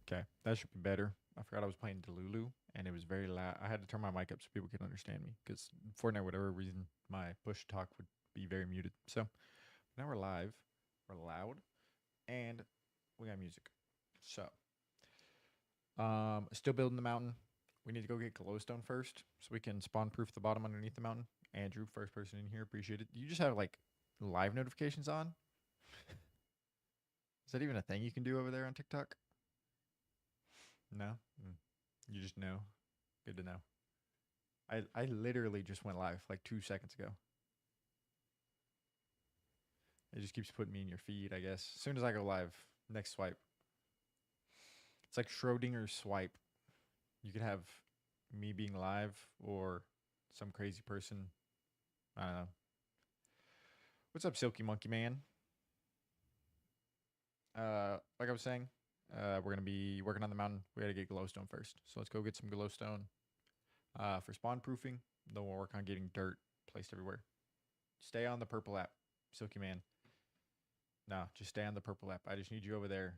Okay, that should be better. I forgot I was playing Delulu, and it was very loud. I had to turn my mic up so people could understand me, because Fortnite, whatever reason, my push talk would be very muted. So now we're live, we're loud, and we got music. So, still building the mountain. We need to go get glowstone first, so we can spawn proof the bottom underneath the mountain. Andrew, first person in here, appreciate it. You just have like live notifications on? Is that even a thing you can do over there on TikTok? No? You just know. Good to know. I literally just went live like 2 seconds ago. It just keeps putting me in your feed, I guess. As soon as I go live, next swipe. It's like Schrodinger's swipe. You could have me being live or some crazy person. I don't know. What's up, Silky Monkey Man? Like I was saying, we're gonna be working on the mountain. We gotta get glowstone first. So let's go get some glowstone for spawn proofing. Then we'll work on getting dirt placed everywhere. Stay on the purple app, Silky Man. No, just stay on the purple app. I just need you over there.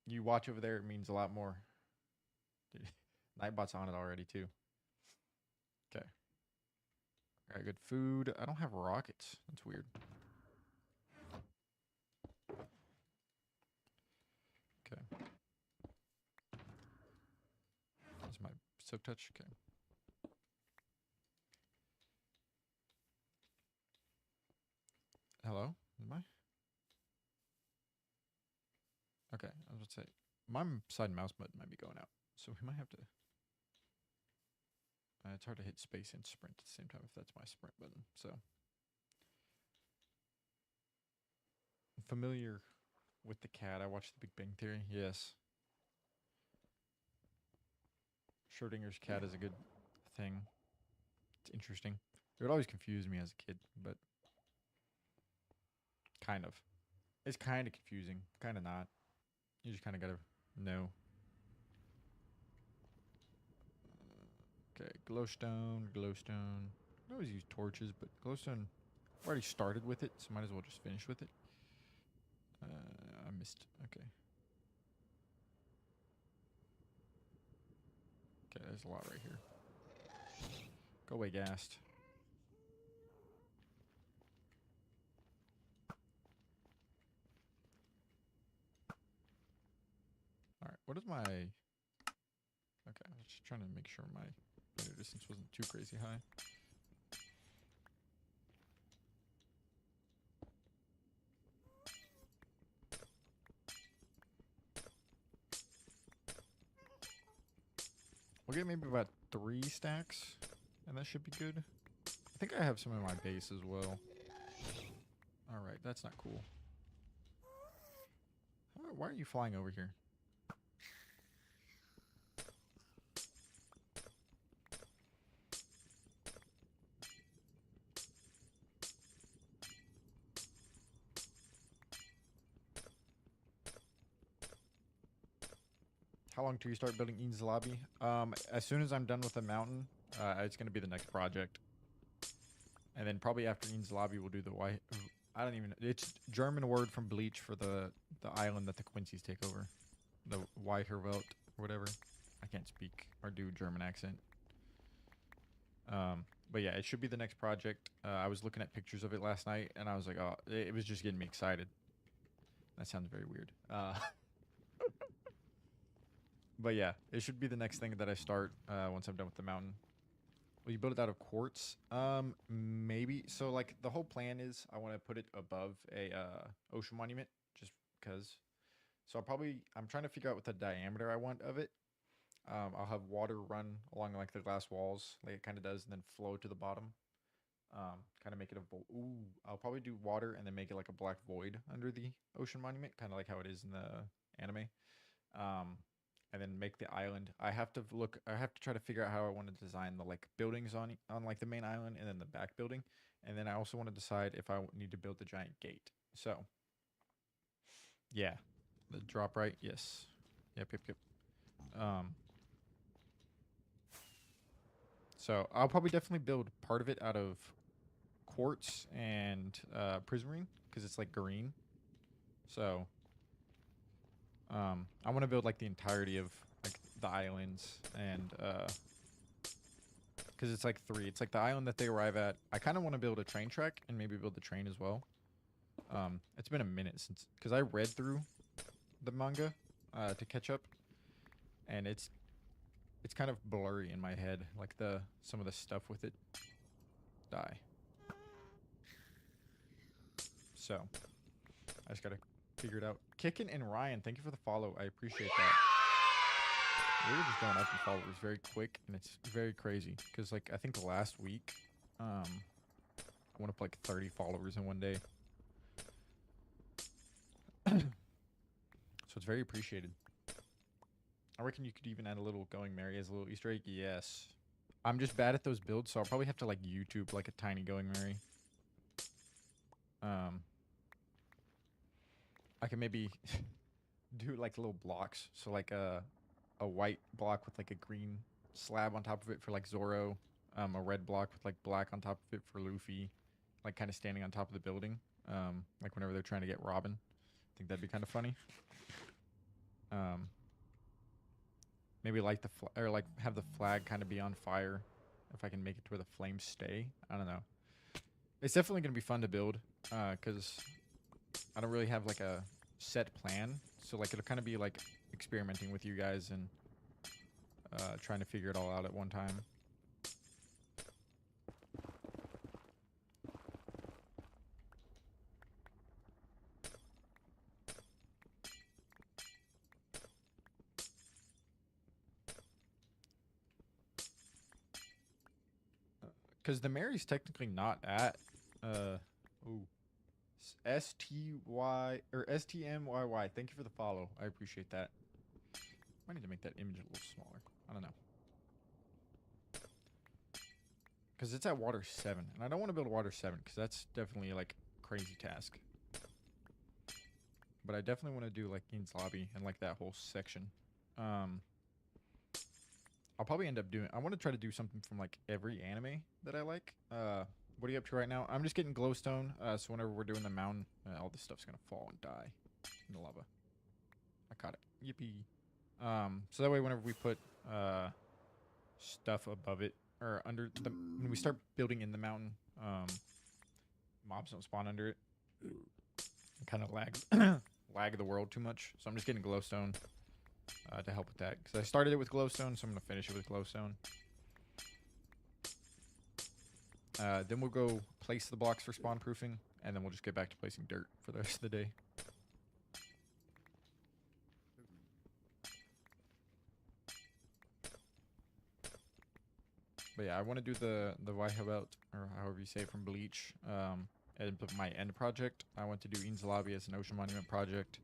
You watch over there, it means a lot more. Nightbot's on it already too. Okay. All right, good food. I don't have rockets. That's weird. Okay. That's my silk touch. Okay. Hello? Am I? Okay. I was about to say, my side mouse button might be going out. So we might have to. It's hard to hit space and sprint at the same time if that's my sprint button. So. I'm familiar with the cat. I watched The Big Bang Theory. Yes. Schrodinger's cat is a good thing. It's interesting. It would always confuse me as a kid, but kind of. It's kind of confusing, kind of not. You just kind of gotta know. Okay, glowstone, glowstone. I always use torches, but glowstone. I've already started with it, so might as well just finish with it. I missed. Okay. Okay, there's a lot right here. Go away, Ghast. All right, what is my... Okay, I was just trying to make sure my render distance wasn't too crazy high. We'll get maybe about 3 stacks, and that should be good. I think I have some in my base as well. Alright, that's not cool. Why are you flying over here? How long till you start building Eden's Lobby? As soon as I'm done with the mountain, it's going to be the next project. And then probably after Eden's Lobby, we'll do the white... I don't even... It's German word from Bleach for the island that the Quincy's take over. The Weiterwelt, or whatever. I can't speak or do German accent. But yeah, it should be the next project. I was looking at pictures of it last night, and I was like, oh, it was just getting me excited. That sounds very weird. But yeah, it should be the next thing that I start once I'm done with the mountain. Will you build it out of quartz? Maybe. So like the whole plan is I want to put it above a ocean monument, just because. So I'm trying to figure out what the diameter I want of it. I'll have water run along like the glass walls, like it kind of does, and then flow to the bottom. Kind of make it a ooh. I'll probably do water and then make it like a black void under the ocean monument, kind of like how it is in the anime. Um, and then make the island. I have to look. I have to try to figure out how I want to design the like buildings on like the main island and then the back building, and then I also want to decide if I need to build the giant gate. So, yeah, the drop right. Yes. Yep. Yep. Yep. Um, so I'll probably definitely build part of it out of quartz and prismarine because it's like green. So I want to build like the entirety of like the islands and because it's like three. It's like the island that they arrive at. I kind of want to build a train track and maybe build the train as well. It's been a minute since because I read through the manga to catch up, and it's kind of blurry in my head. Like some of the stuff with it. Die. So I just gotta figure it out. Kickin' and Ryan, thank you for the follow. I appreciate that. We were just going up in followers very quick, and it's very crazy. Because, like, I think last week, I went up like 30 followers in one day. So it's very appreciated. I reckon you could even add a little Going Merry as a little Easter egg. Yes. I'm just bad at those builds, so I'll probably have to, like, YouTube, like, a tiny Going Merry. I can maybe do, like, little blocks. So, like, a white block with like a green slab on top of it for like Zoro, a red block with like black on top of it for Luffy, like kind of standing on top of the building, like whenever they're trying to get Robin. I think that'd be kind of funny. Maybe like or like have the flag kind of be on fire if I can make it to where the flames stay. I don't know. It's definitely gonna be fun to build because I don't really have like a set plan, so like it'll kind of be like experimenting with you guys and trying to figure it all out at one time. Because the Mary's technically not at STY or STMYY. Thank you for the follow. I appreciate that. I need to make that image a little smaller. I don't know. Because it's at water 7. And I don't want to build water 7 because that's definitely like a crazy task. But I definitely want to do like King's Lobby and like that whole section. I'll probably end up doing... I want to try to do something from like every anime that I like. What are you up to right now? I'm just getting glowstone. So whenever we're doing the mountain, all this stuff's going to fall and die in the lava. I caught it. Yippee. So that way whenever we put stuff above it or under the... When we start building in the mountain, mobs don't spawn under it. Kind of lag the world too much. So I'm just getting glowstone to help with that. Because I started it with glowstone, so I'm going to finish it with glowstone. Then we'll go place the blocks for spawn proofing, and then we'll just get back to placing dirt for the rest of the day. But yeah, I want to do the Vajhabelt, or however you say it, from Bleach, and my end project. I want to do Ines Lobby as an ocean monument project.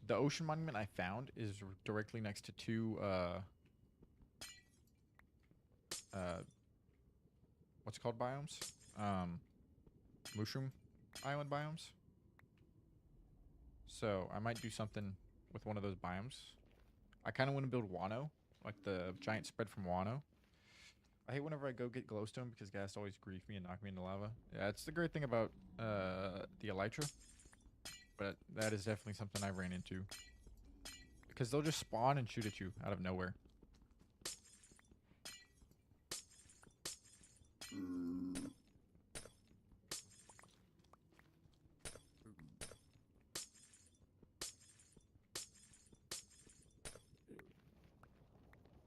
The ocean monument I found is directly next to two what's it called biomes? Mushroom island biomes. So I might do something with one of those biomes. I kind of want to build Wano, like the giant spread from Wano. I hate whenever I go get glowstone because ghast always grief me and knock me into lava. Yeah, it's the great thing about the elytra. But that is definitely something I ran into. Because they'll just spawn and shoot at you out of nowhere.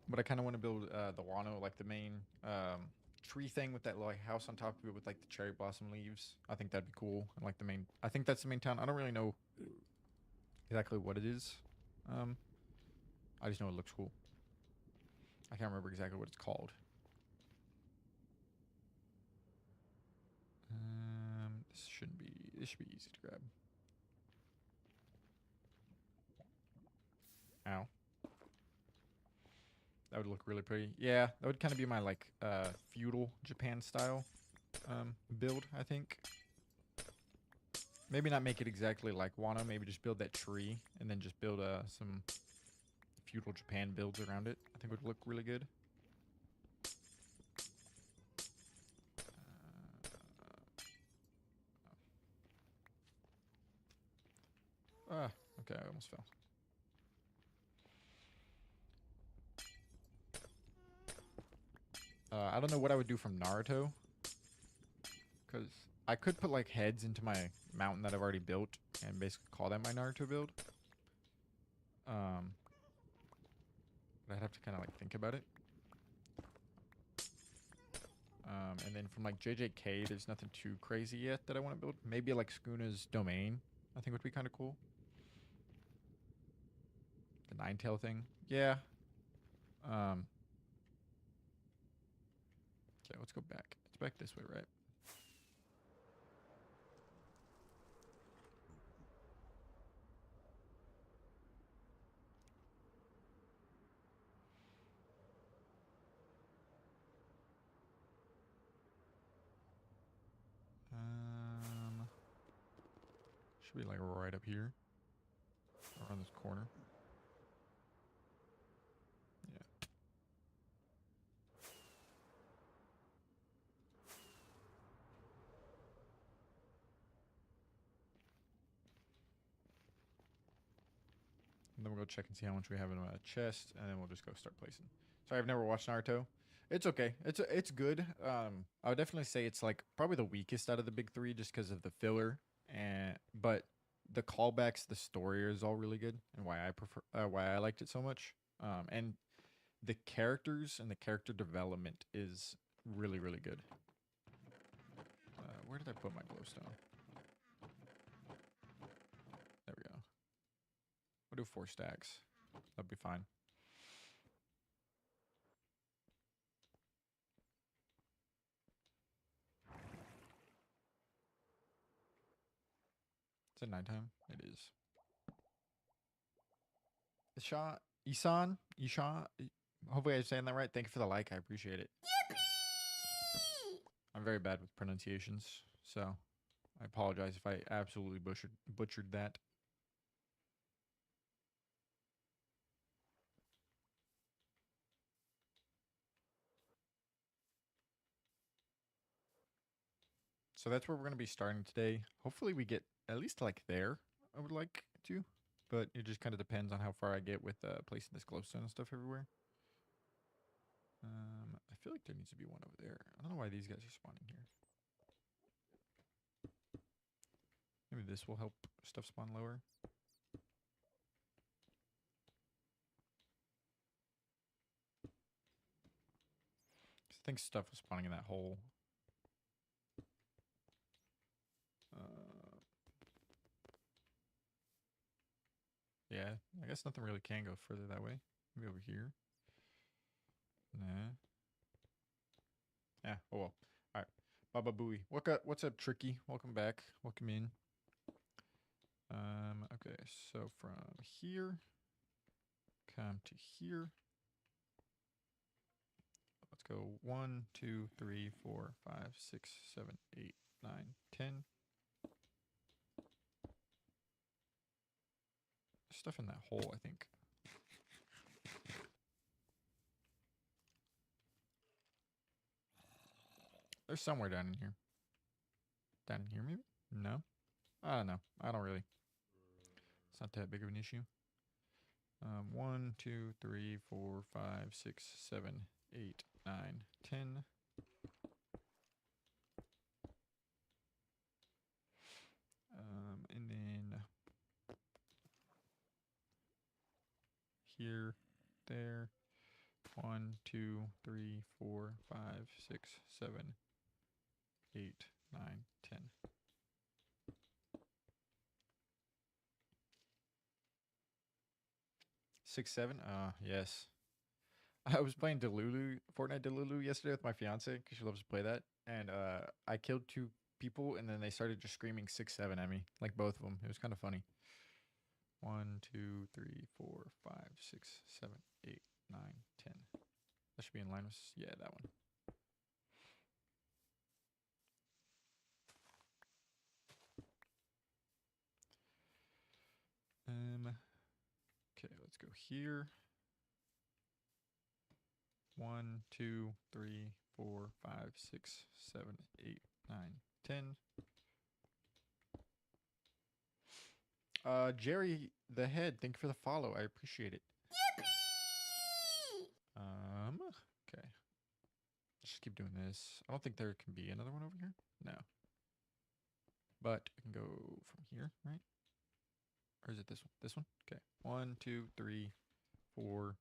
But I kind of want to build the Wano, like the main tree thing with that like house on top of it with like the cherry blossom leaves. I think that'd be cool. And like the main, I think that's the main town. I don't really know exactly what it is. I just know it looks cool. I can't remember exactly what it's called. This shouldn't be. This should be easy to grab. Ow. That would look really pretty. Yeah, that would kind of be my like feudal Japan style build, I think. Maybe not make it exactly like Wano. Maybe just build that tree and then just build some feudal Japan builds around it. I think it would look really good. Okay, I almost fell. I don't know what I would do from Naruto. Because I could put like heads into my mountain that I've already built and basically call that my Naruto build. But I'd have to kind of like think about it. And then from like JJK, there's nothing too crazy yet that I want to build. Maybe like Skuna's domain, I think would be kind of cool. The Ninetail thing. Yeah. Okay, let's go back. It's back this way, right? Should be like right up here. Around this corner. Yeah. And then we'll go check and see how much we have in a chest, and then we'll just go start placing. Sorry, I've never watched Naruto. It's okay. It's good. I would definitely say it's like probably the weakest out of the big three, just because of the filler. And but the callbacks, the story is all really good, and why I liked it so much. And the characters and the character development is really really good. Where did I put my glowstone? There we go. We'll do 4 stacks. That'll be fine. Is it nighttime? It is. Ishan, hopefully I'm saying that right. Thank you for the like. I appreciate it. Yippee! I'm very bad with pronunciations, so I apologize if I absolutely butchered that. So that's where we're going to be starting today. Hopefully we get at least like there. I would like to, but it just kind of depends on how far I get with placing this glowstone and stuff everywhere. I feel like there needs to be one over there. I don't know why these guys are spawning here. Maybe this will help stuff spawn lower. I think stuff was spawning in that hole. Yeah, I guess nothing really can go further that way. Maybe over here. Nah. Yeah, oh well. Alright. Baba Booey. What's up, Tricky? Welcome back. Welcome in. Okay, so from here, come to here. Let's go 1, 2, 3, 4, 5, 6, 7, 8, 9, 10. Stuff in that hole, I think. There's somewhere down in here. Down in here, maybe? No? I don't know. I don't really. It's not that big of an issue. 1, 2, 3, 4, 5, 6, 7, 8, 9, 10. And then here, there. 1, 2, 3, 4, 5, 6, 7, 8, 9, 10. Six, seven? Yes. I was playing Delulu, Fortnite Delulu yesterday with my fiance because she loves to play that. And I killed 2 people and then they started just screaming 6, 7 at me. Like both of them. It was kind of funny. 1, 2, 3, 4, 5, 6, 7, 8, 9, 10. That should be in line with, yeah, that one. Okay, let's go here. 1, 2, 3, 4, 5, 6, 7, 8, 9, 10. Jerry the head, thank you for the follow. I appreciate it. Okay. Let's just keep doing this. I don't think there can be another one over here. No. But we can go from here, right? Or is it this one? This one? Okay. 1, 2, 3, 4,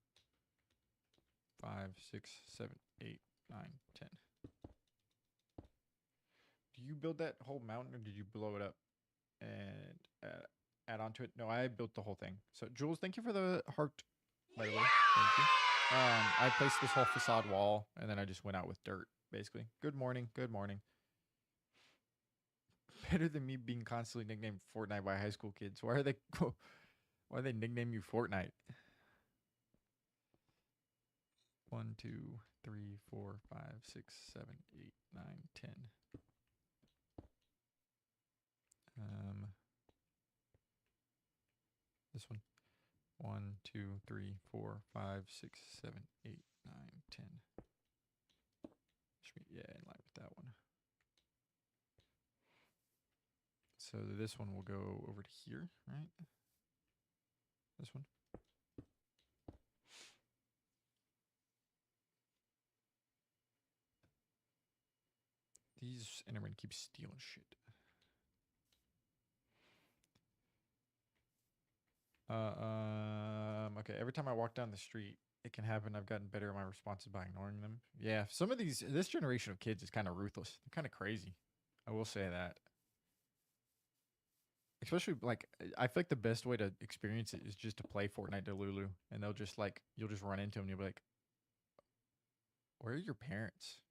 5, 6, 7, 8, 9, 10. Do you build that whole mountain or did you blow it up and add on to it? No, I built the whole thing. So, Jules, thank you for the heart, by the way. Thank you. I placed this whole facade wall and then I just went out with dirt, basically. Good morning. Good morning. Better than me being constantly nicknamed Fortnite by high school kids. Why are they nickname you Fortnite? 1, 2, 3, 4, 5, 6, 7, 8, 9, 10. This one. 1, 2, 3, 4, 5, 6, 7, 8, 9, 10. Should be, yeah, in line with that one. So this one will go over to here, right? This one. These Endermen keep stealing shit. Okay, every time I walk down the street, it can happen. I've gotten better at my responses by ignoring them. Yeah, some of this generation of kids is kind of ruthless. They're kind of crazy. I will say that. Especially like I feel like the best way to experience it is just to play Fortnite Delulu, and they'll just like you'll just run into them and you'll be like, "Where are your parents?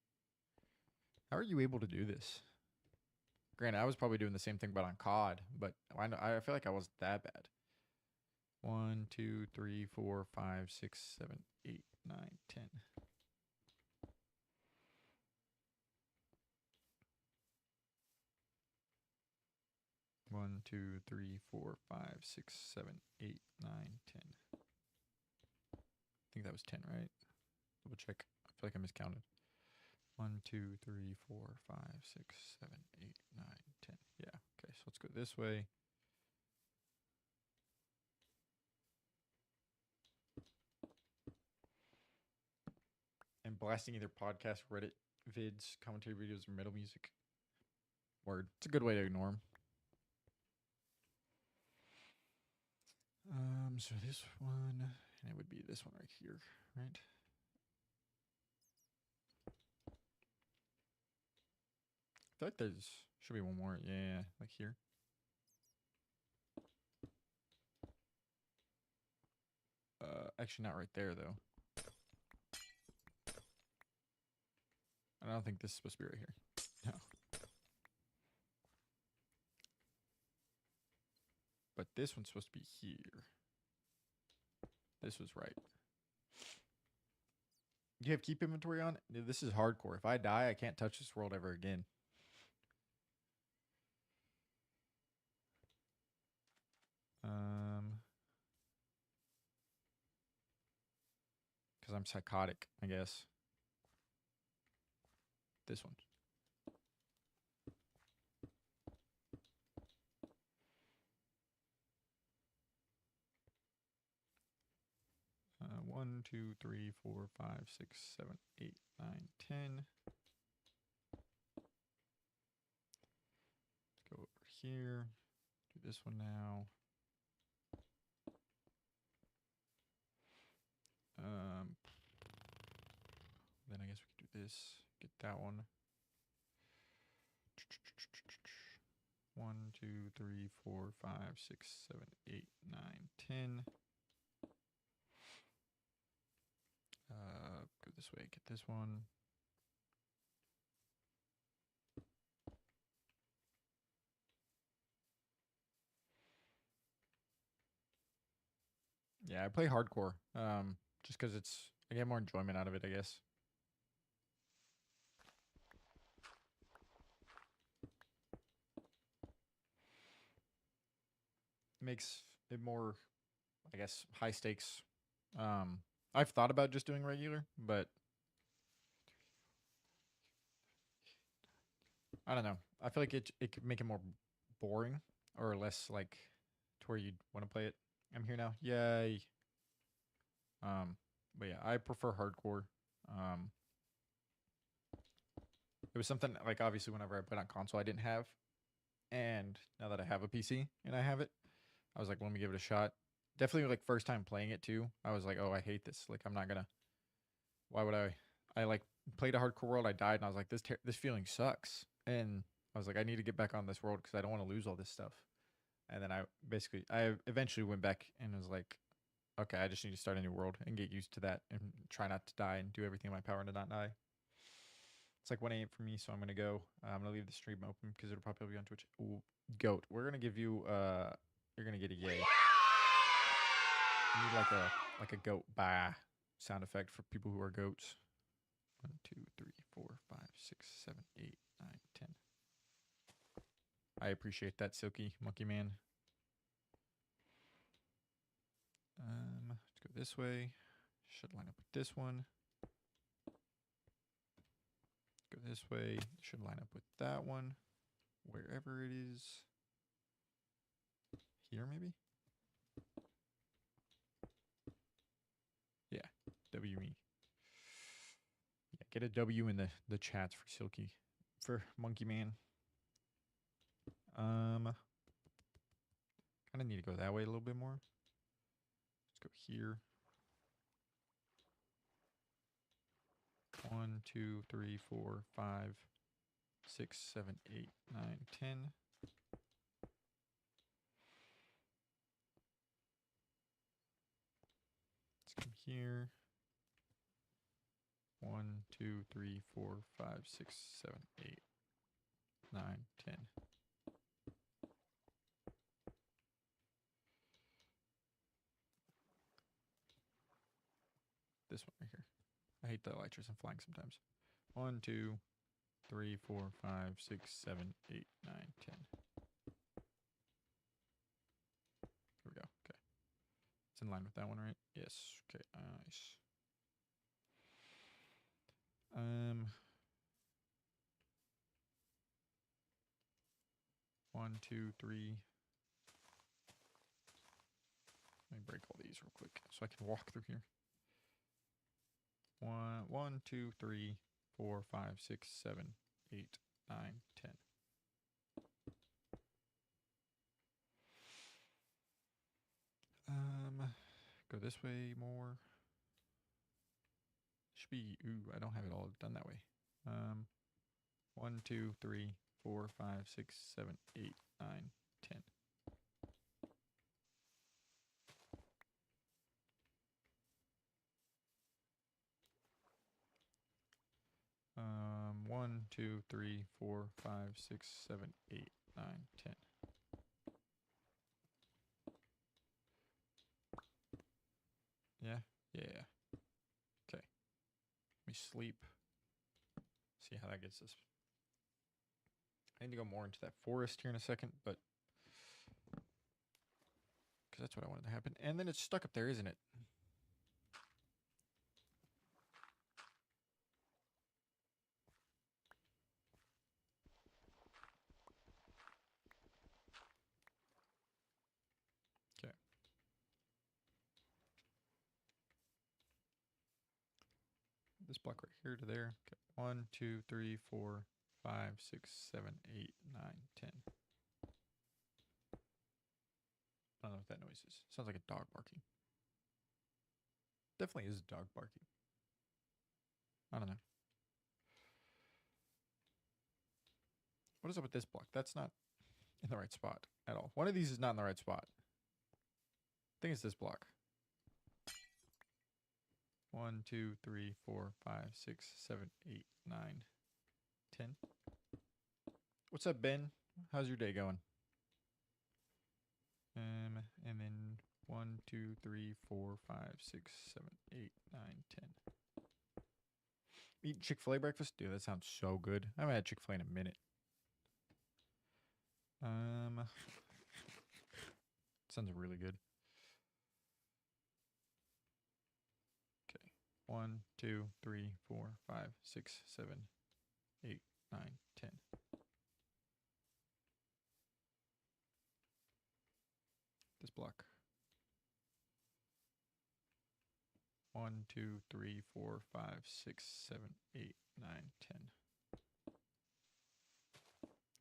How are you able to do this?" Granted, I was probably doing the same thing, but on COD. But I feel like I wasn't that bad. 1, 2, 3, 4, 5, 6, 7, 8, 9, 10. One, 2, 3, 4, 5, 6, 7, 8, 9, 10. I think that was 10, right? Double check. I feel like I miscounted. 1, 2, 3, 4, 5, 6, 7, 8, 9, 10. Yeah. Okay, so let's go this way. And blasting either podcast, Reddit vids, commentary videos, or metal music. Word. It's a good way to ignore them. So this one, and it would be this one right here, right? I feel like there's should be one more. Yeah, like here. Actually not right there though. I don't think this is supposed to be right here. No. But this one's supposed to be here. This was right. You have keep inventory on? This is hardcore. If I die, I can't touch this world ever again. Because I'm psychotic, I guess. This one. 1, 2, 3, 4, 5, 6, 7, 8, 9, 10. Let's go over here. Do this one now. Then I guess we could do this. Get that one. 1, 2, 3, 4, 5, 6, 7, 8, 9, 10. Go this way. Get this one. Yeah, I play hardcore. Just because I get more enjoyment out of it, I guess. Makes it more, I guess, high stakes. I've thought about just doing regular, but I don't know. I feel like it could make it more boring or less like to where you'd want to play it. I'm here now. Yay. But yeah, I prefer hardcore. It was something like obviously whenever I played on console I didn't have. And now that I have a PC and I have it, I was like, let me give it a shot. Definitely like first time playing it too. I was like, oh, I hate this. Like I'm not gonna. Why would I? I like played a hardcore world. I died and I was like, this feeling sucks. And I was like, I need to get back on this world because I don't want to lose all this stuff. And then I eventually went back and was like, okay, I just need to start a new world and get used to that and try not to die and do everything in my power to not die. It's like 1 a.m. for me, so I'm gonna go. I'm gonna leave the stream open because it'll probably be on Twitch. Ooh, goat. We're gonna give you you're gonna get a yay. I need like a goat bah sound effect for people who are goats. 1, 2, 3, 4, 5, 6, 7, 8, 9, 10. I appreciate that, Silky Monkey Man. Let's go this way. Should line up with this one. Go this way. Should line up with that one. Wherever it is. Here, maybe? Yeah, W me. Yeah, get a W in the chats for Silky. For Monkey Man. Kind of need to go that way a little bit more. Let's go here. 1, 2, 3, 4, 5, 6, 7, 8, 9, 10. Let's come here. 1, 2, 3, 4, 5, 6, 7, 8, 9, 10. This one right here. I hate the elytras and flying sometimes. 1, 2, 3, 4, 5, 6, 7, 8, 9, 10. Here we go. Okay. It's in line with that one, right? Yes. Okay, nice. 1, 2, 3. Let me break all these real quick so I can walk through here. 1, 2, 3, 4, 5, 6, 7, 8, 9, 10. Go this way more. Should be, ooh, I don't have it all done that way. 1, 2, 3, 4, 5, 6, 7, 8, 9, 10. Um, 1, 2, 3, 4, 5, 6, 7, 8, 9, 10. Yeah, yeah. Okay. Let me sleep. See how that gets us. I need to go more into that forest here in a second, but because that's what I wanted to happen. And then it's stuck up there, isn't it? Okay. This block right here to there. Okay. 1, 2, 3, 4, 5, 6, 7, 8, 9, 10. I don't know what that noise is. Sounds like a dog barking. Definitely is a dog barking. I don't know. What is up with this block? That's not in the right spot at all. One of these is not in the right spot. I think it's this block. 1, 2, 3, 4, 5, 6, 7, 8, 9, 10. What's up, Ben? How's your day going? And then 1, 2, 3, 4, 5, 6, 7, 8, 9, 10. Eat Chick-fil-A breakfast? Dude, that sounds so good. I haven't had Chick-fil-A in a minute. Sounds really good. Okay. 1, 2, 3, 4, 5, 6, 7, 8, 9, 10. This block. 1, 2, 3, 4, 5, 6, 7, 8, 9, 10.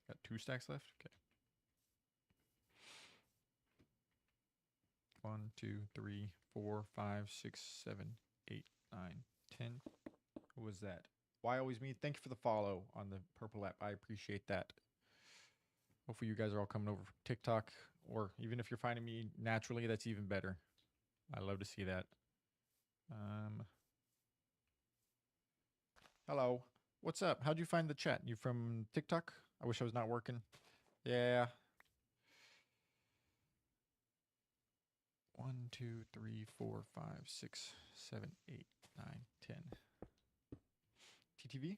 Got 2 stacks left? Okay. 1, 2, 3, 4, 5, 6, 7, 8, 9, 10. Who was that? Why always me? Thank you for the follow on the purple app. I appreciate that. Hopefully you guys are all coming over from TikTok, or even if you're finding me naturally, that's even better. I love to see that. Hello. What's up? How'd you find the chat? You from TikTok? I wish I was not working. Yeah. 1, 2, 3, 4, 5, 6, 7, 8, 9, 10. TTV?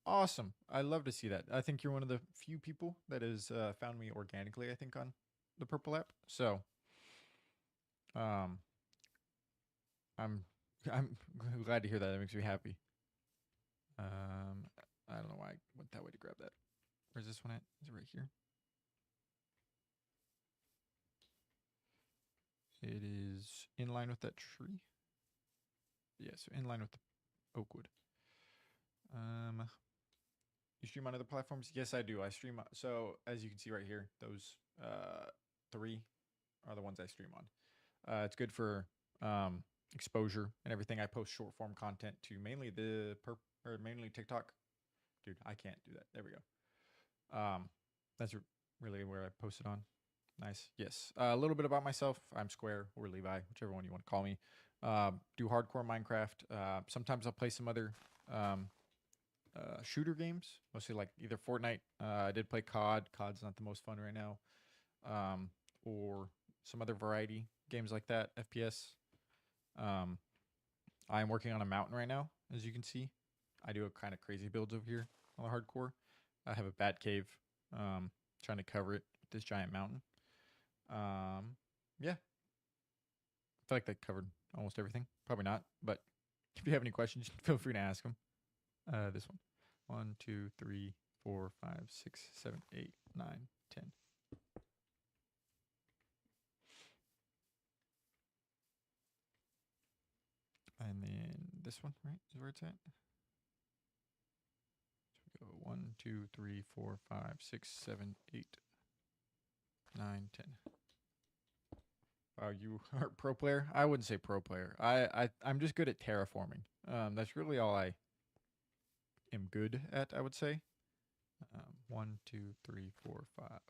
Awesome. I love to see that. I think you're one of the few people that has found me organically, I think, on the Purple app. So, I'm glad to hear that. That makes me happy. I don't know why I went that way to grab that. Where's this one at? Is it right here? It is in line with that tree. Yeah, so in line with the oak wood. You stream on other platforms? Yes, I do. I stream. So as you can see right here, those 3 are the ones I stream on. It's good for exposure and everything. I post short form content to mainly mainly TikTok. Dude, I can't do that. There we go. That's really where I post it on. Nice. Yes. A little bit about myself. I'm Square or Levi, whichever one you want to call me. Do hardcore Minecraft. Sometimes I'll play some other shooter games, mostly like either Fortnite. I did play COD. COD's not the most fun right now. Or some other variety games like that, FPS. I'm working on a mountain right now, as you can see. I do a kind of crazy builds over here on the hardcore. I have a bat cave, trying to cover it with this giant mountain. Yeah. I feel like that covered almost everything. Probably not, but if you have any questions, feel free to ask them. This one. 1, 2, 3, 4, 5, 6, 7, 8, 9, 10. And then this one, right, is where it's at. So we go 1, 2, 3, 4, 5, 6, 7, 8, 9, 10. Wow, you are a pro player? I wouldn't say pro player. I'm just good at terraforming. That's really all I am good at, I would say. 1, 2, 3, 4,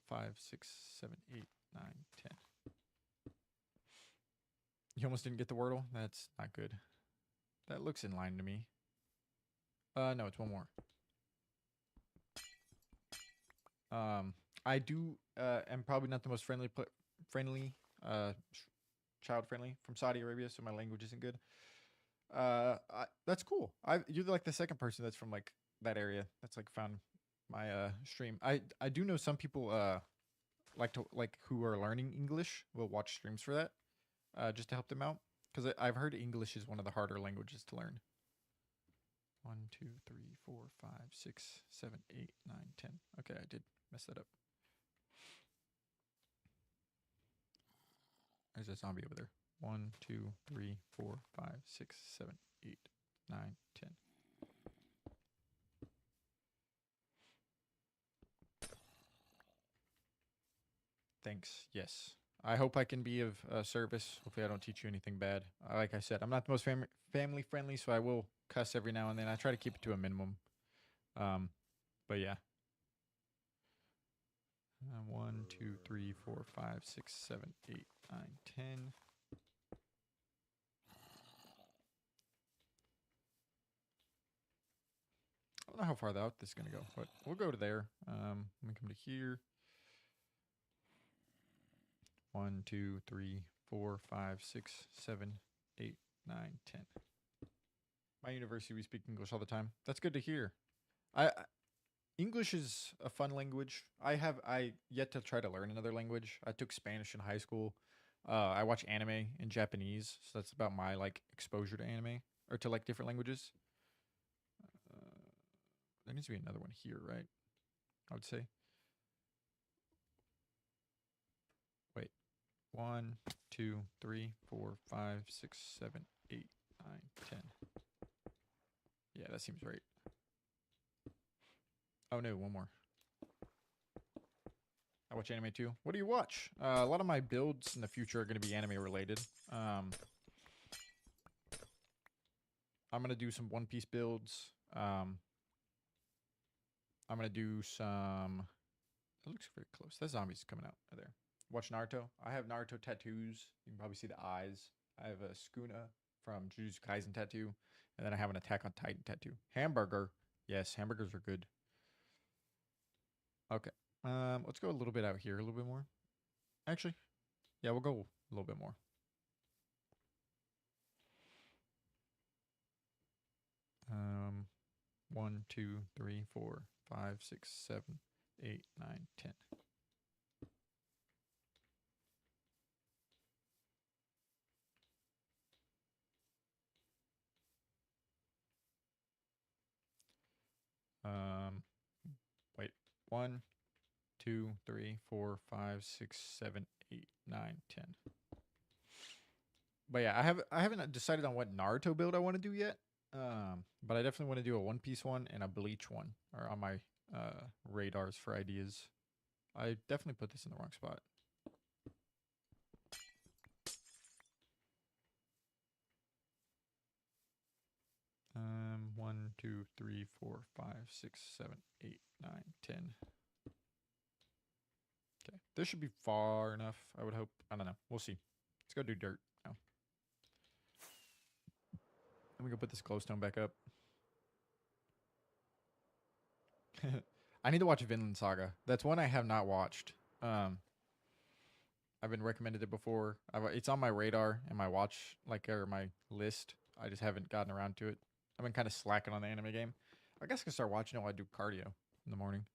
5, 6, 7, 8, 9, 10. You almost didn't get the Wordle? That's not good. That looks in line to me. No, it's one more. I do am probably not the most friendly child friendly from Saudi Arabia, so my language isn't good. That's cool. You're like the second person that's from like that area that's like found my stream. I do know some people like who are learning English will watch streams for that, just to help them out, because I've heard English is one of the harder languages to learn. 1, 2, 3, 4, 5, 6, 7, 8, 9, 10. Okay, I did mess that up. There's a zombie over there. 1, 2, 3, 4, 5, 6, 7, 8, 9, 10. Thanks. Yes. I hope I can be of service. Hopefully, I don't teach you anything bad. Like I said, I'm not the most family friendly, so I will cuss every now and then. I try to keep it to a minimum. But yeah. 1, 2, 3, 4, 5, 6, 7, 8, 9, 10. I don't know how far out this is going to go, but we'll go to there. Let me come to here. 1, 2, 3, 4, 5, 6, 7, 8, 9, 10. My university, we speak English all the time. That's good to hear. English is a fun language. I yet to try to learn another language. I took Spanish in high school. I watch anime in Japanese, so that's about my like exposure to anime or to like different languages. There needs to be another one here, right? I would say. Wait. 1, 2, 3, 4, 5, 6, 7, 8, 9, 10. Yeah, that seems right. Oh no, one more. I watch anime too. What do you watch? A lot of my builds in the future are going to be anime related. I'm going to do some One Piece builds. I'm going to do some... It looks very close. That zombie's coming out right there. Watch Naruto. I have Naruto tattoos. You can probably see the eyes. I have a Sukuna from Jujutsu Kaisen tattoo. And then I have an Attack on Titan tattoo. Hamburger. Yes, hamburgers are good. Okay. Let's go a little bit out here, a little bit more. Actually, yeah, we'll go a little bit more. Um, 1, 2, 3, 4, 5, 6, 7, 8, 9, 10. Wait. 1, 2, 3, 4, 5, 6, 7, 8, 9, 10. But yeah, I haven't decided on what Naruto build I want to do yet. But I definitely want to do a One Piece one and a Bleach one are on my radars for ideas. I definitely put this in the wrong spot. One, 2, 3, 4, 5, 6, 7, 8, 9, 10. Okay, this should be far enough. I would hope. I don't know. We'll see. Let's go do dirt now. Let me go put this glowstone back up. I need to watch Vinland Saga. That's one I have not watched. I've been recommended it before. It's on my radar and my watch, or my list. I just haven't gotten around to it. I've been kind of slacking on the anime game. I guess I can start watching it while I do cardio in the morning.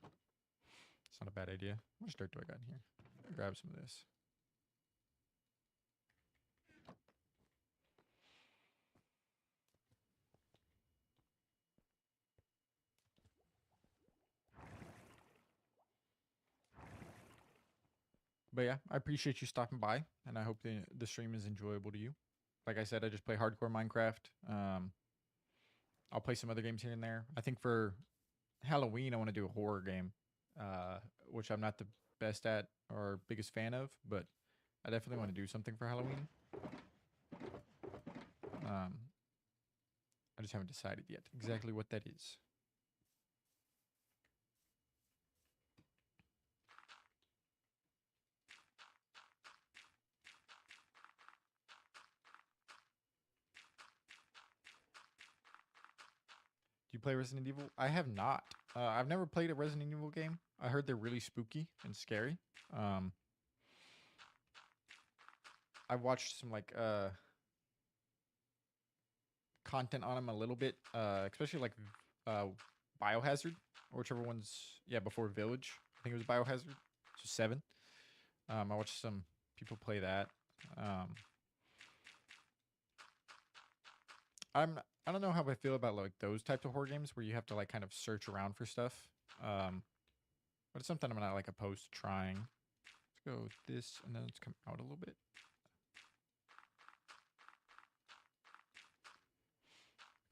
It's not a bad idea. How much dirt do I got in here? Grab some of this. But yeah, I appreciate you stopping by, and I hope the stream is enjoyable to you. Like I said, I just play hardcore Minecraft. I'll play some other games here and there. I think for Halloween, I want to do a horror game, which I'm not the best at or biggest fan of, but I definitely want to do something for Halloween. I just haven't decided yet exactly what that is. Do you play Resident Evil? I have not. I've never played a Resident Evil game. I heard they're really spooky and scary. I've watched some content on them a little bit, especially Biohazard or whichever one's before Village. I think it was Biohazard. So 7. I watched some people play that. I don't know how I feel about those types of horror games where you have to kind of search around for stuff. But it's something I'm not opposed to trying. Let's go with this and then let's come out a little bit.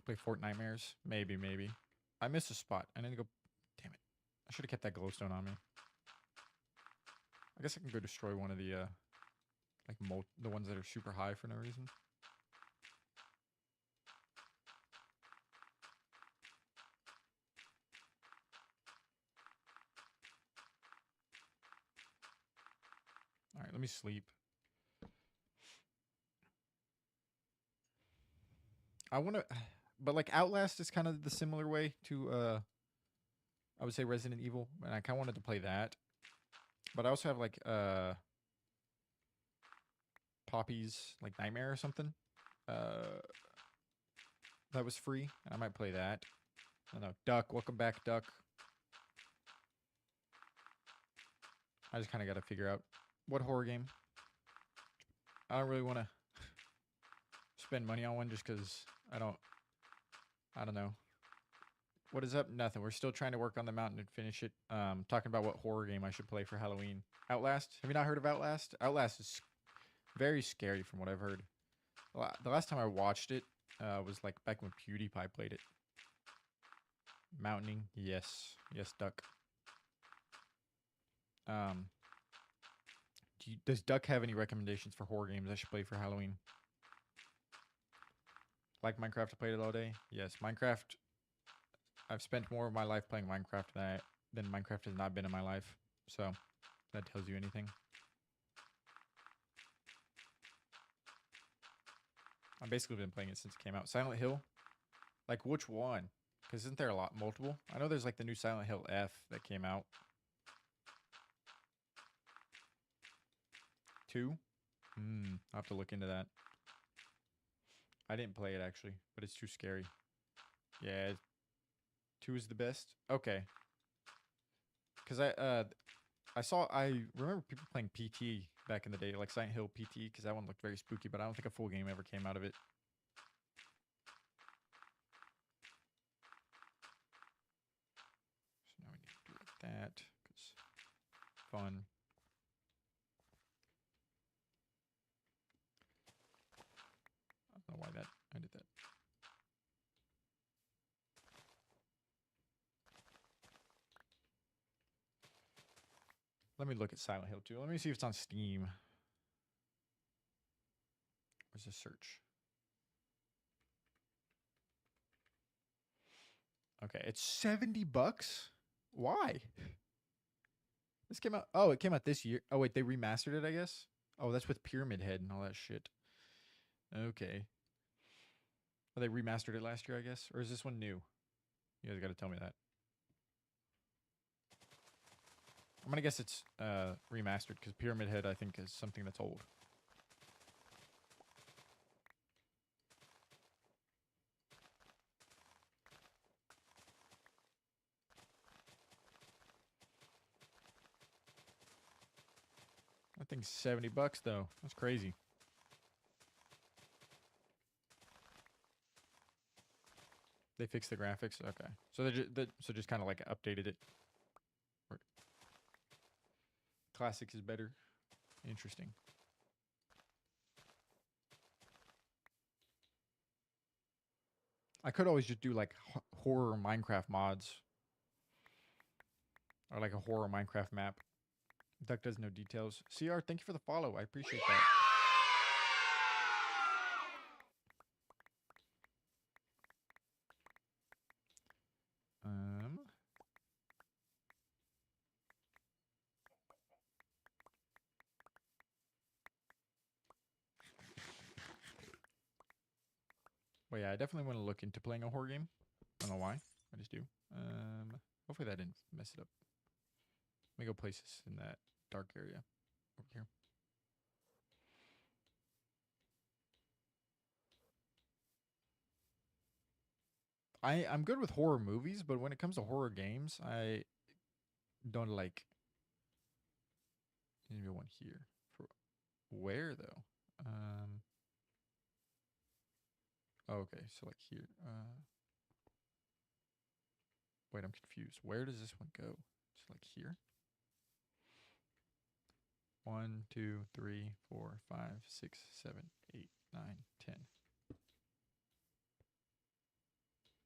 Play Fort Nightmares. Maybe. I missed a spot. I need to go. Damn it. I should have kept that glowstone on me. I guess I can go destroy one of the the ones that are super high for no reason. All right, let me sleep. I want to, but Outlast is kind of the similar way to I would say Resident Evil, and I kind of wanted to play that. But I also have Poppy's Nightmare or something. That was free, and I might play that. I don't know. Duck, welcome back, Duck. I just kind of got to figure out what horror game. I don't really want to spend money on one just because I don't know. What is up? Nothing. We're still trying to work on the mountain and finish it. Talking about what horror game I should play for Halloween. Outlast? Have you not heard of Outlast? Outlast is very scary from what I've heard. The last time I watched it was like back when PewDiePie played it. Mountaining? Yes. Yes, duck. Does Duck have any recommendations for horror games I should play for Halloween? Like Minecraft, I played it all day. Yes, Minecraft. I've spent more of my life playing Minecraft than Minecraft has not been in my life. So, that tells you anything. I've basically been playing it since it came out. Silent Hill? Like, which one? Because isn't there a lot, multiple? I know there's like the new Silent Hill F that came out. 2? I'll have to look into that. I didn't play it actually, but it's too scary. Yeah, 2 is the best. Okay. Because I remember people playing PT back in the day, like Silent Hill PT, because that one looked very spooky, but I don't think a full game ever came out of it. So now we need to do like that, because fun. I don't know why I did that. Let me look at Silent Hill 2. Let me see if it's on Steam. Where's the search? Okay, it's $70. Why? This came out. Oh, it came out this year. Oh wait, they remastered it, I guess. Oh, that's with Pyramid Head and all that shit. Okay. Oh, they remastered it last year, I guess, or is this one new? You guys got to tell me that. I'm gonna guess it's remastered because Pyramid Head I think is something that's old. I think $70 though. That's crazy. They fixed the graphics. Okay, so they just kind of like updated it. Classics is better. Interesting. I could always just do like horror Minecraft mods. Or like a horror Minecraft map. Duck does no details. CR, thank you for the follow. I appreciate that. Well, yeah, I definitely want to look into playing a horror game. I don't know why. I just do. Hopefully that didn't mess it up. Let me go places in that dark area over here. I'm good with horror movies, but when it comes to horror games, I don't like. Maybe one here. For where though? Oh, okay, so like here. Wait, I'm confused. Where does this one go? It's like here. 1, 2, 3, 4, 5, 6, 7, 8, 9, 10.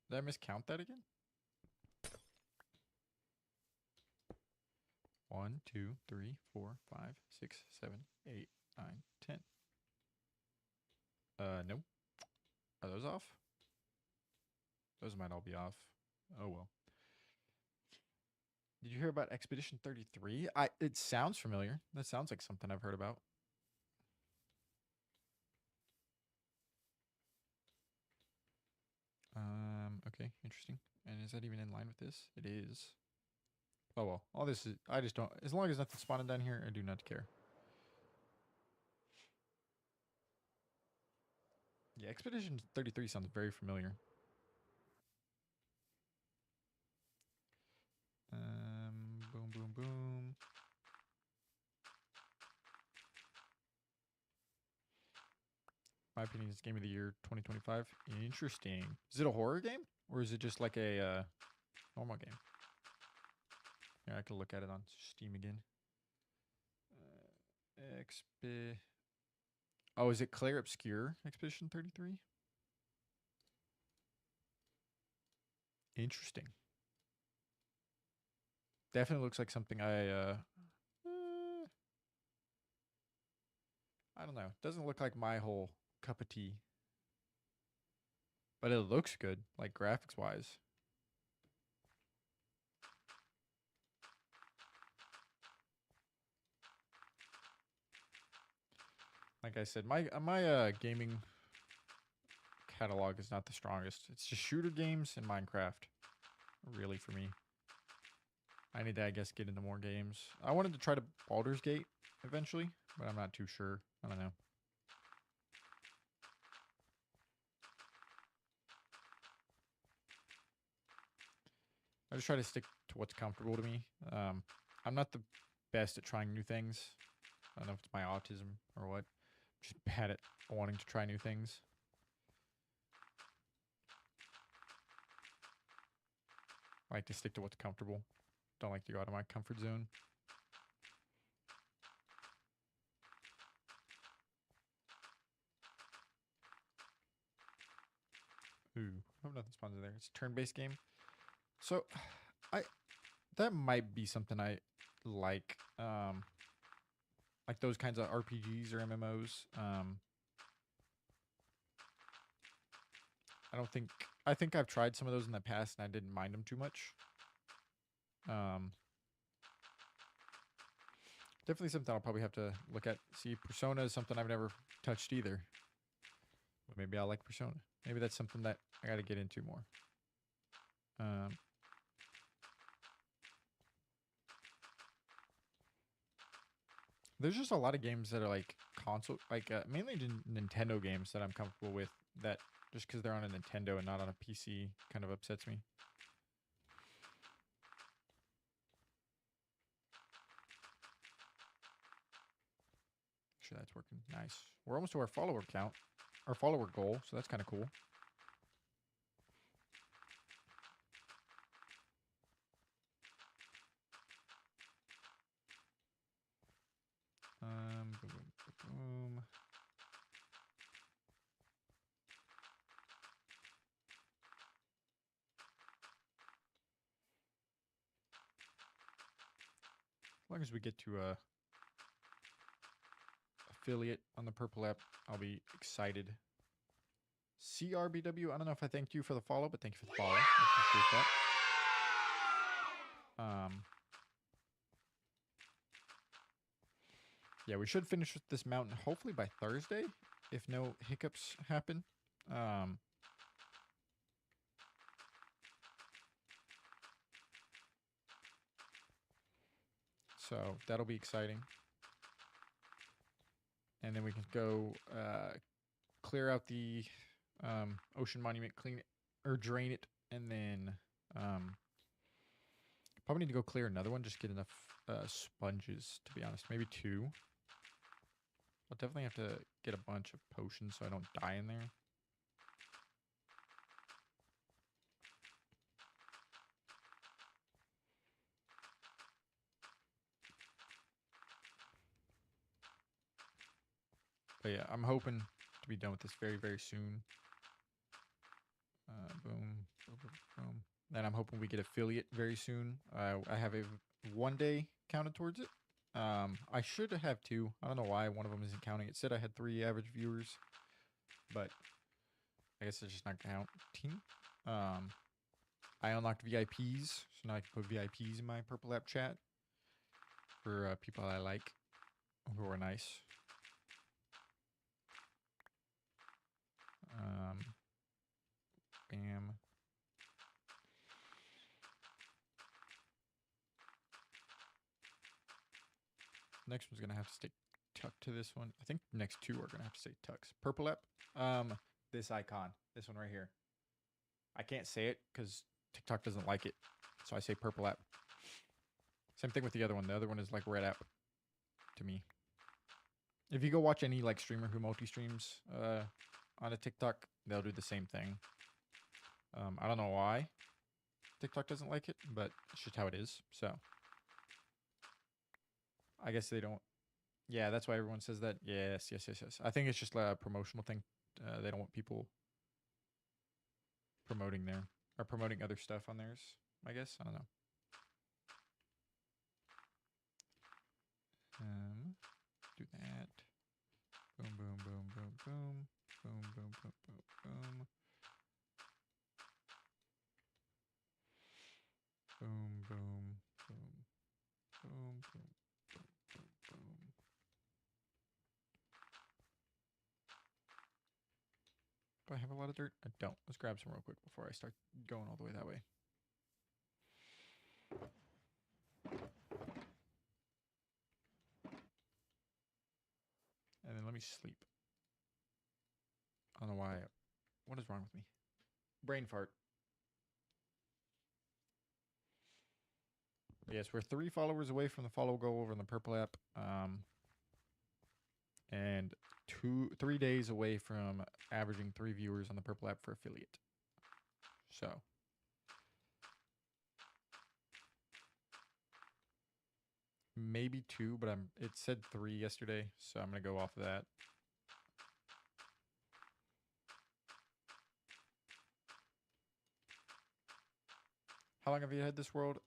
Did I miscount that again? 1, 2, 3, 4, 5, 6, 7, 8, 9, 10. Nope. Are those off? Those might all be off. Oh well. Did you hear about Expedition 33? It sounds familiar. That sounds like something I've heard about. Okay, interesting. And is that even in line with this? It is. Oh well. All this is I just don't as long as nothing's spawning down here, I do not care. Yeah, Expedition 33 sounds very familiar. Boom, boom, boom. My opinion is game of the year 2025. Interesting. Is it a horror game or is it just like a Normal game. Yeah, I can look at it on Steam again. Exp. Oh, is it Claire Obscure Expedition 33? Interesting. Definitely looks like something I don't know. Doesn't look like my whole cup of tea. But it looks good, like graphics wise. Like I said, my gaming catalog is not the strongest. It's just shooter games and Minecraft, really, for me. I need to, I guess, get into more games. I wanted to try to Baldur's Gate eventually, but I'm not too sure. I don't know. I just try to stick to what's comfortable to me. I'm not the best at trying new things. I don't know if it's my autism or what. I'm just bad at wanting to try new things. I like to stick to what's comfortable. Don't like to go out of my comfort zone. Ooh, I hope nothing spawns in there. It's a turn-based game. So, that might be something I like. Like those kinds of RPGs or MMOs. I think I've tried some of those in the past and I didn't mind them too much. Definitely something I'll probably have to look at. See, Persona is something I've never touched either. But maybe I'll like Persona. Maybe that's something that I got to get into more. There's just a lot of games that are like console, like mainly Nintendo games that I'm comfortable with. That just because they're on a Nintendo and not on a PC kind of upsets me. Sure, that's working. Nice. We're almost to our follower count, our follower goal, so that's kind of cool. Boom, boom, boom. As long as we get to affiliate on the purple app, I'll be excited. CRBW, I don't know if I thanked you for the follow, but thank you for the follow. I appreciate that. Yeah, we should finish with this mountain hopefully by Thursday, if no hiccups happen. So that'll be exciting. And then we can go clear out the ocean monument, clean it, or drain it, and then probably need to go clear another one, just get enough sponges, to be honest. Maybe 2. I'll definitely have to get a bunch of potions so I don't die in there. But yeah, I'm hoping to be done with this very, very soon. Boom, boom, boom, boom. And I'm hoping we get affiliate very soon. I have a 1 day counted towards it. I should have 2. I don't know why one of them isn't counting. It said I had 3 average viewers, but I guess it's just not counting. I unlocked VIPs, so now I can put VIPs in my purple app chat for people I like who are nice. Bam. Next one's gonna have to stay tucked to this one. I think next 2 are gonna have to stay tucks. Purple app. This icon, this one right here. I can't say it because TikTok doesn't like it, so I say purple app. Same thing with the other one. The other one is like red app to me. If you go watch any like streamer who multi-streams on a TikTok, they'll do the same thing. I don't know why. TikTok doesn't like it, but it's just how it is. So I guess they don't. Yeah, that's why everyone says that. Yes, yes, yes, yes. I think it's just a promotional thing. They don't want people promoting their or promoting other stuff on theirs. I guess I don't know. Do that. Boom, boom, boom, boom, boom, boom, boom, boom, boom, boom. Boom, boom, boom, boom, boom, boom, boom, boom. Do I have a lot of dirt? I don't. Let's grab some real quick before I start going all the way that way. And then let me sleep. I don't know why. What is wrong with me? Brain fart. Yes, we're 3 followers away from the follow goal over in the purple app. And 3 days away from averaging 3 viewers on the purple app for affiliate. So maybe 2, but it said 3 yesterday, so I'm gonna go off of that. How long have you had this world?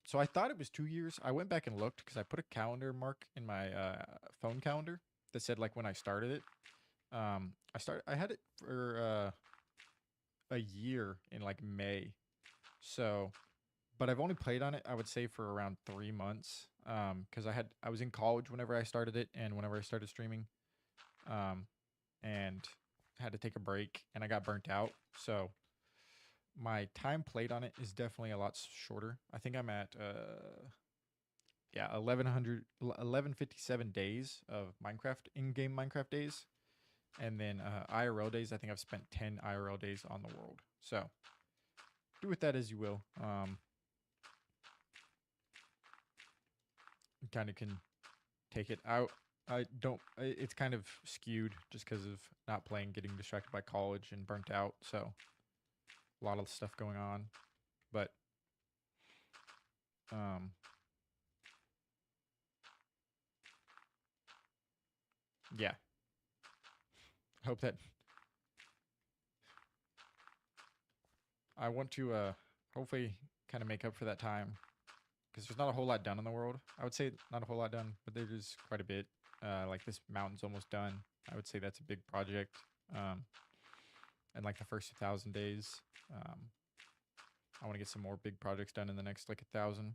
So I thought it was 2 years. I went back and looked because I put a calendar mark in my phone calendar that said like when I started it. I had it for a year in like May. So, but I've only played on it, I would say, for around 3 months. Because I was in college whenever I started it and whenever I started streaming. And had to take a break and I got burnt out. So my time played on it is definitely a lot shorter. I think I'm at 1157 days of Minecraft in-game Minecraft days. And then IRL days, I think I've spent 10 IRL days on the world. So do with that as you will. You kind of can take it out. It's kind of skewed just because of not playing, getting distracted by college and burnt out. So a lot of stuff going on. But yeah. Hope that I want to hopefully kind of make up for that time because there's not a whole lot done in the world. I would say not a whole lot done, but there is quite a bit. Like this mountain's almost done. I would say that's a big project. And like the first 1,000 days, I want to get some more big projects done in the next like 1,000.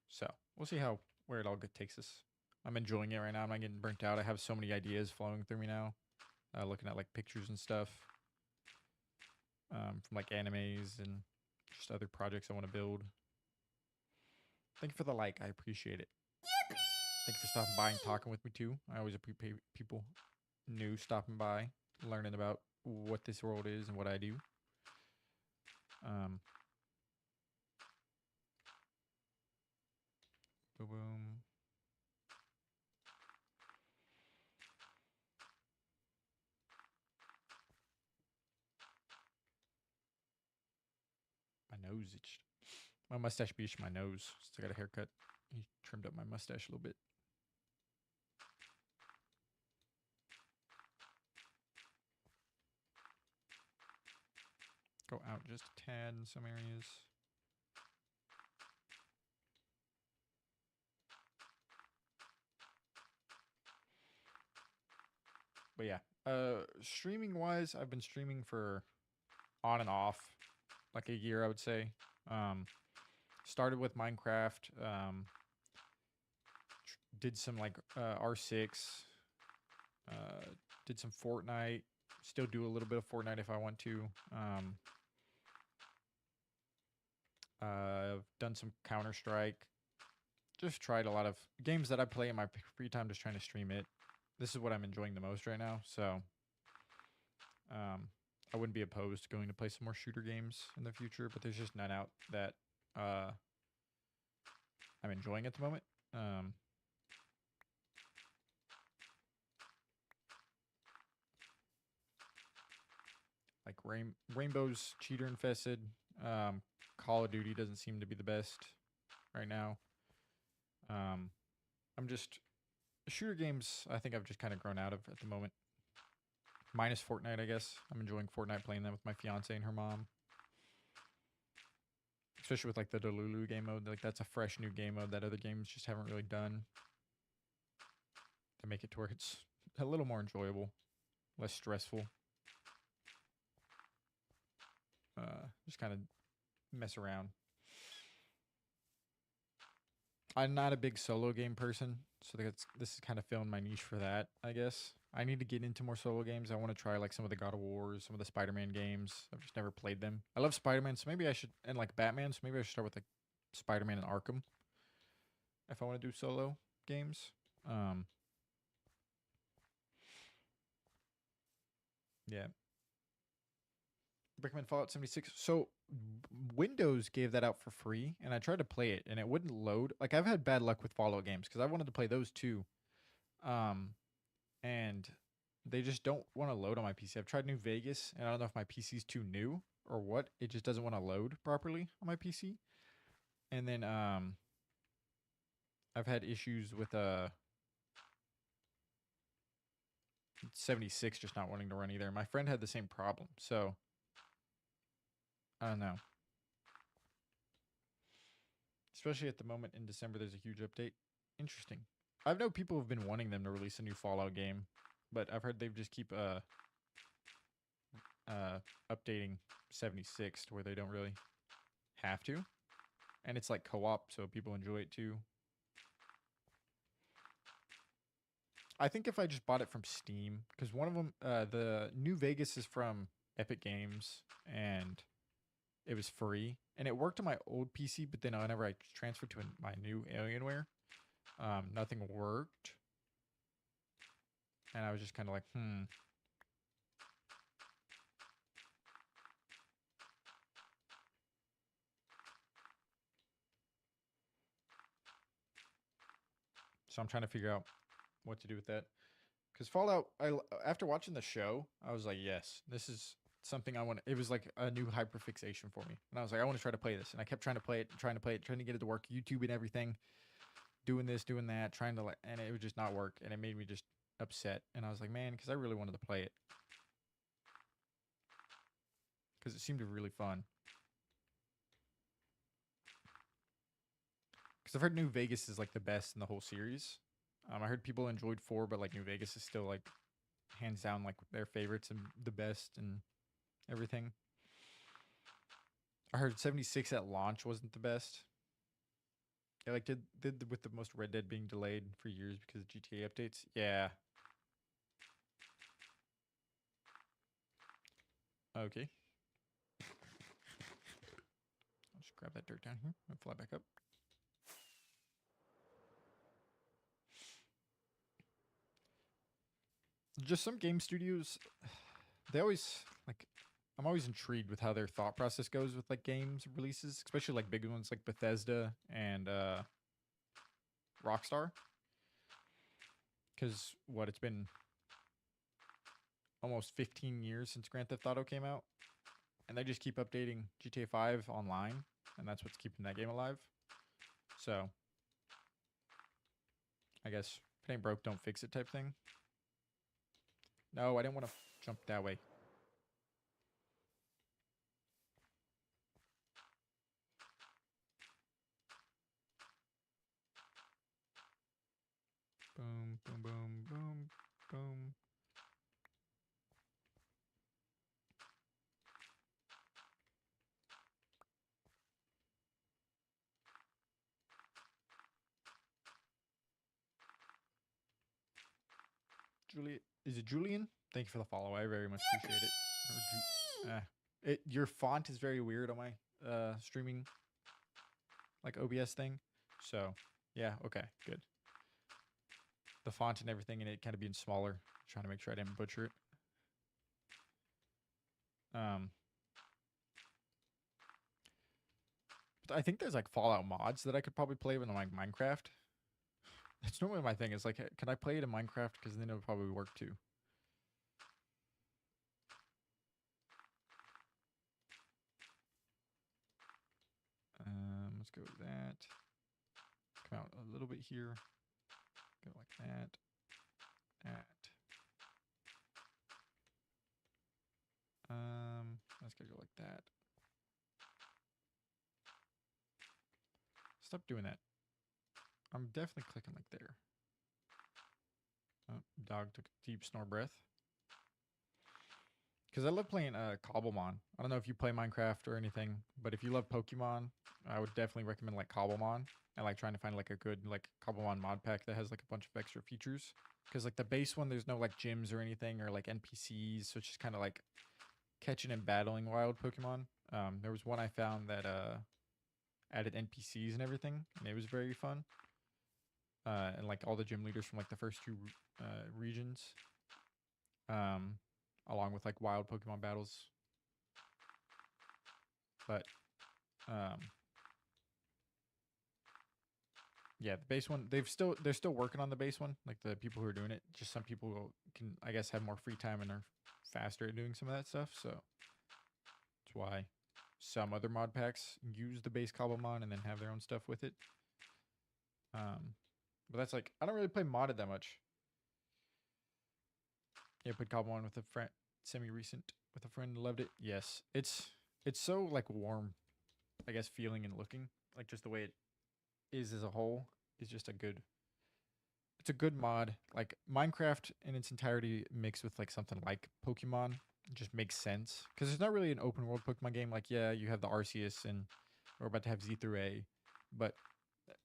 So we'll see where it all takes us. I'm enjoying it right now. I'm not getting burnt out. I have so many ideas flowing through me now. Looking at like pictures and stuff from like animes and just other projects I want to build. Thank you for the like. I appreciate it. Yippee! Thank you for stopping by and talking with me too. I always appreciate people new stopping by, learning about what this world is and what I do. Boom, boom. My nose itched. My mustache be itching my nose. Still got a haircut. He trimmed up my mustache a little bit. Go out just a tad in some areas. But yeah, streaming wise, I've been streaming for on and off like a year, I would say. Started with Minecraft. Did some like R6. Did some Fortnite. Still do a little bit of Fortnite if I want to. I've done some Counter-Strike. Just tried a lot of games that I play in my free time, just trying to stream it. This is what I'm enjoying the most right now. So I wouldn't be opposed to going to play some more shooter games in the future, but there's just none out that I'm enjoying at the moment. Like Rainbow's cheater infested. Call of Duty doesn't seem to be the best right now. I'm just shooter games. I think I've just kind of grown out of at the moment. Minus Fortnite, I guess. I'm enjoying Fortnite, playing that with my fiance and her mom. Especially with like the Delulu game mode. Like that's a fresh new game mode that other games just haven't really done to make it to where it's a little more enjoyable, less stressful. Just kind of mess around. I'm not a big solo game person, so this is kind of filling my niche for that, I guess. I need to get into more solo games. I want to try like some of the God of Wars, some of the Spider-Man games. I've just never played them. I love Spider-Man, so maybe I should, and like Batman, so maybe I should start with like Spider-Man and Arkham if I want to do solo games. Yeah. Recommend Fallout 76. So Windows gave that out for free, and I tried to play it, and it wouldn't load. Like I've had bad luck with Fallout games because I wanted to play those too, and they just don't want to load on my PC. I've tried New Vegas, and I don't know if my PC's too new or what. It just doesn't want to load properly on my PC. And then I've had issues with 76 just not wanting to run either. My friend had the same problem, so I don't know. Especially at the moment in December, there's a huge update. Interesting. I've known people who've been wanting them to release a new Fallout game, but I've heard they just keep updating 76 to where they don't really have to. And it's like co-op, so people enjoy it too. I think if I just bought it from Steam, because one of them, the New Vegas is from Epic Games, and it was free, and it worked on my old PC, but then whenever I transferred to my new Alienware, nothing worked. And I was just kind of like, So I'm trying to figure out what to do with that. Because Fallout, after watching the show, I was like, yes, this is something I want. It was like a new hyperfixation for me, and I was like, I want to try to play this, and I kept trying to play it, trying to get it to work, YouTube and everything, doing this, doing that, trying to and it would just not work, and it made me just upset. And I was like, man, because I really wanted to play it, because it seemed really fun. Because I've heard New Vegas is like the best in the whole series. I heard people enjoyed 4, but like New Vegas is still like hands down like their favorites and the best and everything. I heard 76 at launch wasn't the best. It like did with the most Red Dead being delayed for years because of GTA updates. Yeah. Okay. I'll just grab that dirt down here and fly back up. Just some game studios, they always like. I'm always intrigued with how their thought process goes with like games releases, especially like big ones like Bethesda and Rockstar. Because it's been almost 15 years since Grand Theft Auto came out, and they just keep updating GTA 5 online, and that's what's keeping that game alive. So, I guess if it ain't broke, don't fix it type thing. No, I didn't want to jump that way. Boom, boom, boom, boom, boom. Juliet, is it Julian? Thank you for the follow. I very much appreciate it. Your font is very weird on my streaming like OBS thing. So yeah, okay, good. The font and everything, and it kind of being smaller. Trying to make sure I didn't butcher it. But I think there's like Fallout mods that I could probably play with like Minecraft. That's normally my thing. Is like, can I play it in Minecraft? Because then it would probably work too. let's go that. Come out a little bit here. Go like that. That. Let's go like that. Stop doing that. I'm definitely clicking like there. Oh, dog took a deep snore breath. Because I love playing Cobblemon. I don't know if you play Minecraft or anything, but if you love Pokemon, I would definitely recommend like Cobblemon and like trying to find like a good like Cobblemon mod pack that has like a bunch of extra features. Because like the base one, there's no like gyms or anything or like NPCs, so it's just kind of like catching and battling wild Pokemon. There was one I found that added NPCs and everything, and it was very fun. And like all the gym leaders from like the first two regions, along with like wild Pokemon battles. But yeah, the base one they're still working on the base one. Like the people who are doing it, just some people can I guess have more free time and are faster at doing some of that stuff. So that's why some other mod packs use the base Cobblemon and then have their own stuff with it. But that's like I don't really play modded that much. Yeah, played Cobblemon with a friend, semi-recent with a friend. Loved it. Yes, it's so like warm, I guess, feeling and looking like just the way it is as a whole is just a good. It's a good mod. Like Minecraft in its entirety mixed with like something like Pokemon just makes sense because it's not really an open world Pokemon game. Like yeah, you have the Arceus and we're about to have Z through A, but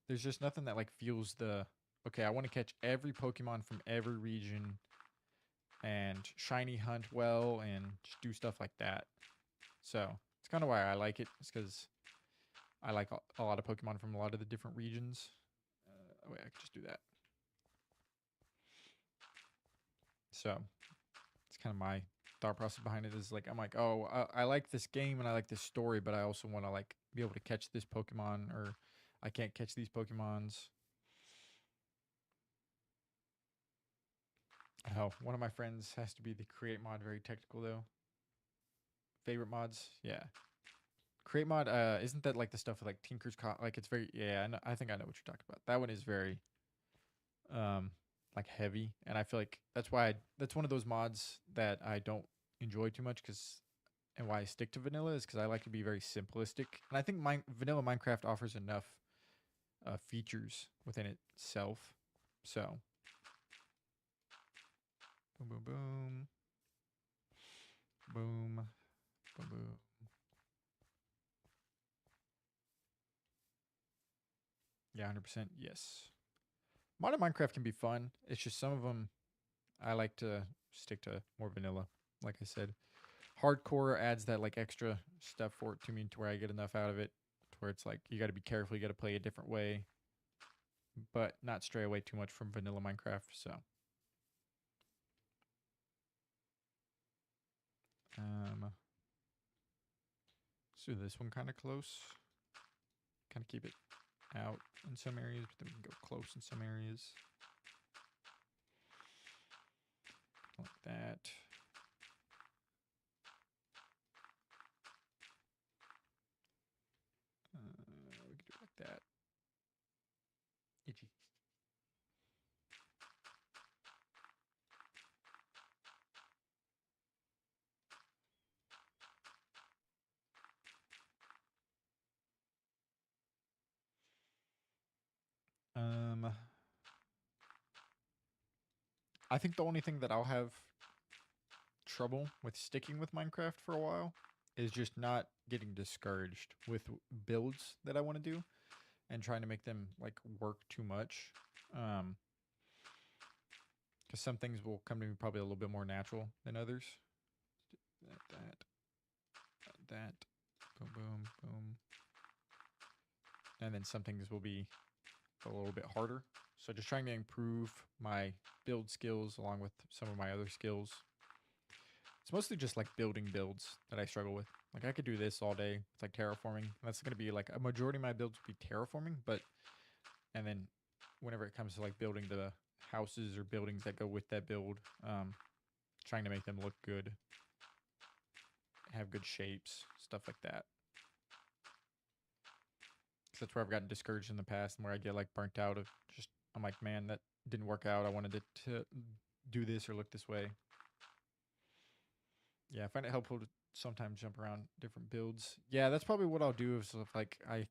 there's just nothing that like feels the okay. I want to catch every Pokemon from every region and shiny hunt well and just do stuff like that. So it's kind of why I like it. It's because I like a lot of Pokemon from a lot of the different regions. Wait, I could just do that. So it's kind of my thought process behind it is like I'm like, oh, I like this game and I like this story, but I also want to like be able to catch this Pokemon, or I can't catch these Pokemons. Oh, one of my friends has to be the create mod. Very technical though. Favorite mods, yeah. Create mod, isn't that like the stuff with like like it's very yeah. I think I know what you're talking about. That one is very like heavy, and I feel like that's one of those mods that I don't enjoy too much because and why I stick to vanilla is because I like to be very simplistic, and I think vanilla Minecraft offers enough features within itself. So boom, boom, boom, boom, boom, boom. Yeah, 100%. Yes. Modern Minecraft can be fun. It's just some of them I like to stick to more vanilla. Like I said, hardcore adds that like extra stuff for it to me to where I get enough out of it to where it's like you got to be careful, you got to play a different way, but not stray away too much from vanilla Minecraft. So let's do this one kind of close. Kind of keep it out in some areas, but then we can go close in some areas. Like that. We can do it like that. Itchy. I think the only thing that I'll have trouble with sticking with Minecraft for a while is just not getting discouraged with builds that I want to do and trying to make them like work too much. Because some things will come to me probably a little bit more natural than others. That, boom, boom, boom. And then some things will be a little bit harder. So just trying to improve my build skills along with some of my other skills. It's mostly just like building builds that I struggle with. Like I could do this all day. It's like terraforming. That's going to be like a majority of my builds would be terraforming, but and then whenever it comes to like building the houses or buildings that go with that build, trying to make them look good, have good shapes, stuff like that. 'Cause that's where I've gotten discouraged in the past and where I get like burnt out of just, I'm like, man, that didn't work out. I wanted it to do this or look this way. Yeah, I find it helpful to sometimes jump around different builds. Yeah, that's probably what I'll do if like I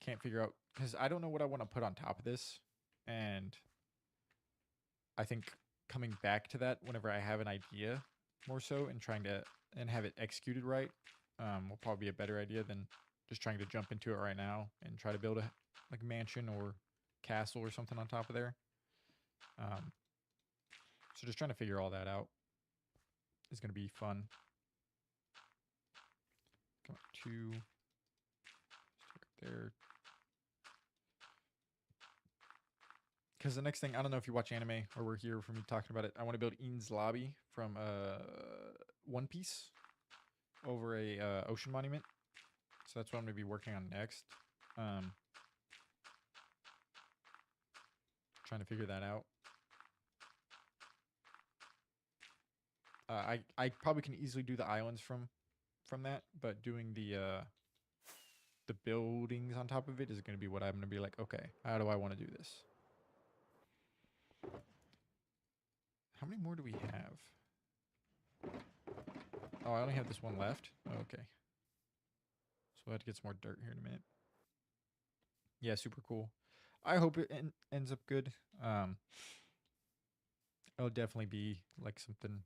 can't figure out, because I don't know what I want to put on top of this. And I think coming back to that whenever I have an idea more so and trying to and have it executed right will probably be a better idea than just trying to jump into it right now and try to build a like mansion or castle or something on top of there. Um, so just trying to figure all that out is going to be fun. Come on, two. Right there. Because the next thing, I don't know if you watch anime or we're here for me talking about it. I want to build Ean's Lobby from One Piece over a ocean monument. So that's what I'm going to be working on next. Trying to figure that out. I probably can easily do the islands from that, but doing the buildings on top of it is going to be what I'm going to be like, okay, how do I want to do this? How many more do we have? Oh, I only have this one left. Oh, okay. So we'll have to get some more dirt here in a minute. Yeah, super cool. I hope it ends up good. It'll definitely be like something,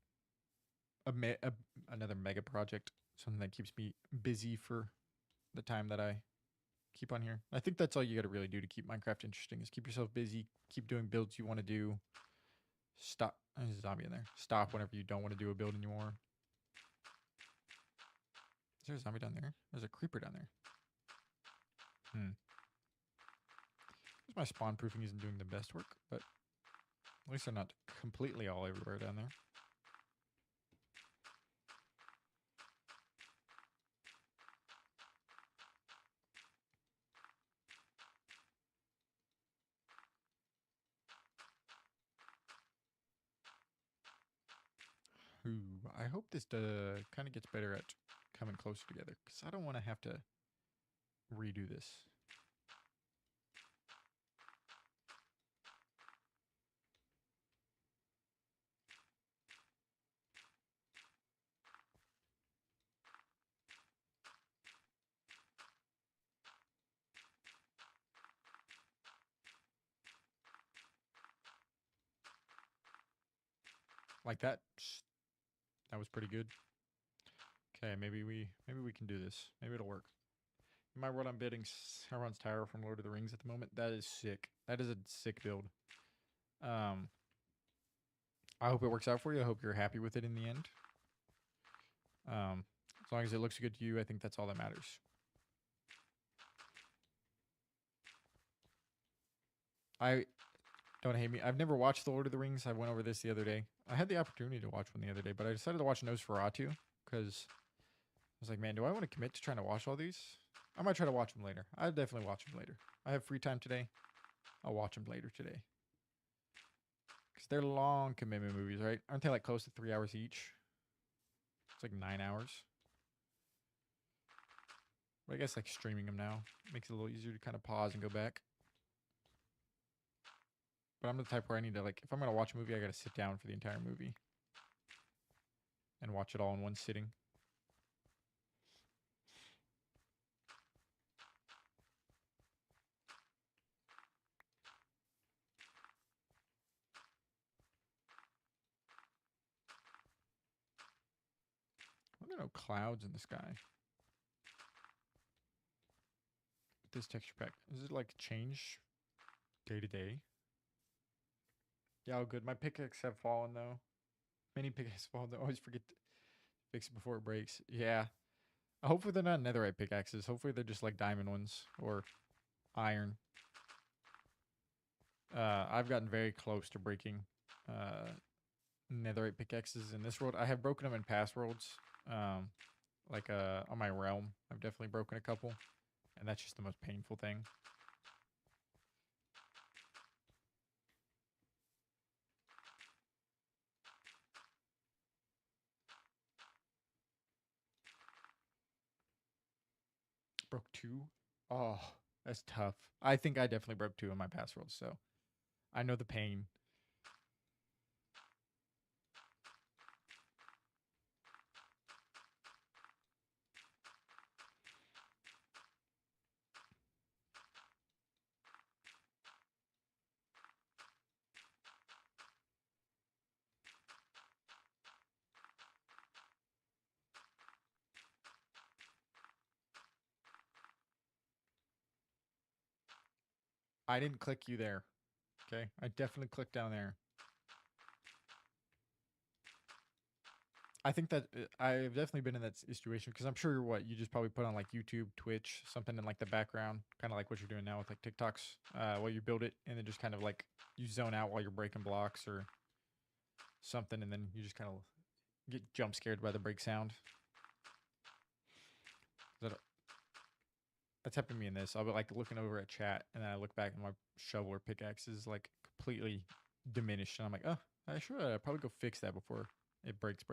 another mega project, something that keeps me busy for the time that I keep on here. I think that's all you got to really do to keep Minecraft interesting is keep yourself busy, keep doing builds you want to do. Stop. There's a zombie in there. Stop whenever you don't want to do a build anymore. Is there a zombie down there? There's a creeper down there. My spawn proofing isn't doing the best work, but at least they're not completely all everywhere down there. Ooh, I hope this kind of gets better at coming closer together, because I don't want to have to redo this. Like that. That was pretty good. Okay, maybe we can do this. Maybe it'll work. In my world, I'm building Sauron's Tower from Lord of the Rings at the moment. That is sick. That is a sick build. I hope it works out for you. I hope you're happy with it in the end. As long as it looks good to you, I think that's all that matters. Don't hate me. I've never watched The Lord of the Rings. I went over this the other day. I had the opportunity to watch one the other day, but I decided to watch Nosferatu because I was like, man, do I want to commit to trying to watch all these? I might try to watch them later. I'll definitely watch them later. I have free time today. I'll watch them later today. Because they're long commitment movies, right? Aren't they like close to 3 hours each? It's like 9 hours. But I guess like streaming them now makes it a little easier to kind of pause and go back. But I'm the type where I need to, like, if I'm going to watch a movie, I got to sit down for the entire movie and watch it all in one sitting. There are no clouds in the sky. This texture pack, does it like change day to day? Yeah, all good. My pickaxe have fallen though. Many pickaxes fallen. I always forget to fix it before it breaks. Yeah. Hopefully they're not netherite pickaxes. Hopefully they're just like diamond ones or iron. I've gotten very close to breaking netherite pickaxes in this world. I have broken them in past worlds. Like on my realm, I've definitely broken a couple, and that's just the most painful thing. Broke two. Oh, That's tough. I think I definitely broke 2 in my past world, so I know the pain. I didn't click you there. Okay, I definitely clicked down there. I think that I've definitely been in that situation because I'm sure what you just probably put on like YouTube, Twitch, something in like the background, kind of like what you're doing now with like TikToks, while you build it, and then just kind of like you zone out while you're breaking blocks or something, and then you just kind of get jump scared by the break sound. That that's happened to me in this. I'll be like looking over at chat, and then I look back and my shovel or pickaxe is like completely diminished, and I'm like, oh, I should probably go fix that before it breaks.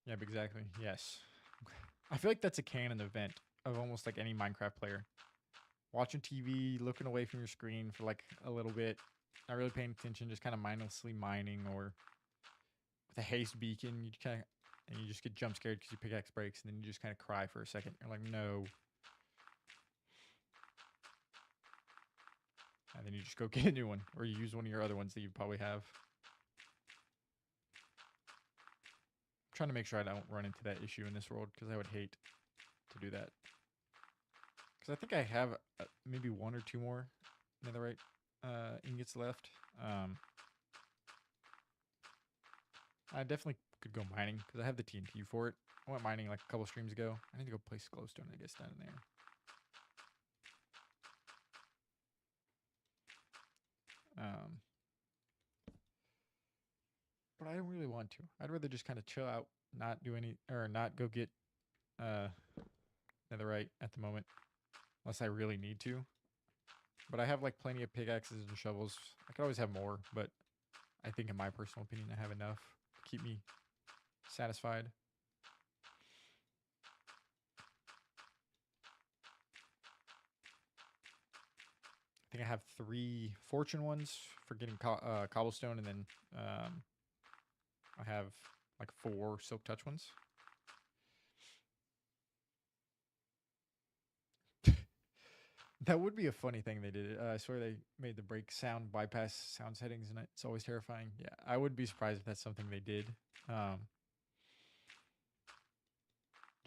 Yep, exactly. Yes. I feel like that's a canon event of almost like any Minecraft player. Watching TV, looking away from your screen for like a little bit, not really paying attention, just kind of mindlessly mining, or with a haste beacon, you kind of and you just get jump scared because your pickaxe breaks, and then you just kind of cry for a second. You're like, no, and then you just go get a new one, or you use one of your other ones that you probably have. I'm trying to make sure I don't run into that issue in this world because I would hate to do that. Because I think I have maybe 1 or 2 more netherite ingots left. I definitely could go mining because I have the TNT for it. I went mining like a couple streams ago. I need to go place glowstone, I guess, down in there. But I don't really want to. I'd rather just kind of chill out, not do any, or not go get uh, netherite at the moment, unless I really need to. But I have like plenty of pickaxes and shovels. I could always have more, but I think in my personal opinion, I have enough to keep me satisfied. I think I have 3 fortune ones for getting cobblestone, and then I have like 4 silk touch ones. That would be a funny thing they did. I swear they made the break sound bypass sound settings, and it's always terrifying. Yeah, I would be surprised if that's something they did.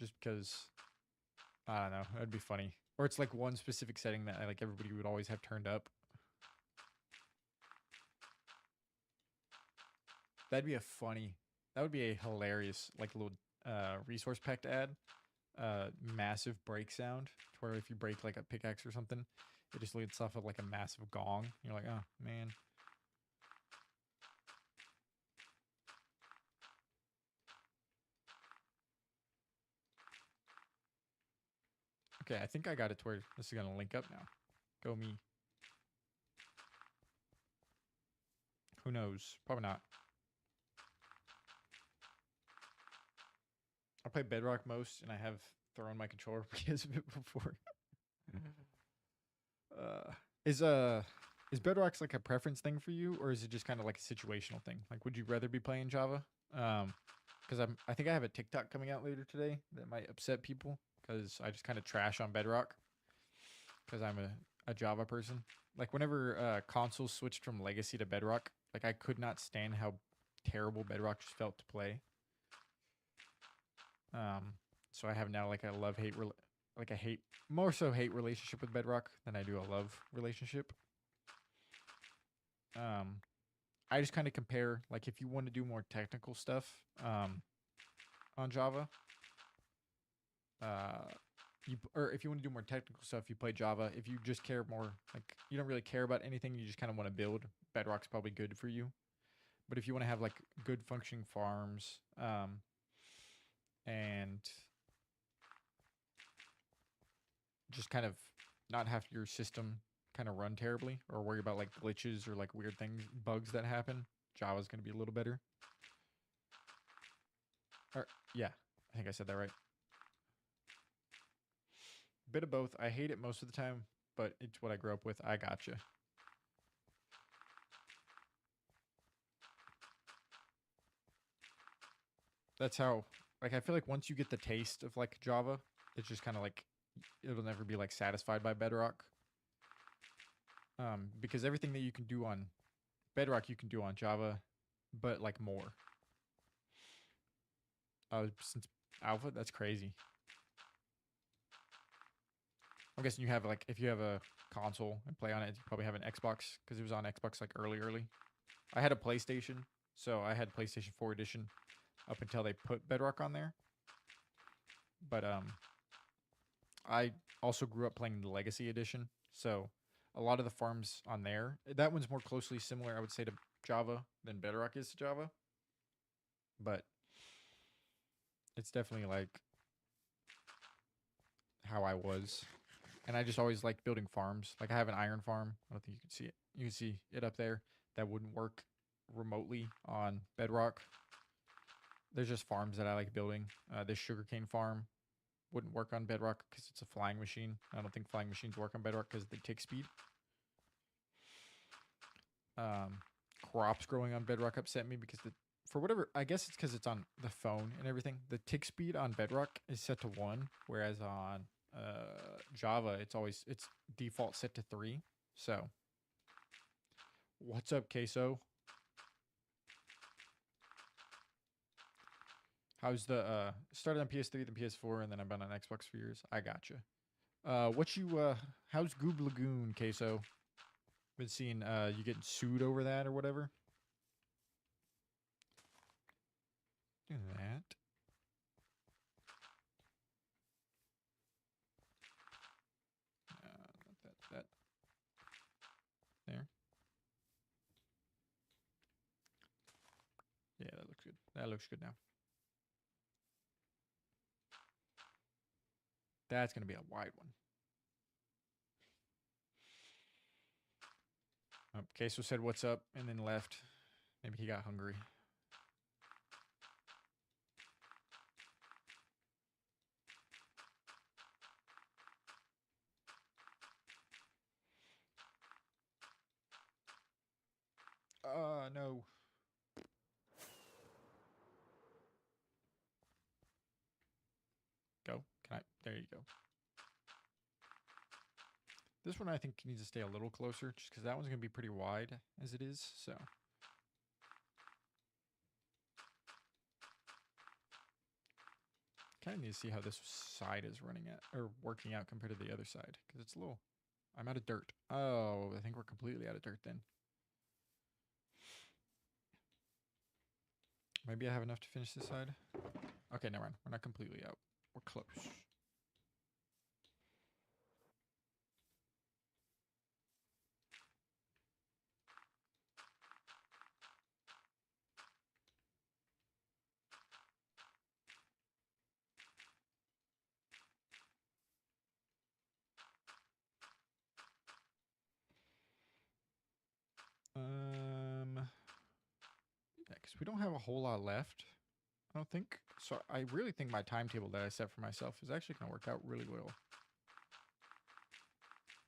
Just because I don't know, that'd be funny. Or it's like one specific setting that like everybody would always have turned up. That'd be a funny. That would be a hilarious like little resource pack to add. Massive break sound, to where if you break like a pickaxe or something, it just leads off of like a massive gong. You're like, oh man. Okay, I think I got it to where this is gonna link up now. Go me. Who knows? Probably not. I play Bedrock most, and I have thrown my controller because of it before. uh, is uh, is Bedrock's like a preference thing for you, or is it just kind of like a situational thing? Like, would you rather be playing Java? Because I think I have a TikTok coming out later today that might upset people because I just kind of trash on Bedrock because I'm a Java person. Like whenever consoles switched from Legacy to Bedrock, like I could not stand how terrible Bedrock just felt to play. So I have now like a love hate, like a hate, more so hate relationship with Bedrock than I do a love relationship. I just kind of compare, like if you want to do more technical stuff, on Java, or if you want to do more technical stuff, you play Java. If you just care more, like you don't really care about anything, you just kind of want to build, Bedrock's probably good for you. But if you want to have like good functioning farms, and just kind of not have your system kind of run terribly or worry about like glitches or like weird things, bugs that happen. Java's going to be a little better. Or yeah, I think I said that right. Bit of both. I hate it most of the time, but it's what I grew up with. I gotcha. That's how, like, I feel like once you get the taste of like Java, it's just kind of like it'll never be like satisfied by Bedrock. Because everything that you can do on Bedrock, you can do on Java, but like more. Since Alpha, that's crazy. I'm guessing you have like if you have a console and play on it, you probably have an Xbox because it was on Xbox like early. I had a PlayStation, so I had PlayStation 4 edition up until they put Bedrock on there. But I also grew up playing the Legacy edition, so a lot of the farms on there, that one's more closely similar, I would say, to Java than Bedrock is to Java. But it's definitely like how I was. And I just always liked building farms. Like I have an iron farm. I don't think you can see it. You can see it up there. That wouldn't work remotely on Bedrock. There's just farms that I like building. This sugarcane farm wouldn't work on Bedrock because it's a flying machine. I don't think flying machines work on Bedrock because they take speed. Crops growing on Bedrock upset me because for whatever, I guess it's because it's on the phone and everything. The tick speed on Bedrock is set to 1, whereas on Java it's default set to 3. So, what's up, Queso? How's the started on PS3, then PS4, and then I've been on Xbox for years. I gotcha. How's Goob Lagoon, Queso? Been seeing you getting sued over that or whatever. Do that. Not that. There. Yeah, that looks good. That looks good now. That's gonna be a wide one. Queso said, "What's up?" and then left. Maybe he got hungry. No. Go. Can I? There you go. This one I think needs to stay a little closer just because that one's going to be pretty wide as it is. So. Kind of need to see how this side is running at or working out compared to the other side because it's a little. I'm out of dirt. Oh, I think we're completely out of dirt then. Maybe I have enough to finish this side. Okay, never mind. We're not completely out. We're close. Yeah, because we don't have a whole lot left. I don't think. So I really think my timetable that I set for myself is actually going to work out really well.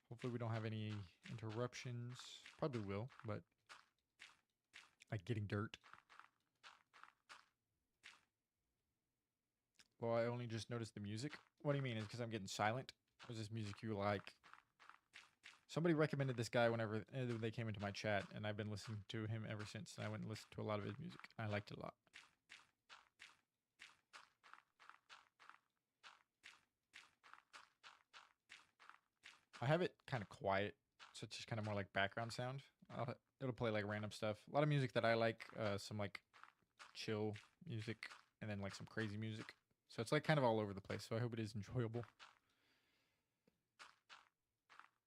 Hopefully we don't have any interruptions. Probably will, but like getting dirt. Well, I only just noticed the music. What do you mean? Is because I'm getting silent? Or is this music you like? Somebody recommended this guy whenever they came into my chat, and I've been listening to him ever since. And I went and listened to a lot of his music. I liked it a lot. I have it kind of quiet, so it's just kind of more like background sound. It'll play like random stuff. A lot of music that I like, some like chill music, and then like some crazy music. So it's like kind of all over the place. So I hope it is enjoyable.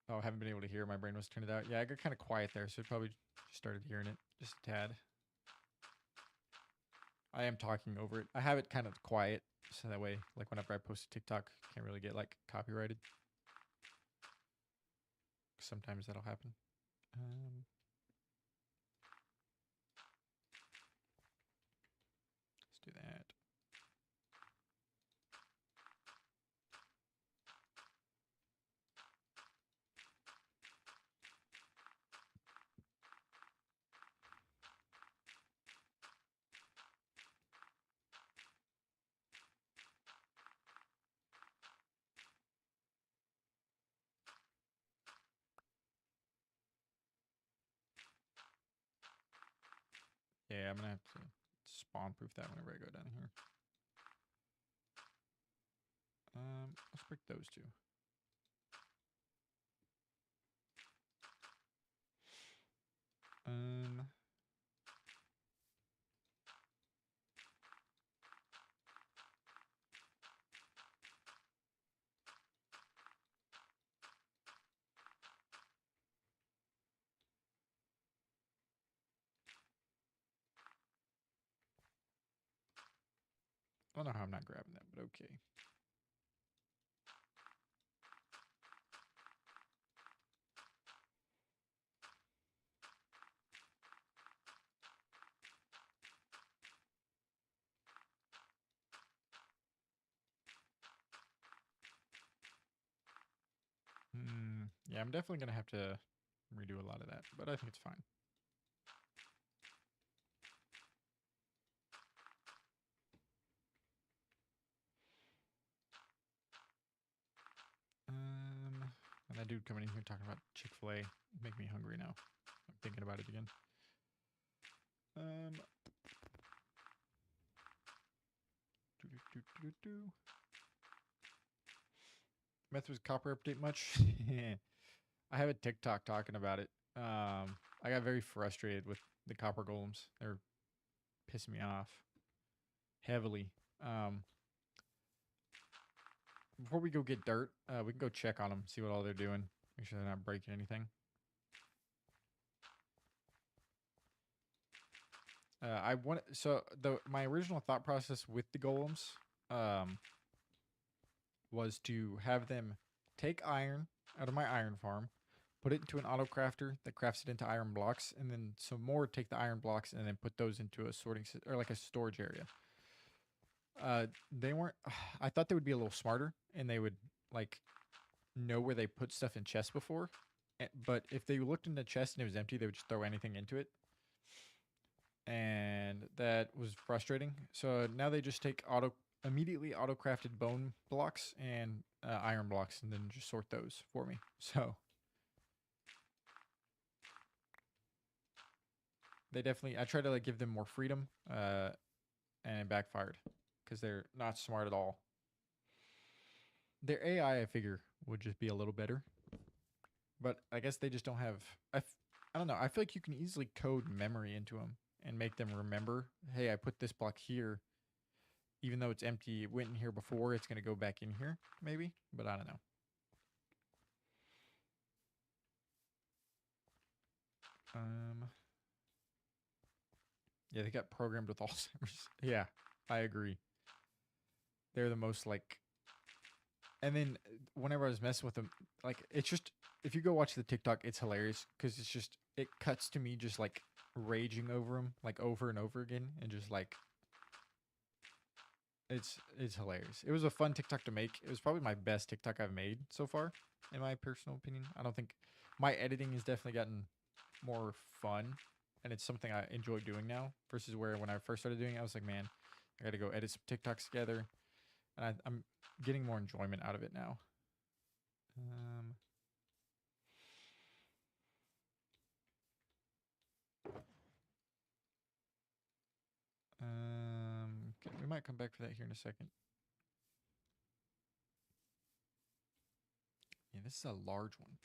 Oh, I haven't been able to hear. My brain was turned out. Yeah, I got kind of quiet there, so I probably just started hearing it just a tad. I am talking over it. I have it kind of quiet So that way, like whenever I post a TikTok, can't really get like copyrighted. Sometimes that'll happen. Let's do that. Yeah, I'm gonna have to spawn proof that whenever I go down here. Let's break those two. I don't know how I'm not grabbing that, but okay. Yeah, I'm definitely gonna have to redo a lot of that, but I think it's fine. And that dude coming in here talking about Chick-fil-A make me hungry now. I'm thinking about it again. Meth was copper update much? I have a TikTok talking about it. I got very frustrated with the copper golems. They're pissing me off heavily. Before we go get dirt, we can go check on them, see what all they're doing. Make sure they're not breaking anything. My original thought process with the golems was to have them take iron out of my iron farm, put it into an auto crafter that crafts it into iron blocks, and then some more take the iron blocks and then put those into a sorting or like a storage area. They weren't. I thought they would be a little smarter and they would like know where they put stuff in chests before. But if they looked in the chest and it was empty, they would just throw anything into it. And that was frustrating. So now they just take immediately auto crafted bone blocks and iron blocks and then just sort those for me. So they definitely, I try to like give them more freedom and it backfired because they're not smart at all. Their AI, I figure, would just be a little better. But I guess they just don't have, I don't know. I feel like you can easily code memory into them and make them remember, hey, I put this block here. Even though it's empty, it went in here before, it's going to go back in here, maybe. But I don't know. Yeah, they got programmed with Alzheimer's. Yeah, I agree. They're the most like. And then whenever I was messing with them, like it's just if you go watch the TikTok, it's hilarious because it's just it cuts to me just like raging over them like over and over again, and just like it's hilarious. It was a fun TikTok to make. It was probably my best TikTok I've made so far, in my personal opinion. I don't think my editing has definitely gotten more fun, and it's something I enjoy doing now versus where when I first started doing it, I was like, man, I got to go edit some TikToks together, and I'm getting more enjoyment out of it now. Okay, we might come back for that here in a second. Yeah, this is a large one.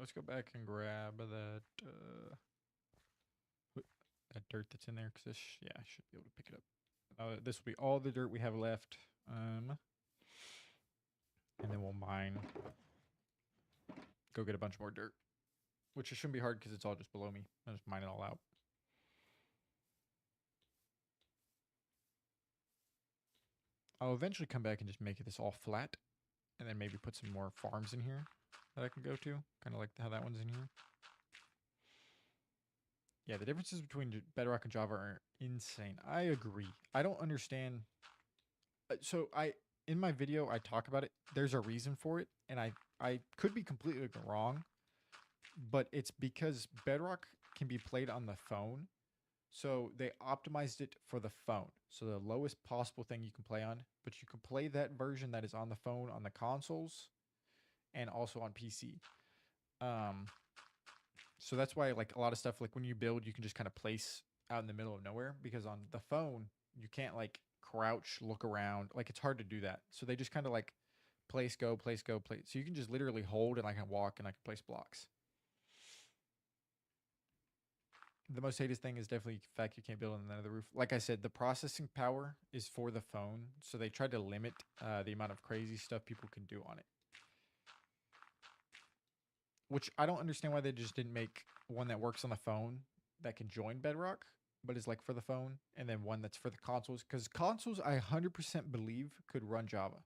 let's go back and grab that dirt that's in there because yeah, I should be able to pick it up. This will be all the dirt we have left. And then we'll mine. Go get a bunch more dirt, which it shouldn't be hard because it's all just below me. I'll just mine it all out. I'll eventually come back and just make this all flat, and then maybe put some more farms in here that I can go to. Kind of like how that one's in here. Yeah, the differences between Bedrock and Java are insane. I agree. I don't understand. So in my video, I talk about it. There's a reason for it, and I could be completely wrong, but it's because Bedrock can be played on the phone. So they optimized it for the phone. So the lowest possible thing you can play on, but you can play that version that is on the phone on the consoles and also on PC. So that's why like a lot of stuff, like when you build, you can just kind of place out in the middle of nowhere, because on the phone, you can't like crouch, look around. Like it's hard to do that. So they just kind of like place, go, place, go, place. So you can just literally hold and I can walk and I can place blocks. The most hated thing is definitely the fact you can't build on the end of the roof. Like I said, the processing power is for the phone, so they tried to limit the amount of crazy stuff people can do on it. Which I don't understand why they just didn't make one that works on the phone that can join Bedrock, but is like for the phone, and then one that's for the consoles. Because consoles, I 100% believe could run Java.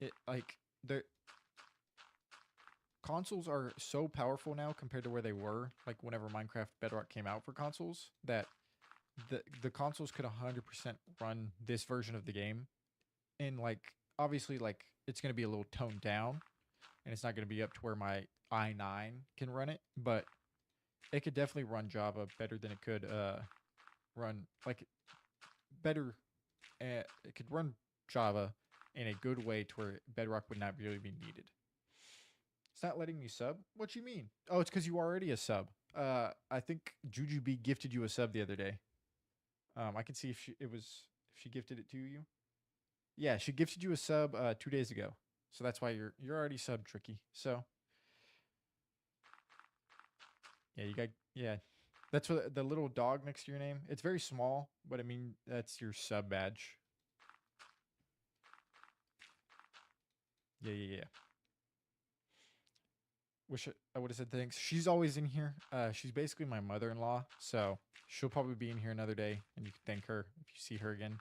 The consoles are so powerful now compared to where they were, like whenever Minecraft Bedrock came out for consoles, that the consoles could 100% run this version of the game. And like obviously like it's going to be a little toned down, and it's not going to be up to where my i9 can run it, but it could definitely run Java better than it could run like better. It could run Java in a good way to where Bedrock would not really be needed. It's not letting me sub? What you mean? Oh, it's because you are already a sub. I think Jujubee gifted you a sub the other day. I can see if she gifted it to you. Yeah, she gifted you a sub 2 days ago. So that's why you're already sub Tricky. So yeah, that's what the little dog next to your name. It's very small, but I mean that's your sub badge. Yeah. Wish I would have said thanks. She's always in here. She's basically my mother-in-law, so she'll probably be in here another day, and you can thank her if you see her again.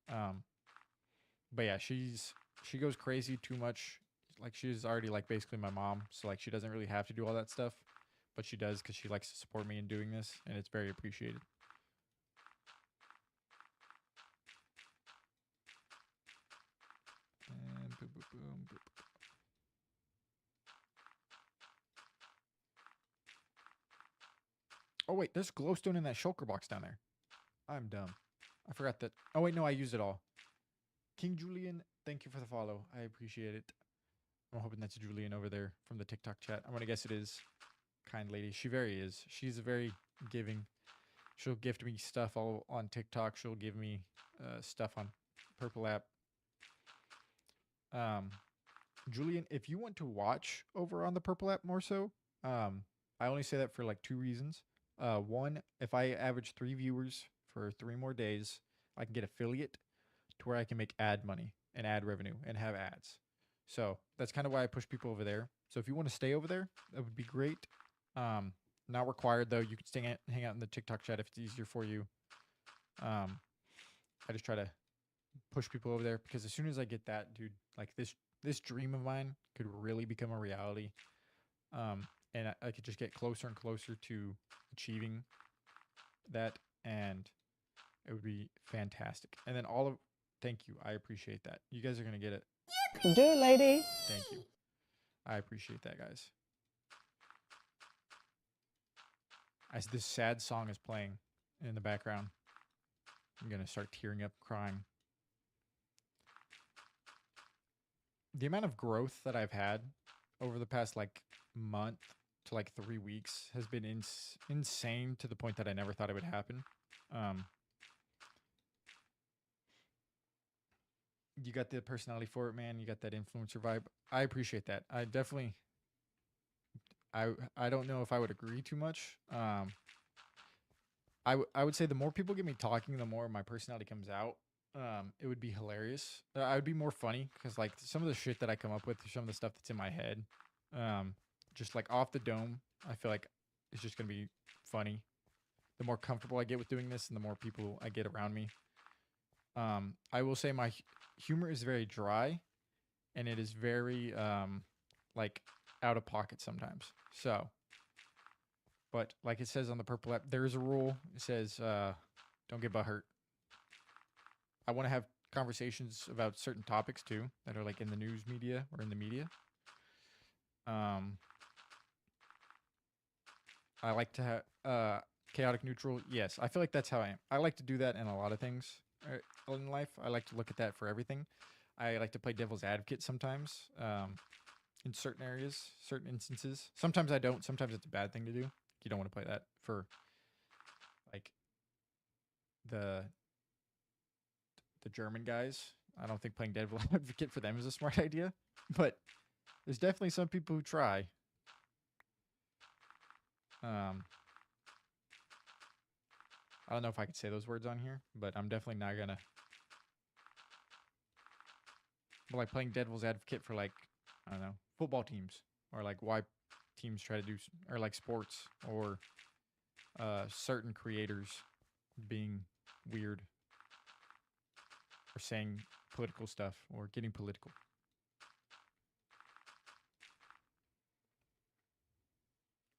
But yeah, she goes crazy too much. Like she's already like basically my mom, so like she doesn't really have to do all that stuff, but she does because she likes to support me in doing this, and it's very appreciated. And boom, boom, boom, boom. Oh wait, there's glowstone in that shulker box down there. I'm dumb. I forgot that. Oh wait, no, I used it all. King Julian, thank you for the follow. I appreciate it. I'm hoping that's Julian over there from the TikTok chat. I'm gonna guess it is. Kind lady. She very is. She's very giving. She'll gift me stuff all on TikTok. She'll give me stuff on Purple app. Julian, if you want to watch over on the Purple app more so, I only say that for like 2 reasons. One, if I average 3 viewers for 3 more days, I can get affiliate to where I can make ad money and ad revenue and have ads. So that's kind of why I push people over there. So if you want to stay over there, that would be great. Not required though. You can hang out in the TikTok chat if it's easier for you. I just try to push people over there because as soon as I get that, dude, like this dream of mine could really become a reality. And I could just get closer and closer to achieving that, and it would be fantastic. And then thank you. I appreciate that. You guys are gonna get it. You can do it, lady. Thank you. I appreciate that, guys. As this sad song is playing in the background, I'm gonna start tearing up, crying. The amount of growth that I've had over the past like month to like 3 weeks has been insane to the point that I never thought it would happen. You got the personality for it, man. You got that influencer vibe. I appreciate that. I definitely I don't know if I would agree too much. I would say the more people get me talking, the more my personality comes out. It would be hilarious. I would be more funny because like some of the shit that I come up with, some of the stuff that's in my head, um, just like off the dome, I feel like it's just gonna be funny. The more comfortable I get with doing this, and the more people I get around me. I will say my humor is very dry, and it is very like out of pocket sometimes. So, but like it says on the purple app, there is a rule. It says don't get butt hurt. I want to have conversations about certain topics too that are like in the news media or in the media. Um, I like to have chaotic neutral. Yes, I feel like that's how I am. I like to do that in a lot of things in life. I like to look at that for everything. I like to play devil's advocate sometimes in certain areas, certain instances. Sometimes I don't. Sometimes it's a bad thing to do. You don't want to play that for like the the German guys. I don't think playing devil's advocate for them is a smart idea, but there's definitely some people who try. Um, I don't know if I could say those words on here, but I'm definitely not gonna. But like playing devil's advocate for like I don't know football teams or like why teams try to do or like sports or certain creators being weird or saying political stuff or getting political.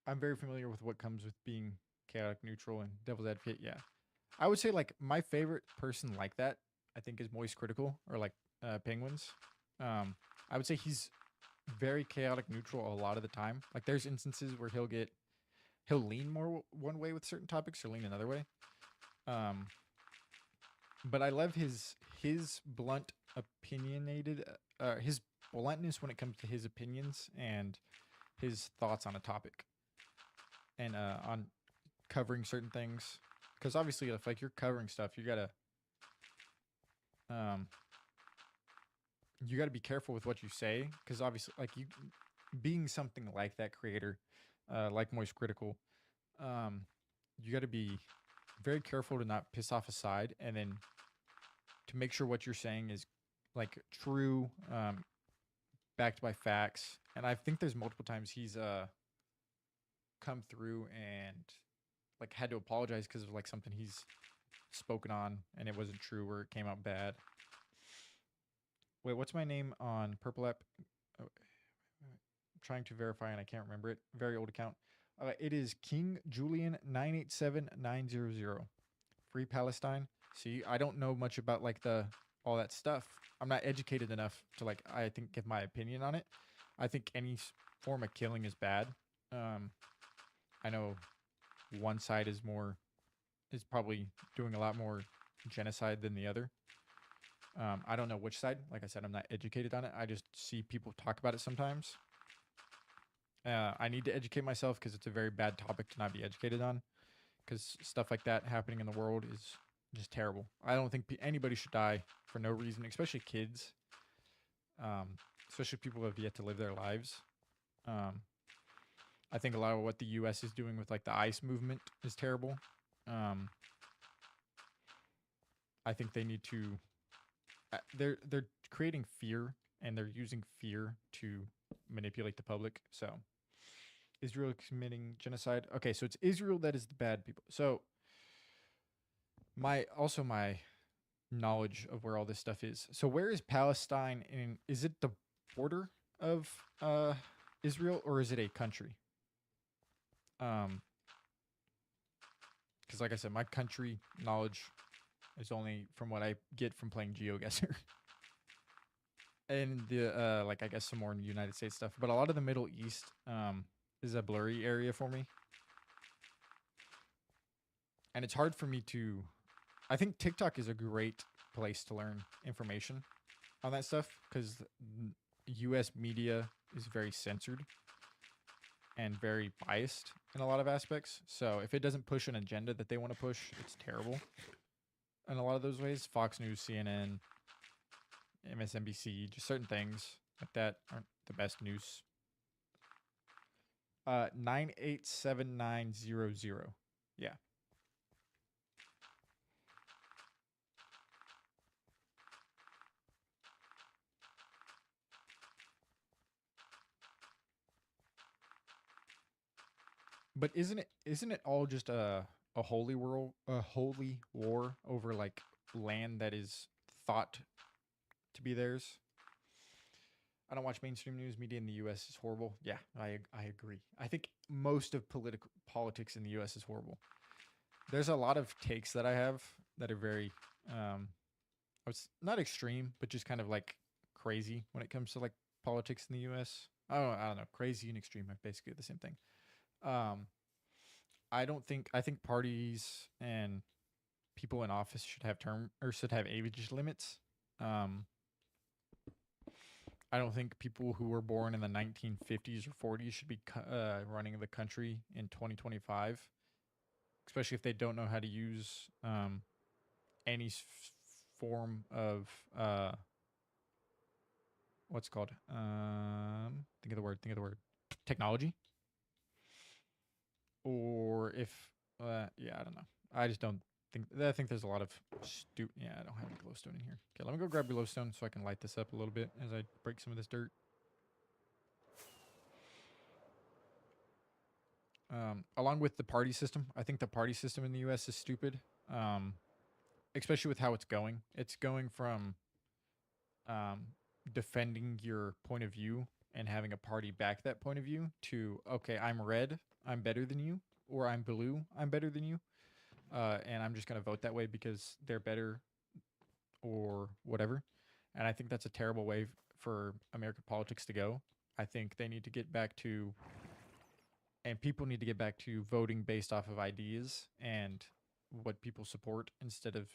I'm very familiar with what comes with being chaotic neutral and devil's advocate. Yeah, I would say like my favorite person like that I think is Moist Critical or like Penguins. Um, I would say he's very chaotic neutral a lot of the time. Like there's instances where he'll lean more one way with certain topics or lean another way. Um, but I love his blunt opinionated his bluntness when it comes to his opinions and his thoughts on a topic and on covering certain things. Because obviously, if like you're covering stuff, um you gotta be careful with what you say. Because obviously, like you being something like that creator, like Moist Critical, um, you got to be very careful to not piss off a side, and then to make sure what you're saying is like true, backed by facts. And I think there's multiple times he's come through and like had to apologize because of like something he's spoken on and it wasn't true or it came out bad. Wait, what's my name on Purple App? Oh, I'm trying to verify and I can't remember it. Very old account. It is King Julian 987900. Free Palestine. See, I don't know much about like the all that stuff. I'm not educated enough to like I think give my opinion on it. I think any form of killing is bad. Um, I know one side is probably doing a lot more genocide than the other. I don't know which side. Like I said, I'm not educated on it. I just see people talk about it sometimes. I need to educate myself because it's a very bad topic to not be educated on. Because stuff like that happening in the world is just terrible. I don't think anybody should die for no reason, especially kids, especially people who have yet to live their lives. Um, I think a lot of what the U.S. is doing with like the ICE movement is terrible. Um, I think they need to. They're creating fear and they're using fear to manipulate the public. So Israel committing genocide. Okay, so it's Israel that is the bad people. So my knowledge of where all this stuff is. So where is Palestine in is it the border of Israel or is it a country? Um cuz like I said my country knowledge is only from what I get from playing GeoGuessr. And the like I guess some more in the United States stuff, but a lot of the Middle East is a blurry area for me. And it's hard for me to I think TikTok is a great place to learn information on that stuff because U.S. media is very censored and very biased in a lot of aspects. So if it doesn't push an agenda that they want to push, it's terrible. In a lot of those ways, Fox News, CNN, MSNBC, just certain things like that aren't the best news. 987900. Yeah. But isn't it all just a holy war over like land that is thought to be theirs? I don't watch mainstream news. Media in the U.S. is horrible. Yeah, I agree. I think most of political politics in the U.S. is horrible. There's a lot of takes that I have that are very, it's not extreme, but just kind of like crazy when it comes to like politics in the U.S. I don't know. Crazy and extreme are basically the same thing. Um, I don't think I think parties and people in office should have term or should have age limits. Um, I don't think people who were born in the 1950s or 40s should be running the country in 2025, especially if they don't know how to use any form of what's it called think of the word technology, or if yeah, I don't know. I just don't I think there's a lot of yeah, I don't have any glowstone in here. Okay, let me go grab glowstone so I can light this up a little bit as I break some of this dirt. Along with the party system, I think the party system in the U.S. is stupid, especially with how it's going. It's going from um, defending your point of view and having a party back that point of view to, okay, I'm red, I'm better than you, or I'm blue, I'm better than you, and I'm just going to vote that way because they're better or whatever. And I think that's a terrible way for American politics to go. I think they need to get back to and people need to get back to voting based off of ideas and what people support instead of,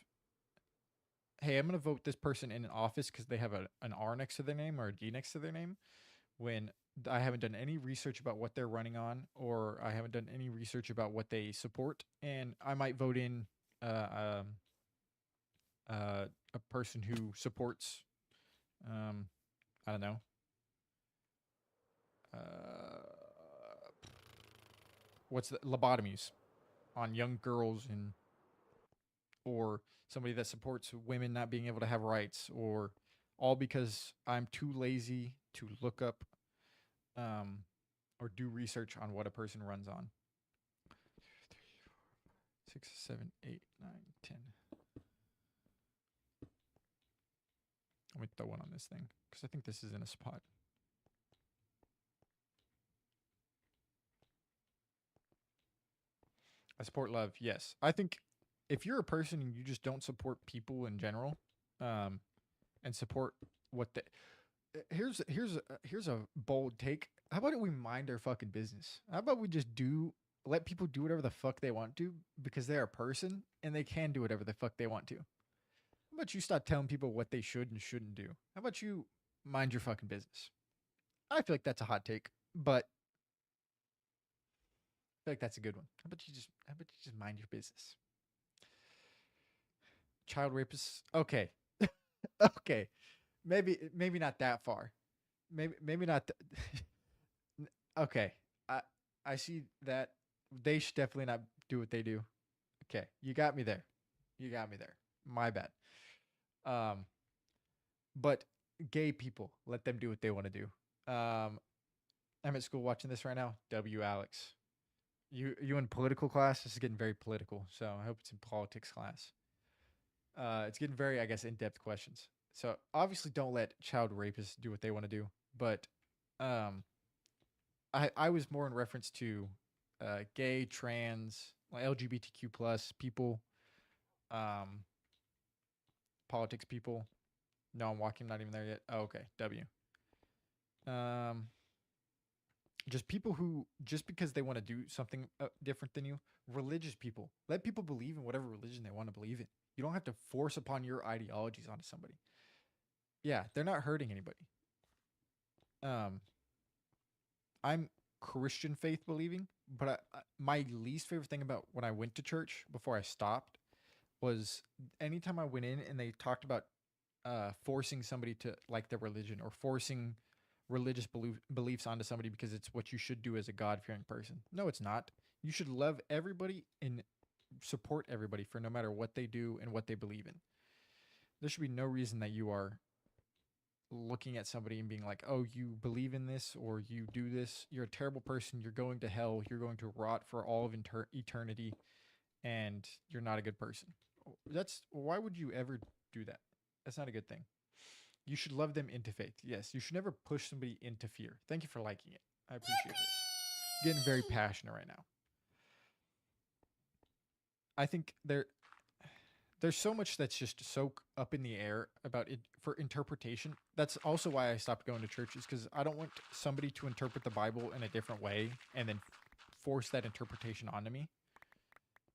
hey, I'm going to vote this person in an office because they have an R next to their name or a D next to their name, when I haven't done any research about what they're running on, or I haven't done any research about what they support, and I might vote in uh, um, a person who supports, um, I don't know, uh, what's the lobotomies on young girls, and or somebody that supports women not being able to have rights, or all because I'm too lazy to look up um, or do research on what a person runs on. 6, 7, 8, 9, 10. Let me throw one on this thing because I think this is in a spot. I support love. Yes, I think if you're a person and you just don't support people in general, um, and support what they here's a bold take. How about we mind our fucking business? How about we just let people do whatever the fuck they want to because they're a person and they can do whatever the fuck they want to. How about you stop telling people what they should and shouldn't do? How about you mind your fucking business? I feel like that's a hot take, but I feel like that's a good one. How about you just mind your business? Child rapists. Okay. Okay. Maybe not that far. Maybe not okay. I I see that they should definitely not do what they do. Okay. You got me there. You got me there. My bad. Um but gay people, let them do what they want to do. I'm at school watching this right now. W Alex. You in political class? This is getting very political, so I hope it's in politics class. It's getting very, I guess, in-depth questions. So obviously, don't let child rapists do what they want to do. But um, I was more in reference to gay, trans, like LGBTQ plus people, um, politics people. No, I'm walking. Not even there yet. Oh, okay. W. Um, just people who just because they want to do something different than you. Religious people. Let people believe in whatever religion they want to believe in. You don't have to force upon your ideologies onto somebody. Yeah, they're not hurting anybody. Um, I'm Christian faith believing, but my least favorite thing about when I went to church before I stopped was anytime I went in and they talked about forcing somebody to like their religion or forcing religious beliefs onto somebody because it's what you should do as a God-fearing person. No, it's not. You should love everybody and support everybody for no matter what they do and what they believe in. There should be no reason that you are looking at somebody and being like, "Oh, you believe in this or you do this. You're a terrible person. You're going to hell. You're going to rot for all of eternity, and you're not a good person." That's why would you ever do that? That's not a good thing. You should love them into faith. Yes, you should never push somebody into fear. Thank you for liking it. I appreciate this. Getting very passionate right now. I think there's so much that's just so up in the air about it for interpretation. That's also why I stopped going to churches, because I don't want somebody to interpret the Bible in a different way and then force that interpretation onto me,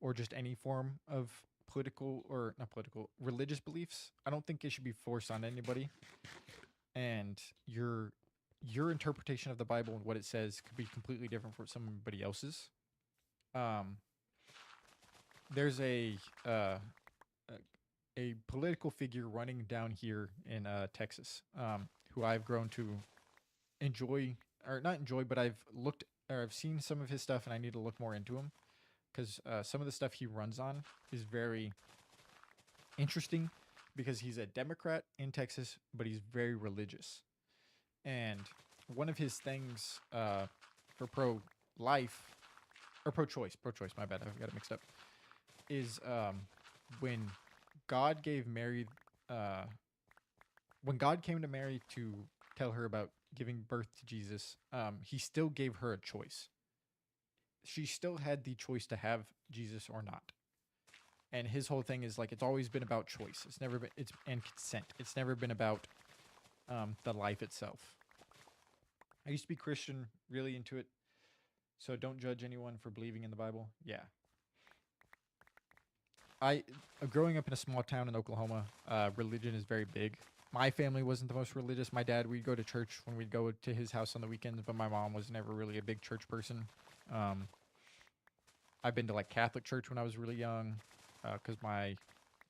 or just any form of political or not political religious beliefs. I don't think it should be forced on anybody, and your interpretation of the Bible and what it says could be completely different from somebody else's. Um, there's a political figure running down here in Texas, who I've grown to enjoy, or not enjoy, but I've looked or I've seen some of his stuff, and I need to look more into him because some of the stuff he runs on is very interesting because he's a Democrat in Texas, but he's very religious. And one of his things for pro life or pro choice, my bad, I've got it mixed up, is when God gave Mary, uh, when God came to Mary to tell her about giving birth to Jesus, he still gave her a choice. She still had the choice to have Jesus or not. And his whole thing is like it's always been about choice. It's never been and consent. It's never been about the life itself. I used to be Christian, really into it. So don't judge anyone for believing in the Bible. Yeah. I growing up in a small town in Oklahoma, religion is very big. My family wasn't the most religious. My dad, we'd go to church when we'd go to his house on the weekends, but my mom was never really a big church person. Um, I've been to like Catholic church when I was really young, because my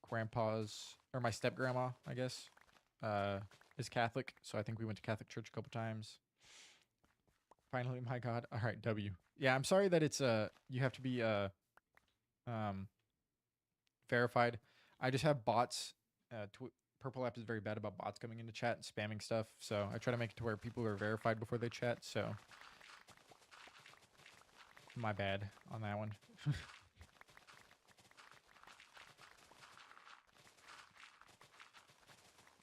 grandpa's or my step grandma, I guess, uh, is Catholic. So I think we went to Catholic church a couple times. Finally, my God. All right, W. Yeah, I'm sorry that it's you have to be um verified. I just have bots. Purple app is very bad about bots coming into chat and spamming stuff. So I try to make it to where people are verified before they chat. So my bad on that one.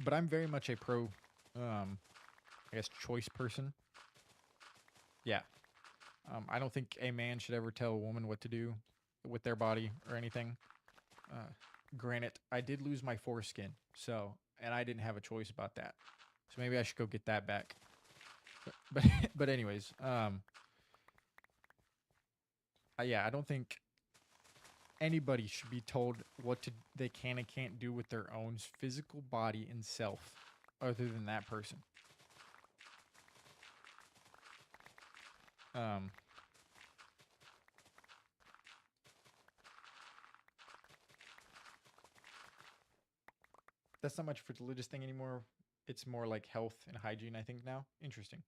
But I'm very much a pro, I guess, choice person. Yeah. I don't think a man should ever tell a woman what to do with their body or anything. Uh, Granted, I did lose my foreskin, so and I didn't have a choice about that. So maybe I should go get that back. But but anyways, yeah, I don't think anybody should be told what to they can and can't do with their own physical body and self, other than that person. Um, that's not much for the religious thing anymore. It's more like health and hygiene, I think now. Interesting.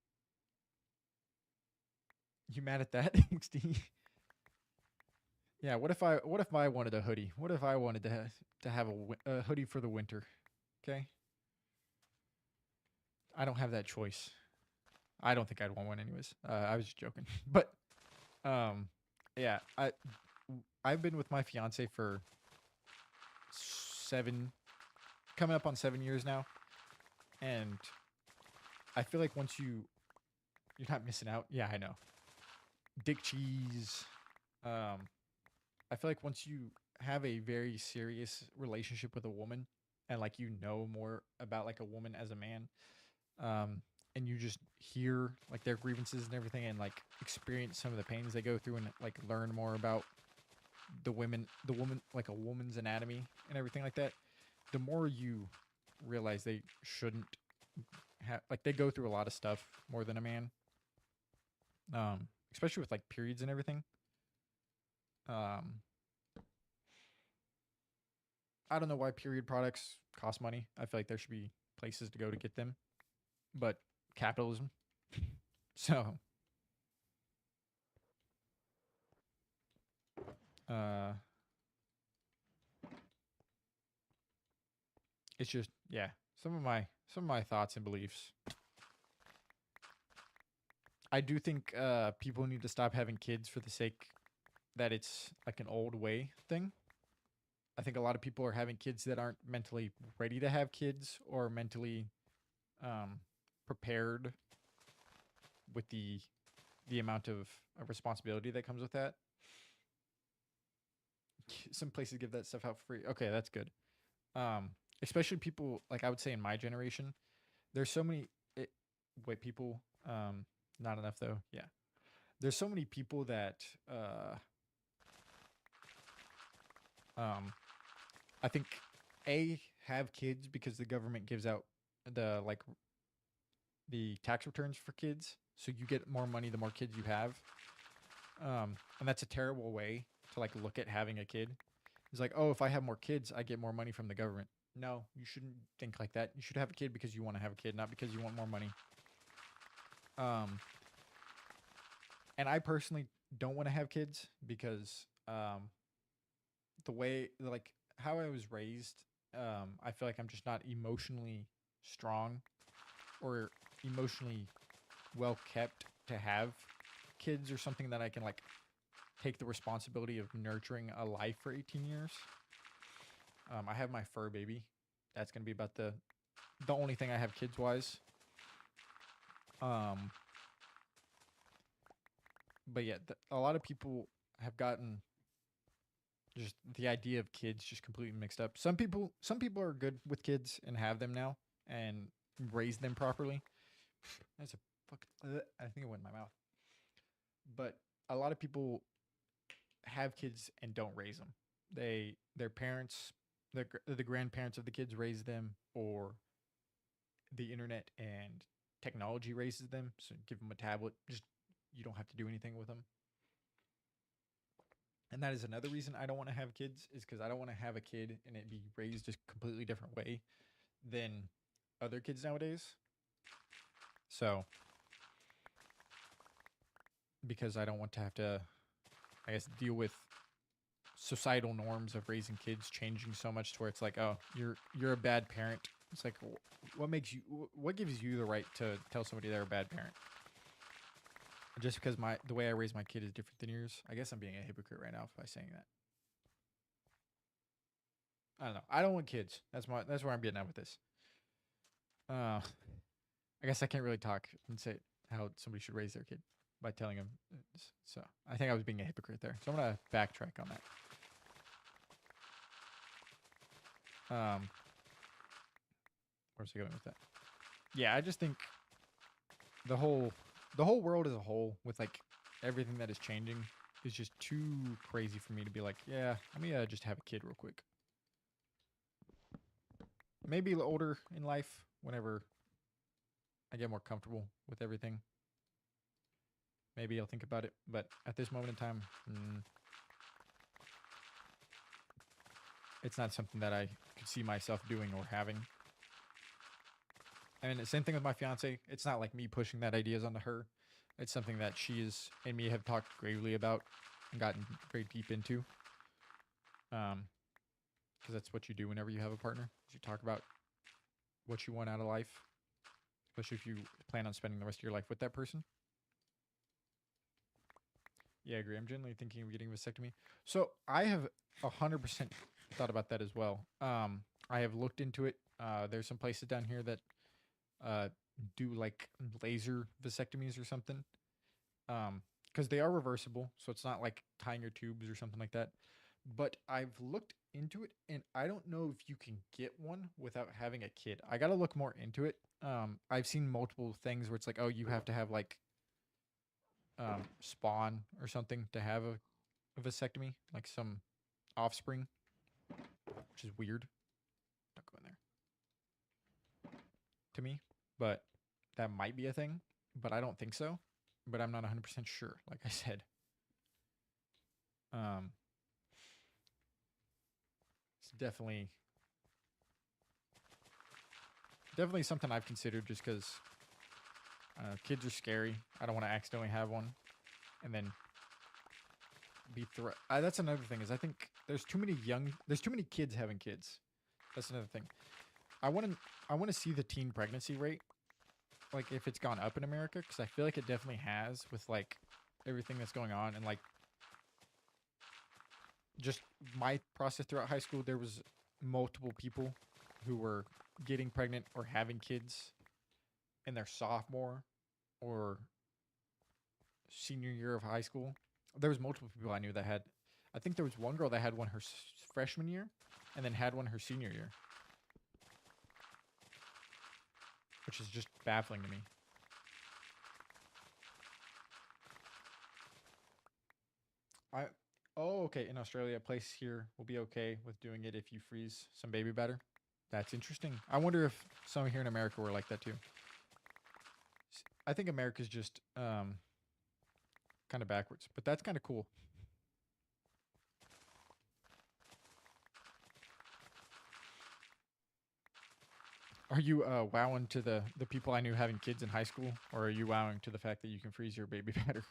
You mad at that, XD? Yeah. What if I wanted a hoodie? What if I wanted to have a hoodie for the winter? Okay. I don't have that choice. I don't think I'd want one anyways. I was just joking. But um, yeah, I've been with my fiance for 7, coming up on 7 years now, and I feel like once you're not missing out. Yeah, I know. Dick cheese. I feel like once you have a very serious relationship with a woman, and like you know more about like a woman as a man, and you just hear like their grievances and everything, and like experience some of the pains they go through, and like learn more about the woman, like a woman's anatomy and everything like that, the more you realize they shouldn't have, like, they go through a lot of stuff more than a man, especially with like periods and everything. um I don't know why period products cost money. I feel like there should be places to go to get them, but capitalism, So, uh, it's just, yeah, some of my thoughts and beliefs. I do think people need to stop having kids for the sake that it's like an old way thing. I think a lot of people are having kids that aren't mentally ready to have kids or mentally um, prepared with the amount of responsibility that comes with that. Some places give that stuff out for free. Okay, that's good. Um, Especially people like I would say in my generation, there's so many white people. Not enough though. Yeah, there's so many people that um, I think a have kids because the government gives out the like the tax returns for kids, so you get more money the more kids you have. And that's a terrible way to like look at having a kid. It's like, oh, if I have more kids, I get more money from the government. No, you shouldn't think like that. You should have a kid because you want to have a kid, not because you want more money. Um, and I personally don't want to have kids because the way like how I was raised, I feel like I'm just not emotionally strong or emotionally well kept to have kids or something that I can like take the responsibility of nurturing a life for 18 years. I have my fur baby. That's gonna be about the only thing I have kids wise. Um, but yeah, a lot of people have gotten just the idea of kids just completely mixed up. Some people are good with kids and have them now and raise them properly. That's a fuck. I think it went in my mouth. But a lot of people have kids and don't raise them. Their parents, the grandparents of the kids raise them, or the internet and technology raises them. So give them a tablet. Just you don't have to do anything with them. And that is another reason I don't want to have kids is because I don't want to have a kid and it be raised a completely different way than other kids nowadays. So because I don't want to have to, I guess, deal with societal norms of raising kids changing so much to where it's like, oh, you're a bad parent. It's like, what gives you the right to tell somebody they're a bad parent? Just because the way I raise my kid is different than yours. I guess I'm being a hypocrite right now by saying that. I don't know. I don't want kids. That's where I'm getting at with this. Uh, I guess I can't really talk and say how somebody should raise their kid by telling them. So I think I was being a hypocrite there. So I'm gonna backtrack on that. Where's I going with that? Yeah, I just think the whole the whole world as a whole with like everything that is changing is just too crazy for me to be like, yeah, let me just have a kid real quick. Maybe older in life, whenever I get more comfortable with everything. Maybe I'll think about it, but at this moment in time, it's not something that I could see myself doing or having. And the same thing with my fiance. It's not like me pushing that ideas onto her. It's something that she is and me have talked gravely about and gotten very deep into. Because that's what you do whenever you have a partner. Is you talk about what you want out of life, especially if you plan on spending the rest of your life with that person. Yeah, I agree. I'm generally thinking of getting a vasectomy. So I have 100% thought about that as well. I have looked into it. There's some places down here that uh, do like laser vasectomies or something. Because they are reversible, so it's not like tying your tubes or something like that. But I've looked into it, and I don't know if you can get one without having a kid. I gotta look more into it. I've seen multiple things where it's like, oh, you have to have like spawn or something to have a vasectomy, like some offspring, which is weird. Don't go in there to me, but that might be a thing, but I don't think so. But I'm not 100% sure, like I said. Um, it's definitely something I've considered just because Kids are scary. I don't want to accidentally have one and then be that's another thing is I think there's too many kids having kids. That's another thing. I want to I want to see the teen pregnancy rate, like if it's gone up in America, because I feel like it definitely has with like everything that's going on and like just my process throughout high school. There was multiple people who were getting pregnant or having kids in their sophomore or senior year of high school. There was multiple people I knew that had. I think there was one girl that had one her freshman year, and then had one her senior year, which is just baffling to me. I oh okay in Australia, a place here will be okay with doing it if you freeze some baby batter. That's interesting. I wonder if some here in America were like that too. I think America's just kind of backwards, but that's kind of cool. Are you wowing to the people I knew having kids in high school, or are you wowing to the fact that you can freeze your baby batter?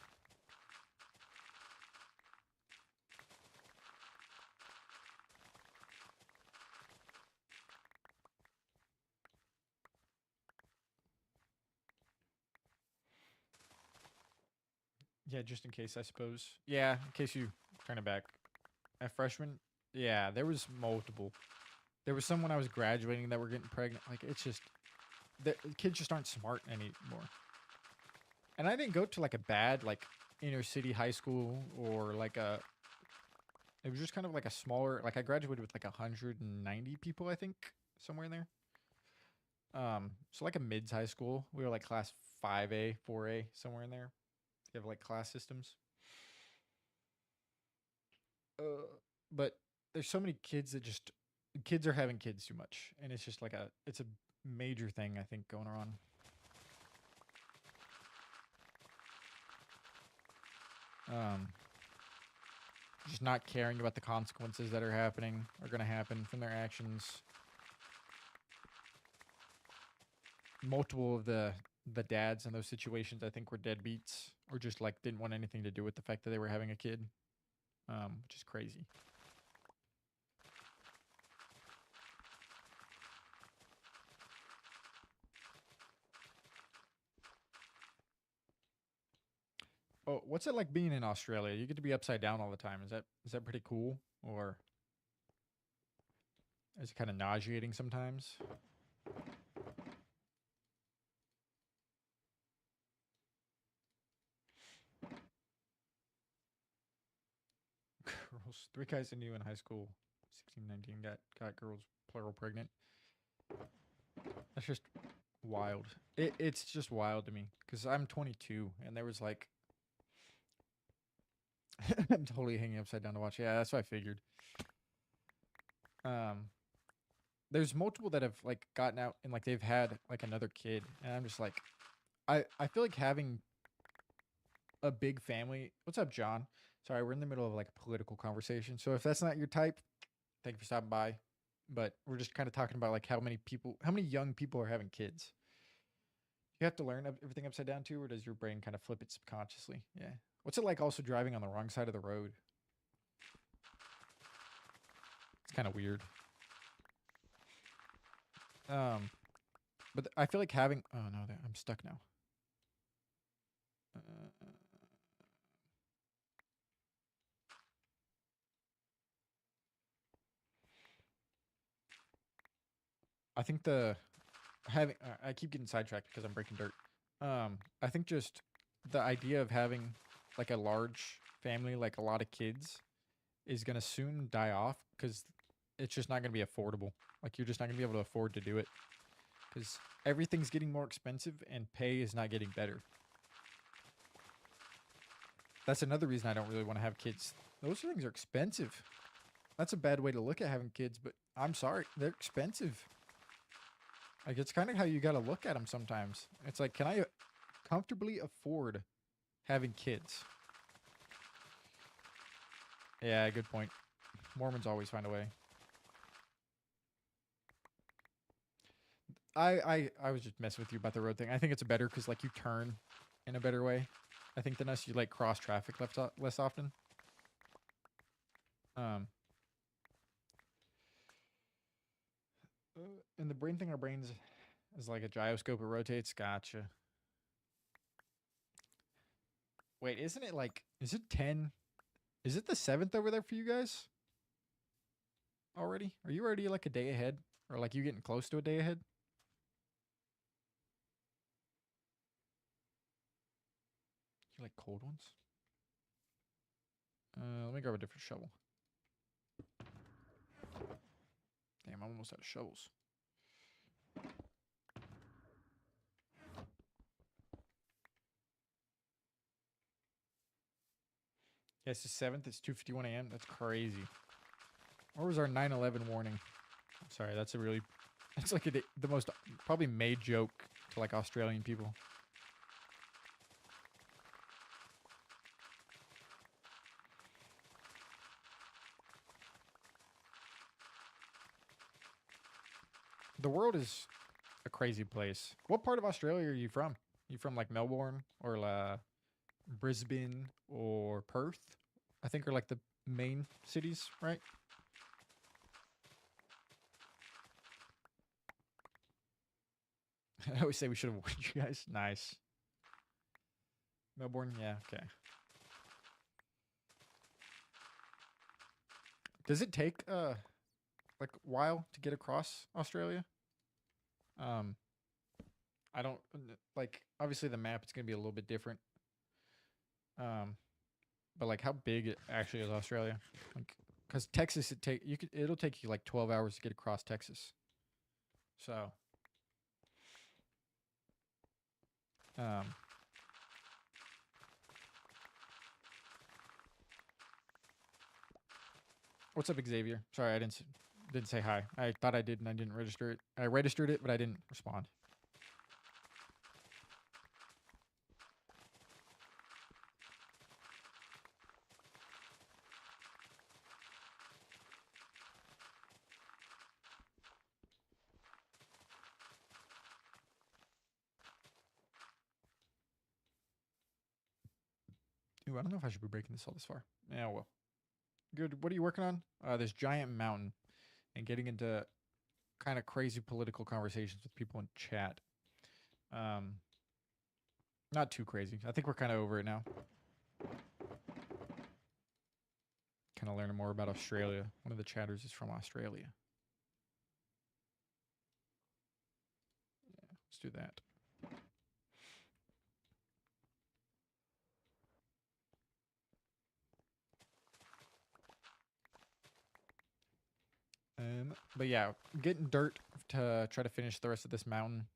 Yeah, just in case, I suppose. Yeah, in case you turn it back. At freshman, yeah, there was multiple. There was some when I was graduating that were getting pregnant. Like it's just the kids just aren't smart anymore. And I didn't go to like a bad like inner city high school or like a. It was just kind of like a smaller. Like I graduated with like 190 people, I think, somewhere in there. So like a mids high school. We were like class 5A, 4A, somewhere in there. You have like class systems. But there's so many kids that just kids are having kids too much, and it's just like it's a major thing I think going on. Um, just not caring about the consequences that are going to happen from their actions. Multiple of the dads in those situations, I think, were deadbeats or just like didn't want anything to do with the fact that they were having a kid, which is crazy. Oh, what's it like being in Australia? You get to be upside down all the time. Is that pretty cool, or is it kind of nauseating sometimes? Girls, three guys I knew in high school, 16, 19, got girls plural pregnant. That's just wild. It's just wild to me because I'm 22 and there was like I'm totally hanging upside down to watch. Yeah, that's what I figured. Um, there's multiple that have like gotten out and like they've had like another kid, and I'm just like, I feel like having a big family. What's up, John? Sorry, we're in the middle of like a political conversation, so if that's not your type, thank you for stopping by. But we're just kind of talking about like how many young people are having kids. You have to learn everything upside down too, or does your brain kind of flip it subconsciously? Yeah. What's it like also driving on the wrong side of the road? It's kind of weird. Um, but I feel like having. Oh no, I'm stuck now. Uh, I think the having. I keep getting sidetracked because I'm breaking dirt. I think just the idea of having like a large family, like a lot of kids, is gonna soon die off because it's just not gonna be affordable. Like you're just not gonna be able to afford to do it because everything's getting more expensive and pay is not getting better. That's another reason I don't really want to have kids. Those things are expensive. That's a bad way to look at having kids, but I'm sorry, they're expensive. Like it's kind of how you got to look at them sometimes. It's like, can I comfortably afford having kids? Yeah, good point. Mormons always find a way. I was just messing with you about the road thing. I think it's better because like you turn in a better way. I think than us. You like cross traffic less often. Um, and the brain thing, our brains is like a gyroscope. It rotates. Gotcha. Wait, isn't it like? Is it 10? Is it the 7th over there for you guys already? Are you already like a day ahead, or like you getting close to a day ahead? You like cold ones? Let me grab a different shovel. Damn, I'm almost out of shovels. Yes, the 7th. It's 2:51 a.m. That's crazy. Or was our 9/11 warning? Sorry, that's a really. It's like the most probably made joke to like Australian people. The world is a crazy place. What part of Australia are you from? You from like Melbourne or Brisbane or Perth? I think are like the main cities, right? I always say we should have warned you guys. Nice. Melbourne, yeah, okay. Does it take like a while to get across Australia? Um I don't like obviously the map it's going to be a little bit different. Um but like how big it actually is Australia? Like cuz Texas it'll take you like 12 hours to get across Texas. So, um what's up Xavier? Sorry, I didn't say hi. I thought I did and I didn't register it. I registered it, but I didn't respond. Ooh, I don't know if I should be breaking this all this far. Yeah, well. Good. What are you working on? This giant mountain and getting into kind of crazy political conversations with people in chat. Um, not too crazy. I think we're kind of over it now. Kind of learning more about Australia. One of the chatters is from Australia. Yeah, let's do that. But yeah, getting dirt to try to finish the rest of this mountain.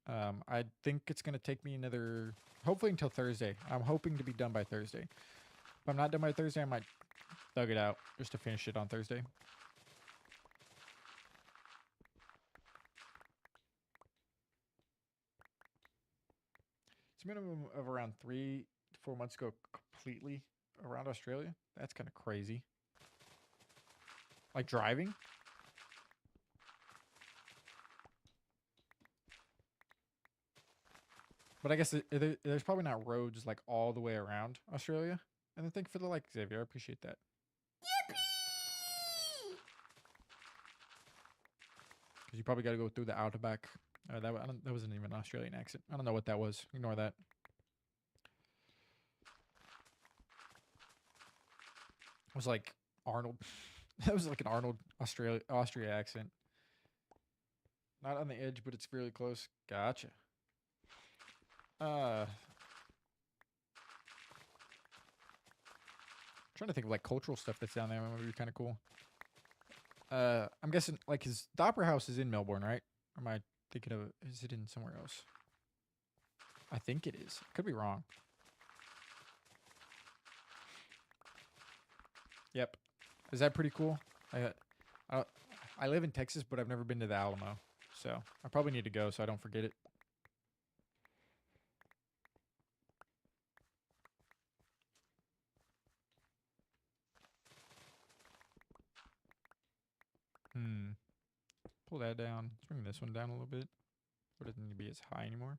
I think it's gonna take me another, hopefully until Thursday. I'm hoping to be done by Thursday. If I'm not done by Thursday, I might thug it out just to finish it on Thursday. It's a minimum of around 3 to 4 months ago completely around Australia. That's kind of crazy. Like driving. But I guess there's probably not roads like all the way around Australia. And then thank you for the like, Xavier. I appreciate that. Because you probably got to go through the outback. That wasn't even an Australian accent. I don't know what that was. Ignore that. It was like Arnold. That was like an Arnold Austria accent. Not on the edge, but it's fairly close. Gotcha. Uh, trying to think of like cultural stuff that's down there. That would be kind of cool. I'm guessing like the Opera House is in Melbourne, right? Or am I thinking of is it in somewhere else? I think it is. Could be wrong. Yep. Is that pretty cool? I, I live in Texas, but I've never been to the Alamo, so I probably need to go so I don't forget it. Hmm. Pull that down. Let's bring this one down a little bit. It doesn't need to be as high anymore.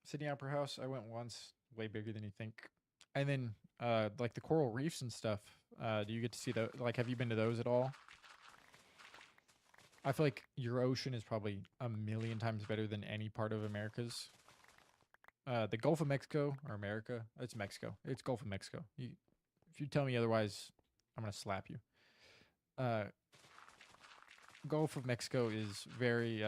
Sydney Opera House, I went once, way bigger than you think. And then like the coral reefs and stuff. Do you get to see those? Like, have you been to those at all? I feel like your ocean is probably a million times better than any part of America's. The Gulf of Mexico or America, it's Mexico. It's Gulf of Mexico. If you tell me otherwise, I'm gonna slap you. Uh, Gulf of Mexico is very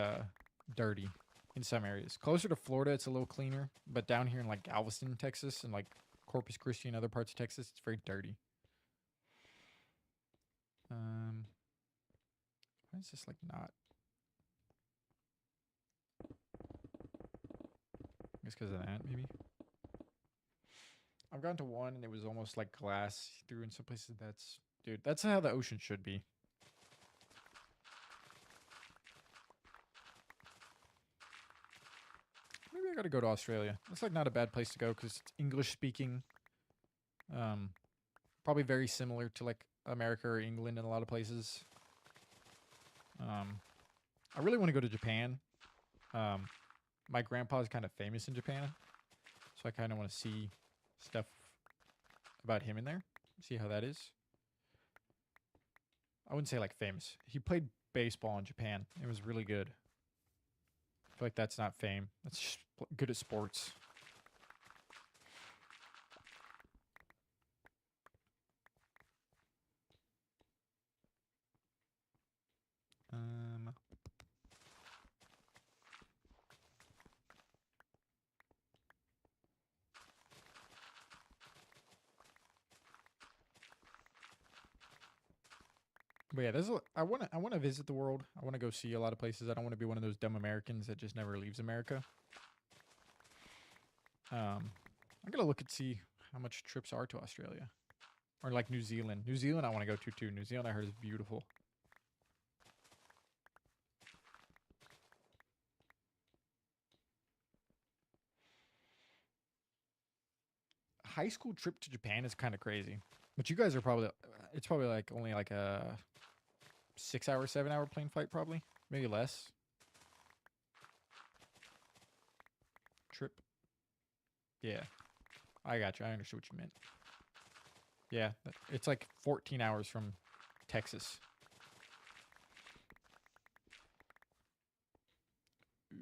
dirty in some areas. Closer to Florida, it's a little cleaner, but down here in like Galveston, Texas, and like Corpus Christi and other parts of Texas, it's very dirty. Why is this like not? I guess because of that, maybe. I've gone to one and it was almost like glass through in some places. Dude, that's how the ocean should be. Maybe I gotta go to Australia. It's like not a bad place to go because it's English speaking. Probably very similar to like America or England in a lot of places. I really want to go to Japan. My grandpa's kind of famous in Japan, so I kind of want to see stuff about him in there. See how that is. I wouldn't say like famous. He played baseball in Japan. It was really good. I feel like that's not fame. That's just good at sports. But yeah, I wanna visit the world. I wanna go see a lot of places. I don't want to be one of those dumb Americans that just never leaves America. I'm gonna look and see how much trips are to Australia. Or like New Zealand. New Zealand I want to go to too. New Zealand I heard is beautiful. High school trip to Japan is kind of crazy. But you guys are probably it's probably like only like a 6 hour, 7 hour plane flight probably. Maybe less. Trip. Yeah. I got you. I understood what you meant. Yeah, it's like 14 hours from Texas. Ooh,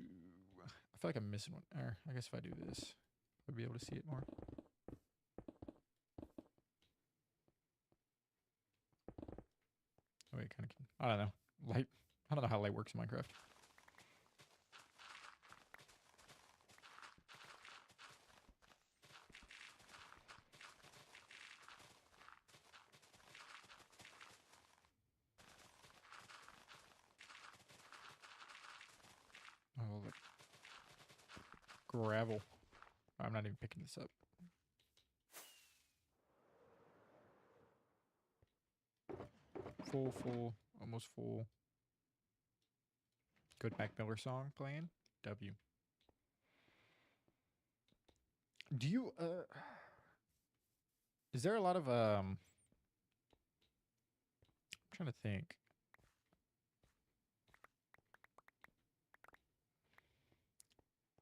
I feel like I'm missing one. Or I guess if I do this, I'll be able to see it more. Oh, wait, kind of. I don't know. Light. I don't know how light works in Minecraft. Oh, look. Gravel. I'm not even picking this up. Full, almost full. Good Mac Miller song playing. W. Do you is there a lot of I'm trying to think.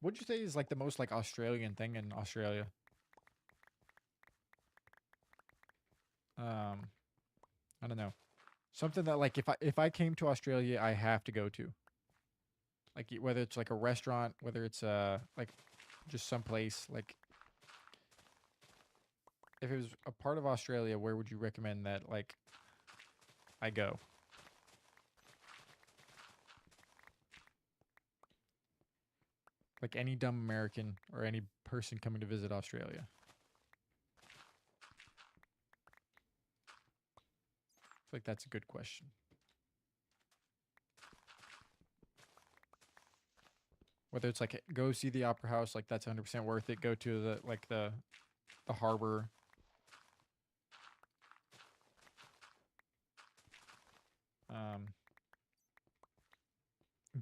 What'd you say is like the most like Australian thing in Australia? I don't know. Something that like if I came to Australia, I have to go to. Like whether it's like a restaurant, whether it's like just some place like if it was a part of Australia, where would you recommend that like I go? Like any dumb American or any person coming to visit Australia. I feel like that's a good question. Whether it's like go see the opera house, like that's 100% worth it. Go to the harbor.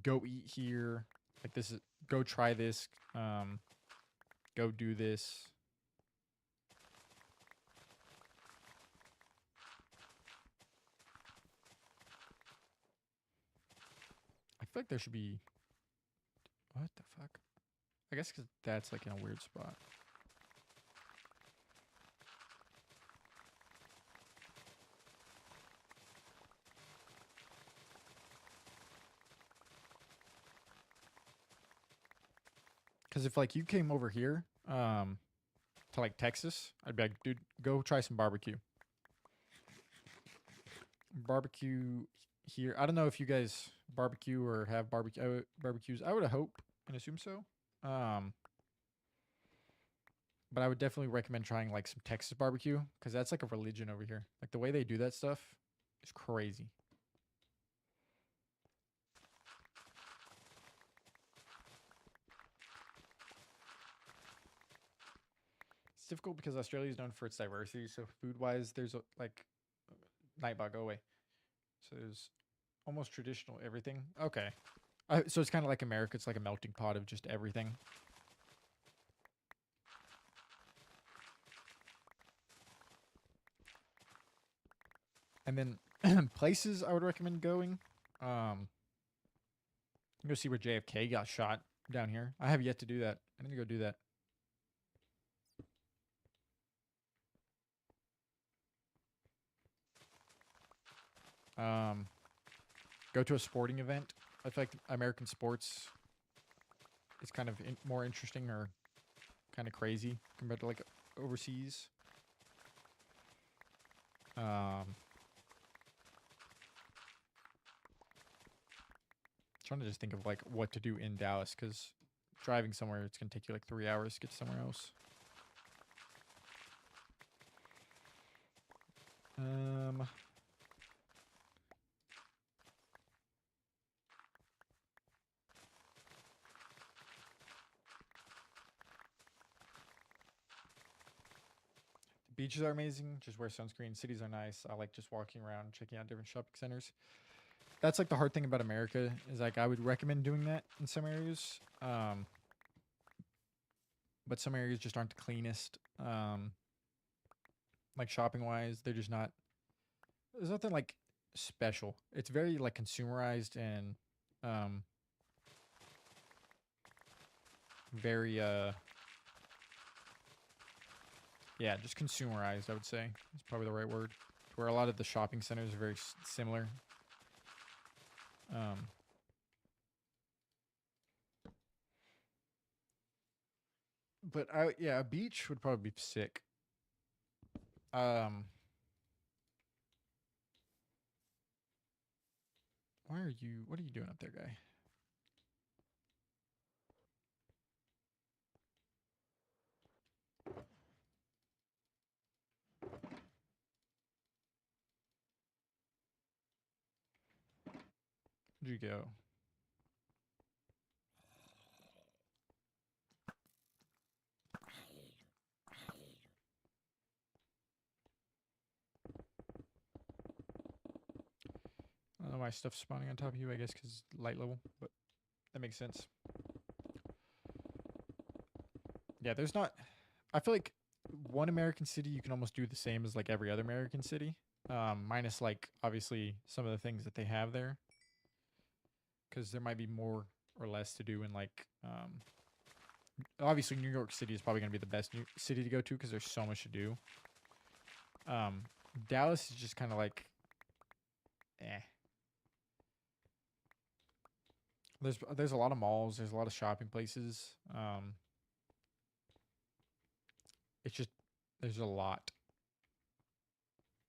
Go eat here. Like this is go try this. Go do this. feel like there should be. What the fuck? I guess because that's like in a weird spot. Because if like you came over here, to like Texas, I'd be like, dude, go try some barbecue. Barbecue here. I don't know if you guys barbecue or have barbecues. I would hope and assume so. But I would definitely recommend trying like some Texas barbecue because that's like a religion over here. Like the way they do that stuff is crazy. It's difficult because Australia is known for its diversity. So food wise, there's like Nightbot, go away. So there's almost traditional everything. Okay. So it's kind of like America. It's like a melting pot of just everything. And then places I would recommend going. Go see where JFK got shot down here. I have yet to do that. I need to go do that. Go to a sporting event. I feel like American sports is kind of more interesting or kind of crazy compared to like overseas. Trying to just think of like what to do in Dallas because driving somewhere it's gonna take you like 3 hours to get to somewhere else. Beaches are amazing. Just wear sunscreen. Cities are nice. I like just walking around, checking out different shopping centers. That's like the hard thing about America is like I would recommend doing that in some areas, but some areas just aren't the cleanest. Like shopping wise, they're just not. There's nothing like special. It's very like consumerized and very yeah, just consumerized. I would say is probably the right word. Where a lot of the shopping centers are very similar. But yeah, a beach would probably be sick. Why are you? What are you doing up there, guy? Where'd you go? I don't know why stuff's spawning on top of you. I guess because light level, but that makes sense. Yeah, there's not. I feel like one American city you can almost do the same as like every other American city, minus like obviously some of the things that they have there, because there might be more or less to do in like. Obviously, New York City is probably going to be the best city to go to because there's so much to do. Dallas is just kind of like, eh. There's a lot of malls. There's a lot of shopping places. It's just there's a lot.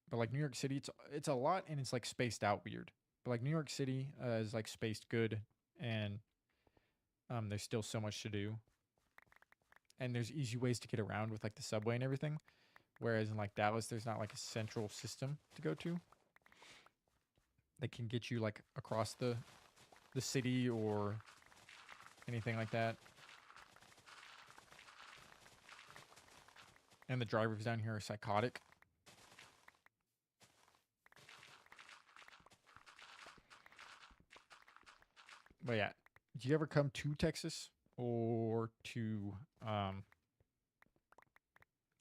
But like New York City, it's a lot and it's like spaced out weird. But like New York City is like spaced good and there's still so much to do. And there's easy ways to get around with like the subway and everything. Whereas in like Dallas, there's not like a central system to go to. That can get you like across the city or anything like that. And the drivers down here are psychotic. But yeah, do you ever come to Texas or to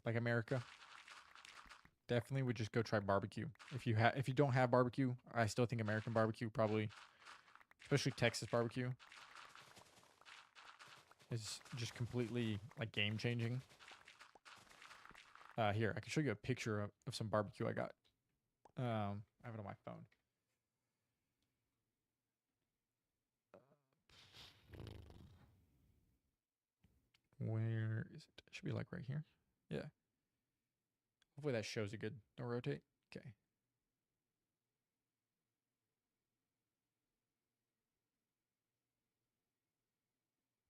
like America? Definitely would just go try barbecue. If you don't have barbecue, I still think American barbecue probably especially Texas barbecue, is just completely like game changing. Here, I can show you a picture of some barbecue I got. I have it on my phone. Where is it? It should be like right here. Yeah. Hopefully that shows you good. Don't rotate. Okay.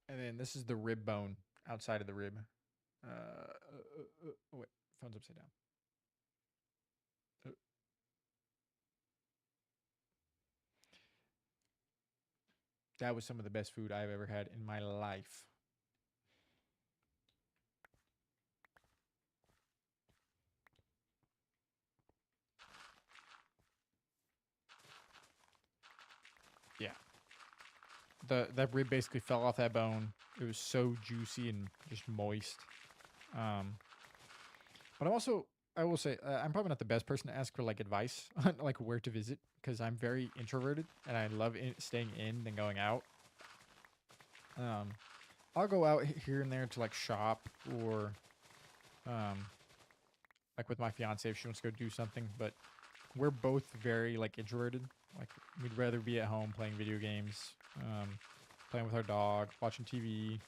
And then this is the rib bone outside of the rib. Oh wait, phone's upside down. Uh, that was some of the best food I've ever had in my life. Yeah. That rib basically fell off that bone. It was so juicy and just moist. But I'm also, I will say, I'm probably not the best person to ask for like advice on like where to visit because I'm very introverted and I love staying in than going out. Um, I'll go out here and there to like shop or, um, like with my fiance if she wants to go do something. But we're both very like introverted. Like we'd rather be at home playing video games, playing with our dog, watching TV.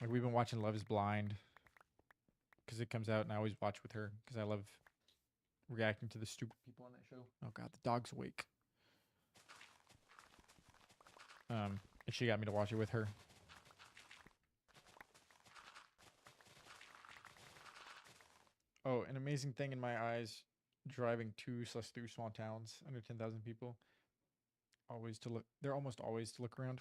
Like we've been watching Love Is Blind because it comes out and I always watch with her because I love reacting to the stupid people on that show. Oh god, the dog's awake. And she got me to watch it with her. Oh, an amazing thing in my eyes, driving to/through small towns under 10,000 people. Always to look, they're almost always to look around.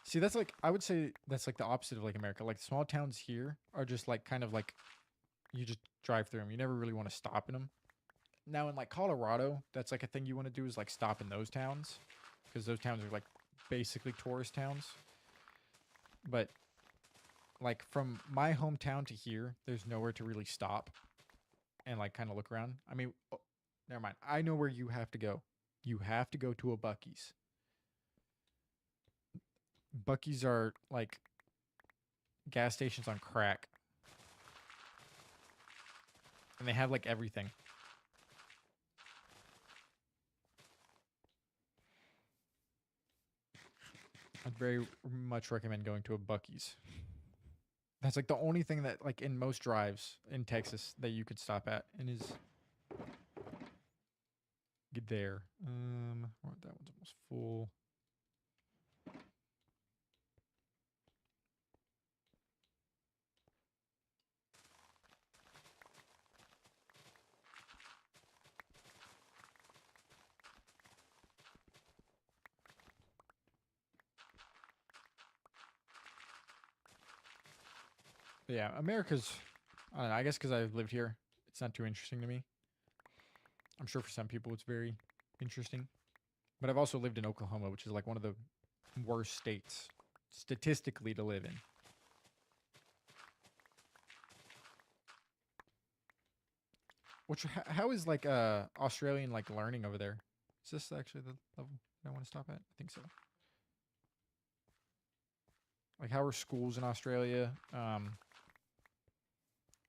See, that's like, I would say that's like the opposite of like America. Like small towns here are just like kind of like you just drive through them. You never really want to stop in them. Now in like Colorado, that's like a thing you want to do is like stop in those towns because those towns are like basically tourist towns. But like from my hometown to here, there's nowhere to really stop and like kind of look around. I mean, oh, never mind. I know where you have to go. You have to go to a Buc-ee's. Buc-ee's are like gas stations on crack, and they have like everything. I'd very much recommend going to a Buc-ee's. That's like the only thing that like in most drives in Texas that you could stop at and is get there. That one's almost full. Yeah, America's. I don't know. I guess because I've lived here, it's not too interesting to me. I'm sure for some people it's very interesting, but I've also lived in Oklahoma, which is like one of the worst states statistically to live in. Which how is like Australian like learning over there? Is this actually the level I want to stop at? I think so. Like how are schools in Australia?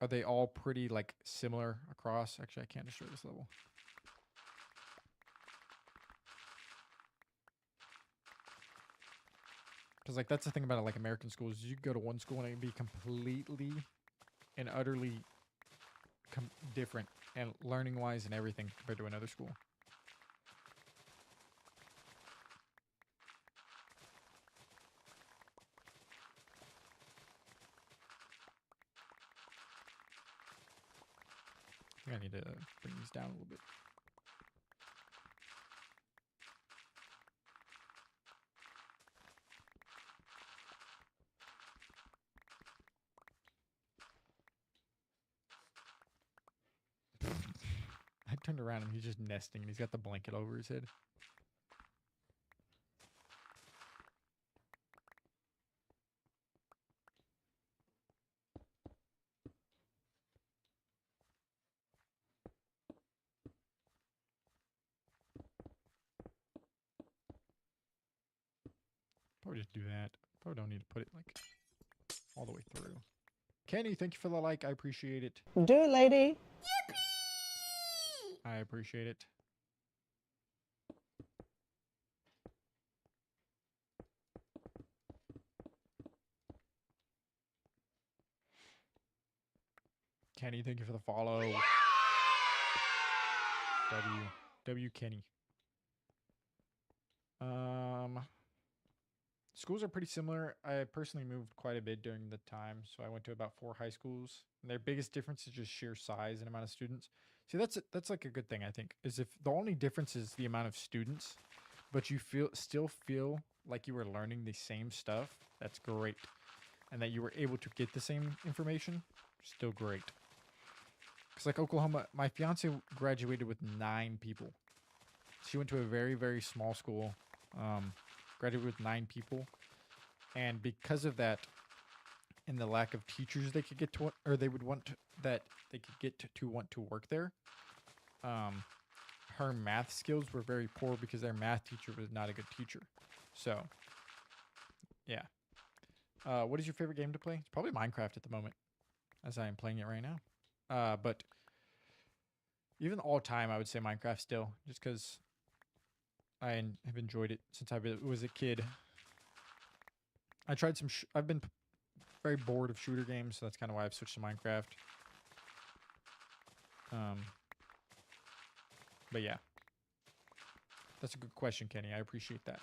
Are they all pretty like similar across? Actually, I can't destroy this level. Because like that's the thing about like American schools. You go to one school and it can be completely and utterly different and learning wise and everything compared to another school. I think I need to bring these down a little bit. I turned around and he's just nesting and he's got the blanket over his head. Probably just do that. Probably don't need to put it like all the way through. Kenny, thank you for the like. I appreciate it. Do it, lady. I appreciate it. Kenny, thank you for the follow. W Kenny. Schools are pretty similar. I personally moved quite a bit during the time, so I went to about 4 high schools. And their biggest difference is just sheer size and amount of students. See, that's like a good thing, I think, is if the only difference is the amount of students, but you still feel like you were learning the same stuff. That's great, and that you were able to get the same information. Still great. Because like Oklahoma, my fiance graduated with 9 people. She went to a very, very small school. Graduated with 9 people, and because of that, and the lack of teachers they could get to, or they would want to, that they could get to want to work there, her math skills were very poor because their math teacher was not a good teacher. So, yeah. What is your favorite game to play? It's probably Minecraft at the moment, as I am playing it right now. But even all time, I would say Minecraft still, just because I have enjoyed it since I was a kid. I tried some. I've been very bored of shooter games, so that's kind of why I've switched to Minecraft. But yeah, that's a good question, Kenny. I appreciate that.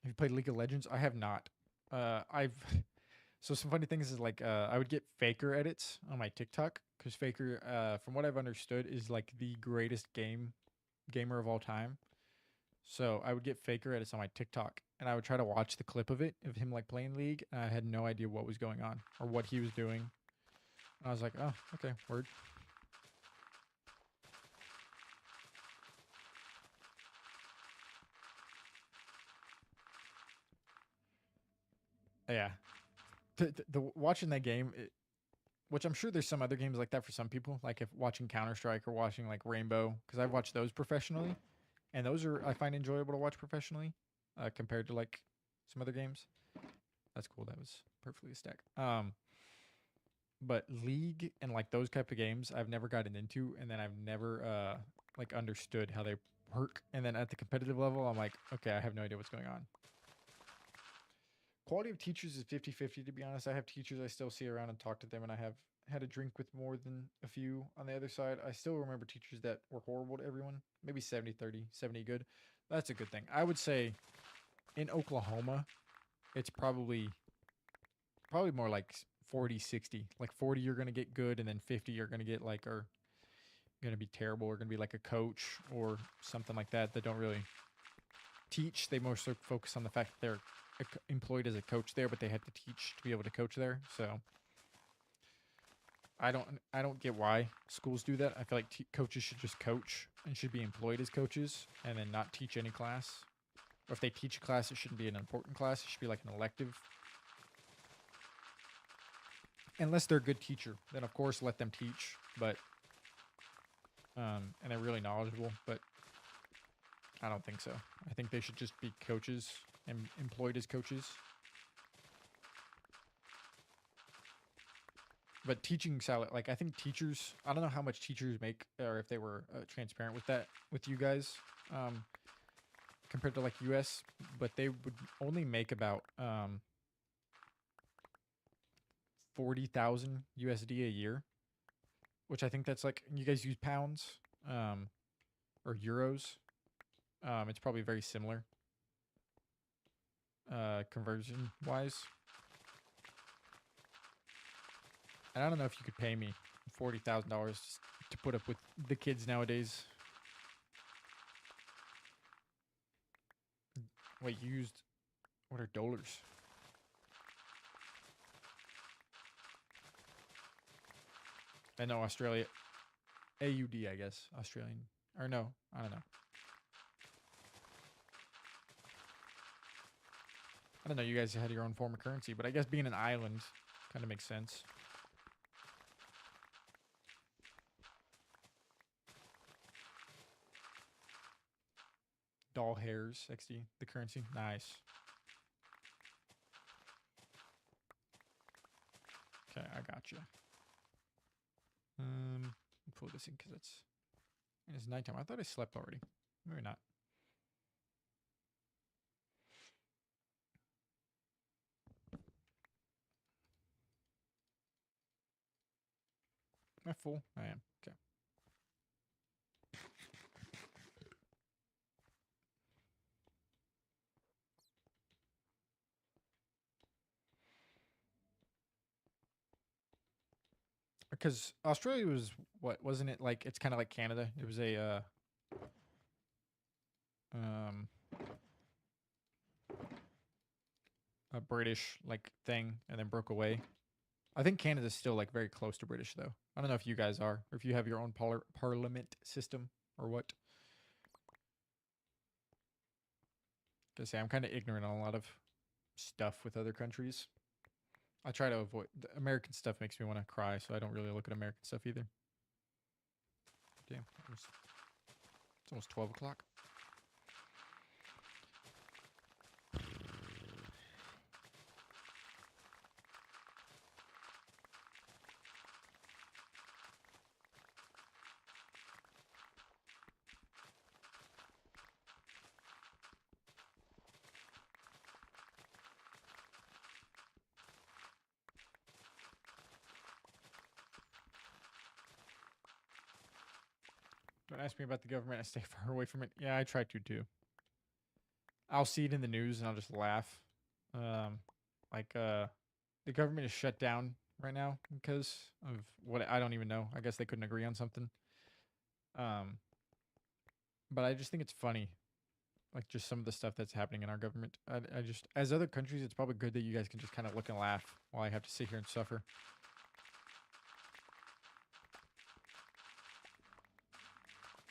Have you played League of Legends? I have not. I've so some funny things is like I would get Faker edits on my TikTok because Faker, from what I've understood, is like the greatest gamer of all time. So I would get Faker edits on my TikTok, and I would try to watch the clip of it of him like playing League, and I had no idea what was going on or what he was doing. And I was like, oh, okay, word. Yeah, the watching that game, which I'm sure there's some other games like that for some people, like if watching Counter Strike or watching like Rainbow, because I've watched those professionally, and those are I find enjoyable to watch professionally, compared to like some other games. That's cool. That was perfectly a stack. But League and like those type of games, I've never gotten into, and then I've never like understood how they work. And then at the competitive level, I'm like, okay, I have no idea what's going on. Quality of teachers is 50-50, to be honest. I have teachers I still see around and talk to them, and I have had a drink with more than a few. On the other side, I still remember teachers that were horrible to everyone. Maybe 70-30, 70 good. That's a good thing. I would say in Oklahoma, it's probably more like 40-60. Like 40 you're going to get good, and then 50 you're going to get like are going to be terrible, or going to be like a coach or something like that don't really teach. They mostly focus on the fact that they're employed as a coach there, but they had to teach to be able to coach there. So I don't get why schools do that. I feel like coaches should just coach and should be employed as coaches and then not teach any class. Or if they teach a class, it shouldn't be an important class. It should be like an elective. Unless they're a good teacher, then of course let them teach. But and they're really knowledgeable. But I don't think so. I think they should just be coaches and employed as coaches. But teaching salary, like I think teachers, I don't know how much teachers make, or if they were transparent with that with you guys, compared to like US, but they would only make about 40,000 USD a year, which I think that's like, you guys use pounds, or euros. It's probably very similar, conversion wise. And I don't know if you could pay me $40,000 to put up with the kids nowadays. Wait, you used, what are dollars? I know Australia, AUD, I guess, Australian, or no, I don't know. I don't know, you guys had your own form of currency, but I guess being an island kind of makes sense. Doll hairs, XD, the currency. Nice. Okay, I got you. Pull this in because it's nighttime. I thought I slept already. Maybe not. Am I full? I am. Okay. Because Australia was what, wasn't it like? It's kind of like Canada. It was um a British like thing, and then broke away. I think Canada's still like very close to British though. I don't know if you guys are, or if you have your own parliament system or what. Cause say I'm kind of ignorant on a lot of stuff with other countries. I try to avoid the American stuff. Makes me want to cry, so I don't really look at American stuff either. Damn, it's almost 12 o'clock. Don't ask me about the government. I stay far away from it. Yeah, I try to too. I'll see it in the news and I'll just laugh. The government is shut down right now because of what I don't even know. I guess they couldn't agree on something. But I just think it's funny, like just some of the stuff that's happening in our government. I just, as other countries, it's probably good that you guys can just kind of look and laugh while I have to sit here and suffer.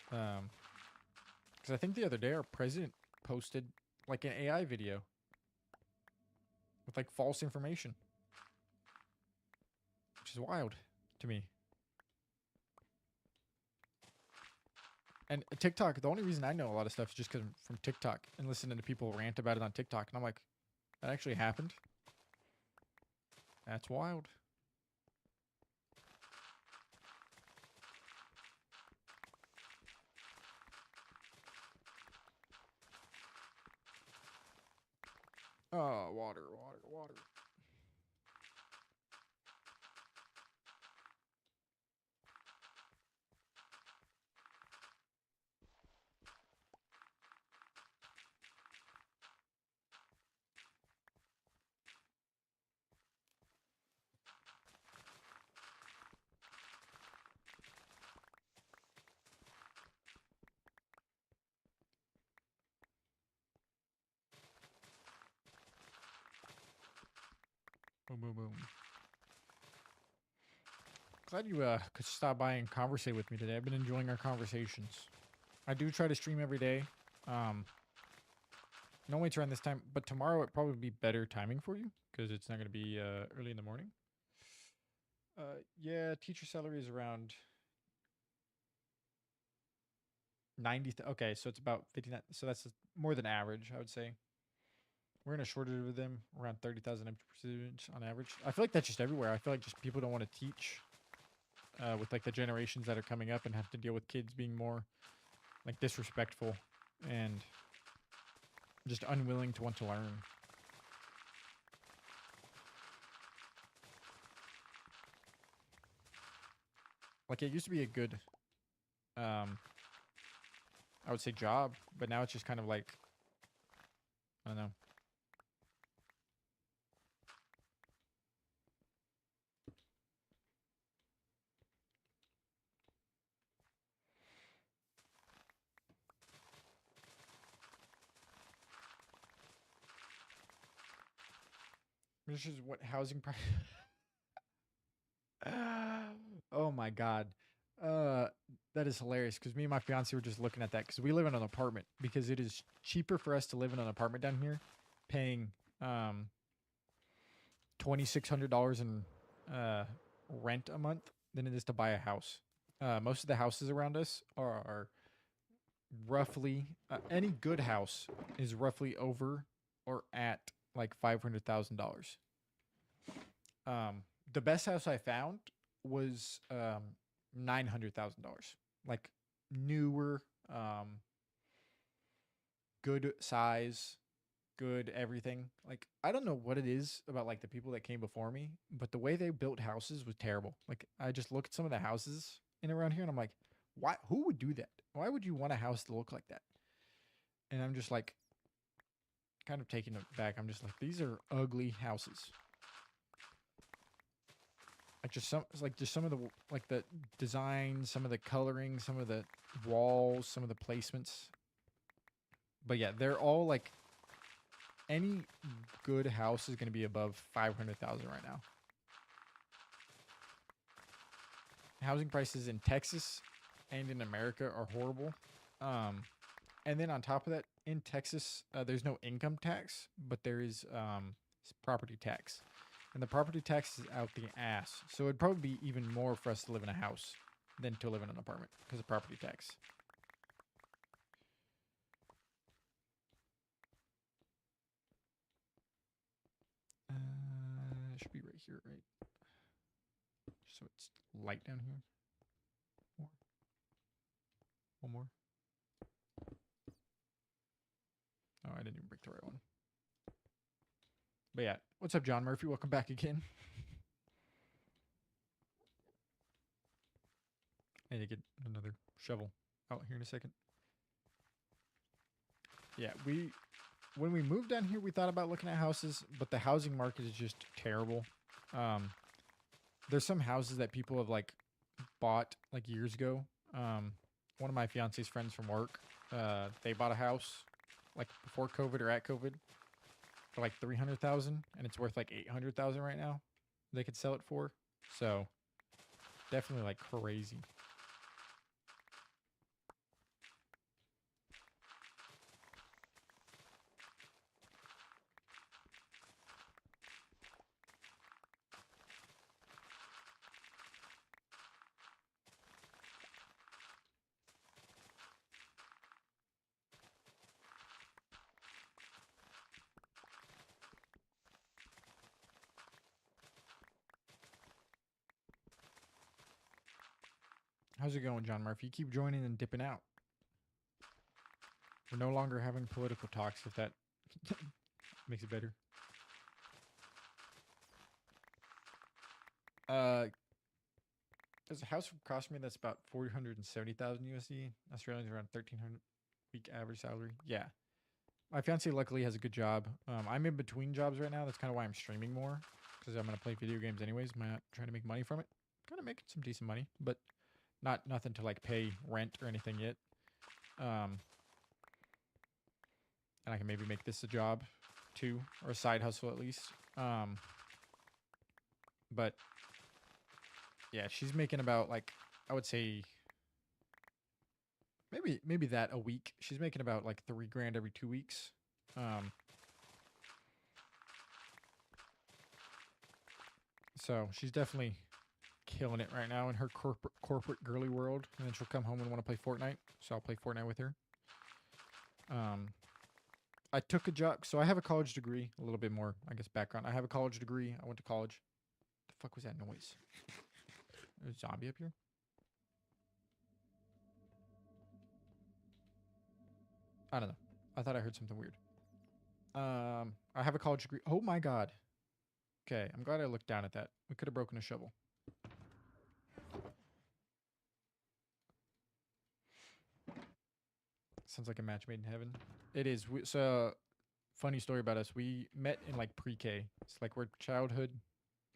Because I think the other day our president posted like an AI video with like false information, which is wild to me. And TikTok, the only reason I know a lot of stuff is just because I'm from TikTok and listening to people rant about it on TikTok. And I'm like, that actually happened? That's wild. Oh, water, water, water. Boom, boom, boom. Glad you could stop by and conversate with me today. I've been enjoying our conversations. I do try to stream every day. Normally it's around this time, but tomorrow it probably be better timing for you because it's not going to be early in the morning. Yeah, teacher salary is around 90. Okay, so it's about 59. So that's more than average, I would say. We're in a shortage of them, around 30,000 empty students on average. I feel like that's just everywhere. I feel like just people don't want to teach with like the generations that are coming up and have to deal with kids being more like disrespectful and just unwilling to want to learn. Like it used to be a good, I would say job, but now it's just kind of like, I don't know. This is what housing price. Oh my god. Uh that is hilarious because me and my fiance were just looking at that because we live in an apartment because it is cheaper for us to live in an apartment down here, paying $2,600 in rent a month than it is to buy a house. Most of the houses around us are roughly any good house is roughly over or at like $500,000. The best house I found was $900,000. Like newer, good size, good everything. Like I don't know what it is about like the people that came before me, but the way they built houses was terrible. Like I just look at some of the houses in around here and I'm like, why who would do that? Why would you want a house to look like that? And I'm just like kind of taken aback. I'm just like these are ugly houses. Like just some of the like the design, some of the coloring, some of the walls, some of the placements. But yeah, they're all like any good house is going to be above 500,000 right now. Housing prices in Texas and in America are horrible. And then on top of that, in Texas, there's no income tax, but there is property tax. And the property tax is out the ass. So it'd probably be even more for us to live in a house than to live in an apartment because of property tax. It should be right here, right? So it's light down here. More. One more. Oh, I didn't even break the right one. But yeah, what's up, John Murphy? Welcome back again. I need to get another shovel out here in a second. Yeah, when we moved down here, we thought about looking at houses, but the housing market is just terrible. There's some houses that people have like bought like years ago. One of my fiance's friends from work, they bought a house like before COVID or at COVID for like 300,000, and it's worth like 800,000 right now. They could sell it for, so definitely like crazy. How's it going, John Murphy? You keep joining and dipping out. We're no longer having political talks, if that makes it better. There's a house across me that's about 470,000 USD. Australians around 1,300 week average salary. Yeah. My fiance luckily has a good job. I'm in between jobs right now. That's kind of why I'm streaming more because I'm gonna play video games anyways. I'm not trying to make money from it. Kind of making some decent money, but not nothing to like pay rent or anything yet. And I can maybe make this a job too, or a side hustle at least. But yeah, she's making about like I would say maybe that a week. She's making about like 3 grand every 2 weeks. So she's definitely killing it right now in her corporate girly world. And then she'll come home and want to play Fortnite, so I'll play Fortnite with her. I took a job, so I have a college degree. A little bit more, I guess, background. I have a college degree. I went to college. The fuck was that noise? There's a zombie up here. I don't know. I thought I heard something weird. I have a college degree. Oh my god. Okay, I'm glad I looked down at that. We could have broken a shovel. Sounds like a match made in heaven. It is. So, funny story about us. We met in like pre-K. It's like we're childhood,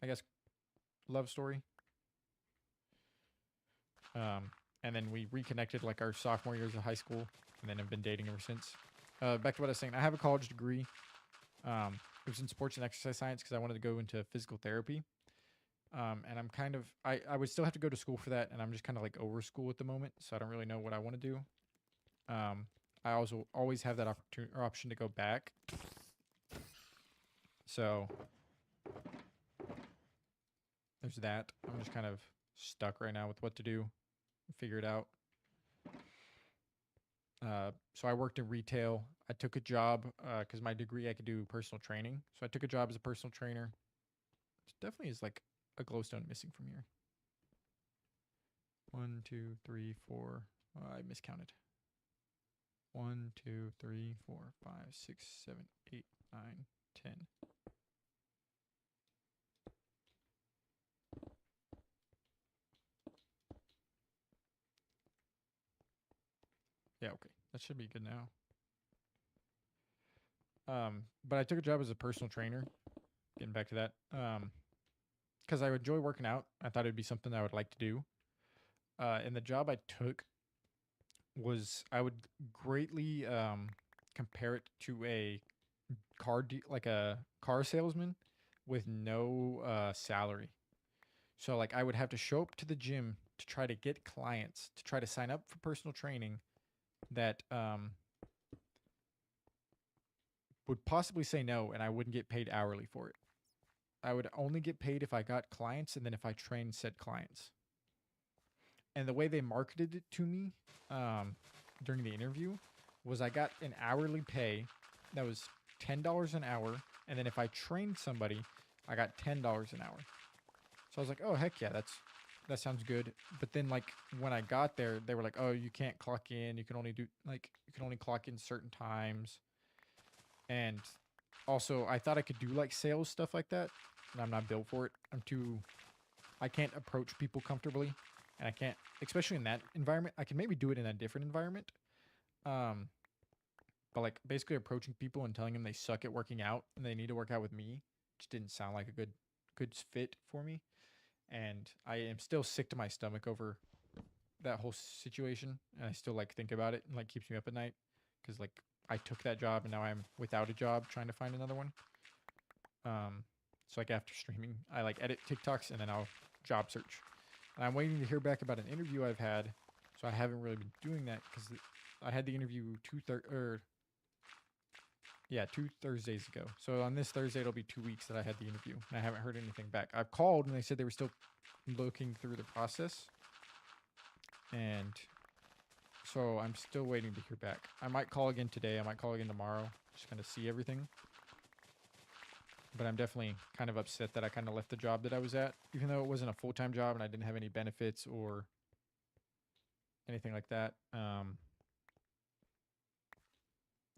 I guess, love story. And then we reconnected like our sophomore years of high school, and then have been dating ever since. Back to what I was saying. I have a college degree. It was in sports and exercise science because I wanted to go into physical therapy. And I'm kind of I would still have to go to school for that, and I'm just kind of like over school at the moment, so I don't really know what I want to do. I also always have that option to go back. So there's that. I'm just kind of stuck right now with what to do. Figure it out. So I worked in retail. I took a job because my degree I could do personal training. So I took a job as a personal trainer. It definitely is like a glowstone missing from here. 1, 2, 3, 4. I miscounted. 1, 2, 3, 4, 5, 6, 7, 8, 9, 10. Yeah, okay. That should be good now. But I took a job as a personal trainer. Getting back to that. Because I enjoy working out. I thought it'd be something I would like to do. And the job I took was I would greatly compare it to a like a car salesman with no salary. So like I would have to show up to the gym to try to get clients to try to sign up for personal training that would possibly say no, and I wouldn't get paid hourly for it. I would only get paid if I got clients and then if I trained said clients. And the way they marketed it to me during the interview was I got an hourly pay that was $10 an hour, and then if I trained somebody, I got $10 an hour. So I was like, oh heck yeah, that sounds good. But then like when I got there, they were like, oh, you can't clock in. You can only do like you can only clock in certain times. And also, I thought I could do like sales stuff like that, and I'm not built for it. I can't approach people comfortably, and I can't, especially in that environment. I can maybe do it in a different environment, um, but like basically approaching people and telling them they suck at working out and they need to work out with me just didn't sound like a good fit for me. And I am still sick to my stomach over that whole situation, and I still like think about it and like keeps me up at night because like I took that job and now I'm without a job trying to find another one. Um, so like after streaming, I like edit TikToks and then I'll job search. And I'm waiting to hear back about an interview I've had, so I haven't really been doing that because I had the interview 2 Thursdays ago. So on this Thursday, it'll be 2 weeks that I had the interview, and I haven't heard anything back. I've called and they said they were still looking through the process, and so I'm still waiting to hear back. I might call again today. I might call again tomorrow, just kind of see everything. But I'm definitely kind of upset that I kind of left the job that I was at, even though it wasn't a full-time job and I didn't have any benefits or anything like that.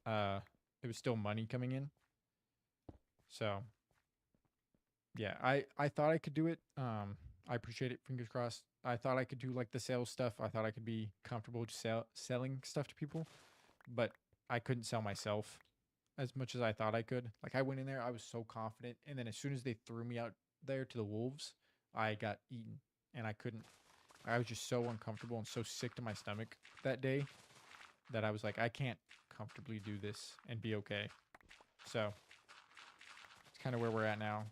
It was still money coming in. So yeah, I thought I could do it. I appreciate it. Fingers crossed. I thought I could do like the sales stuff. I thought I could be comfortable just selling stuff to people, but I couldn't sell myself as much as I thought I could. Like I went in there, I was so confident, and then as soon as they threw me out there to the wolves, I got eaten, and I couldn't. I was just so uncomfortable and so sick to my stomach that day that I was like, I can't comfortably do this and be okay. So it's kind of where we're at now,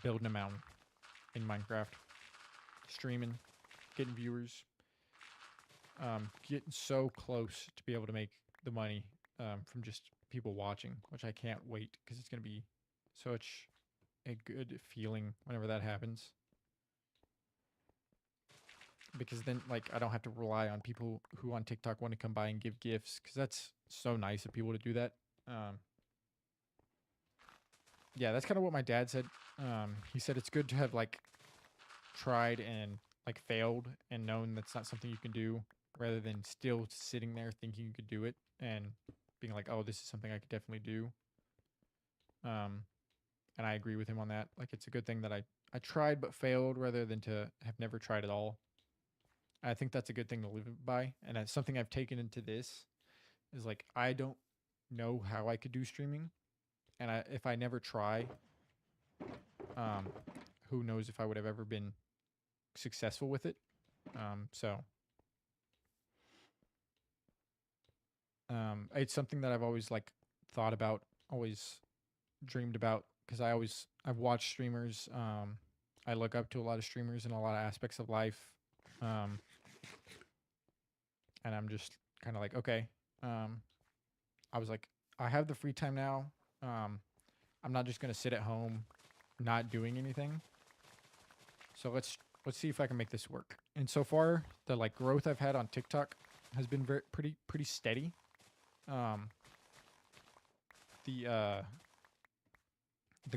building a mountain in Minecraft, streaming, getting viewers, getting so close to be able to make the money from just people watching, which I can't wait because it's going to be such a good feeling whenever that happens. Because then, like, I don't have to rely on people who on TikTok want to come by and give gifts because that's so nice of people to do that. Yeah, that's kind of what my dad said. He said it's good to have like tried and like failed and known that's not something you can do rather than still sitting there thinking you could do it and being like, oh, this is something I could definitely do. Um, and I agree with him on that. Like, it's a good thing that I tried but failed rather than to have never tried at all. I think that's a good thing to live by, and that's something I've taken into this. Is like I don't know how I could do streaming, and if I never try, um, who knows if I would have ever been successful with it. It's something that I've always like thought about, always dreamed about because I've watched streamers. I look up to a lot of streamers in a lot of aspects of life, um, and I'm just kind of like, okay. I was like, I have the free time now. I'm not just gonna sit at home, not doing anything. So let's see if I can make this work. And so far, the like growth I've had on TikTok has been very pretty steady. Um, the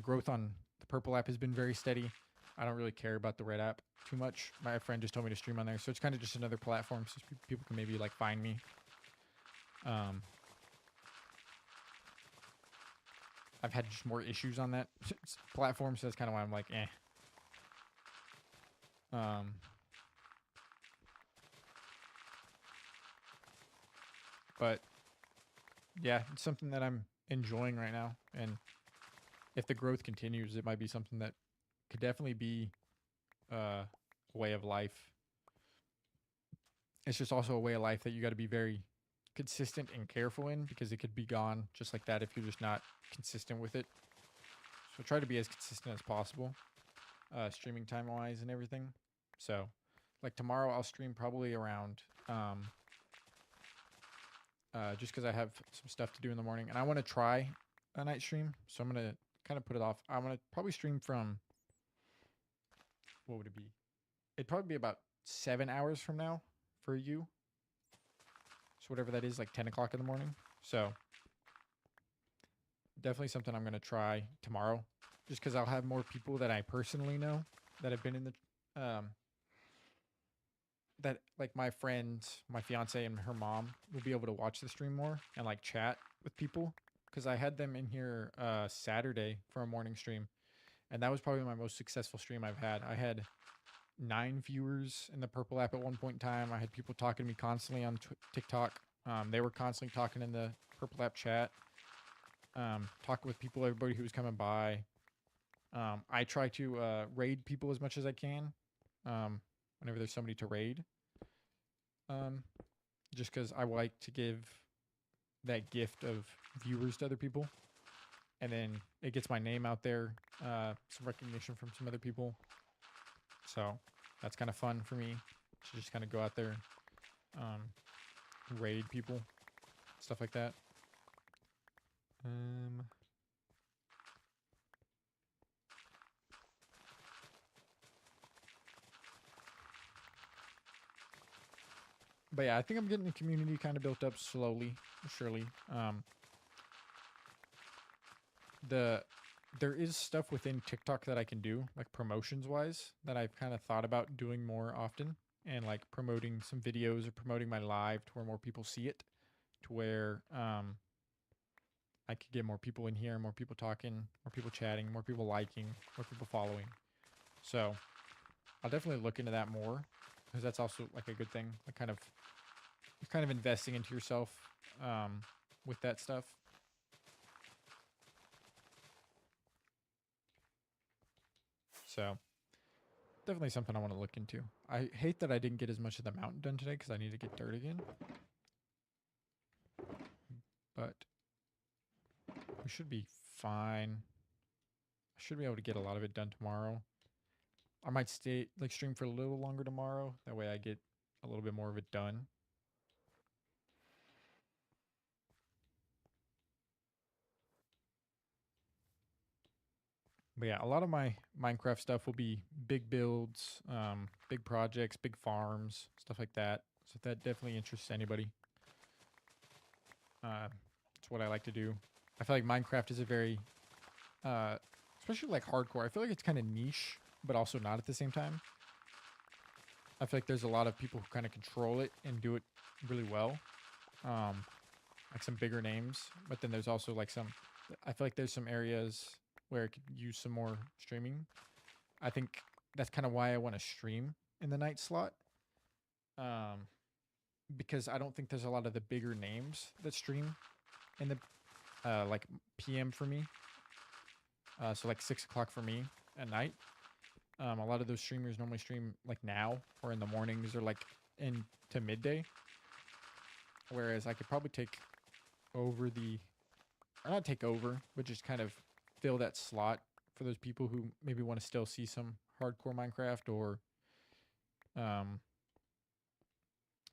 growth on the purple app has been very steady. I don't really care about the red app too much. My friend just told me to stream on there, so it's kind of just another platform so people can maybe like find me. I've had just more issues on that platform, so that's kind of why I'm like, eh. But yeah, it's something that I'm enjoying right now, and if the growth continues, it might be something that could definitely be a way of life. It's just also a way of life that you got to be very consistent and careful in, because it could be gone just like that if you're just not consistent with it. So try to be as consistent as possible, streaming time wise and everything. So like tomorrow I'll stream probably around just because I have some stuff to do in the morning, and I want to try a night stream, so I'm gonna kind of put it off. I'm gonna probably stream from, what would it be? It'd probably be about 7 hours from now for you. So whatever that is, like 10 o'clock in the morning. So definitely something I'm gonna try tomorrow, just because I'll have more people that I personally know that have been in the that, like, my friend, my fiance, and her mom will be able to watch the stream more and like chat with people, because I had them in here Saturday for a morning stream, and that was probably my most successful stream I've had. I had 9 viewers in the purple app at one point in time. I had people talking to me constantly on TikTok. They were constantly talking in the purple app chat, talking with people, everybody who was coming by. I try to raid people as much as I can whenever there's somebody to raid. Just because I like to give that gift of viewers to other people, and then it gets my name out there, some recognition from some other people. So that's kind of fun for me to just kind of go out there, raid people, stuff like that. But yeah, I think I'm getting the community kind of built up slowly, surely. There is stuff within TikTok that I can do, like promotions wise, that I've kind of thought about doing more often, and like promoting some videos or promoting my live to where more people see it, to where I could get more people in here, more people talking, more people chatting, more people liking, more people following. So I'll definitely look into that more, because that's also like a good thing. Like kind of investing into yourself with that stuff. So definitely something I want to look into. I hate that I didn't get as much of the mountain done today because I need to get dirt again. But we should be fine. I should be able to get a lot of it done tomorrow. I might stream for a little longer tomorrow. That way I get a little bit more of it done. But yeah, a lot of my Minecraft stuff will be big builds, big projects, big farms, stuff like that. So if that definitely interests anybody, it's what I like to do. I feel like Minecraft is a very, especially like hardcore, I feel like it's kind of niche, but also not at the same time. I feel like there's a lot of people who kind of control it and do it really well. Like some bigger names, but then there's also like I feel like there's some areas where it could use some more streaming. I think that's kind of why I want to stream in the night slot. Because I don't think there's a lot of the bigger names that stream in the like PM for me. So like 6 o'clock for me at night. A lot of those streamers normally stream like now or in the mornings or like into midday. Whereas I could probably take over or not take over, but just kind of fill that slot for those people who maybe want to still see some hardcore Minecraft, or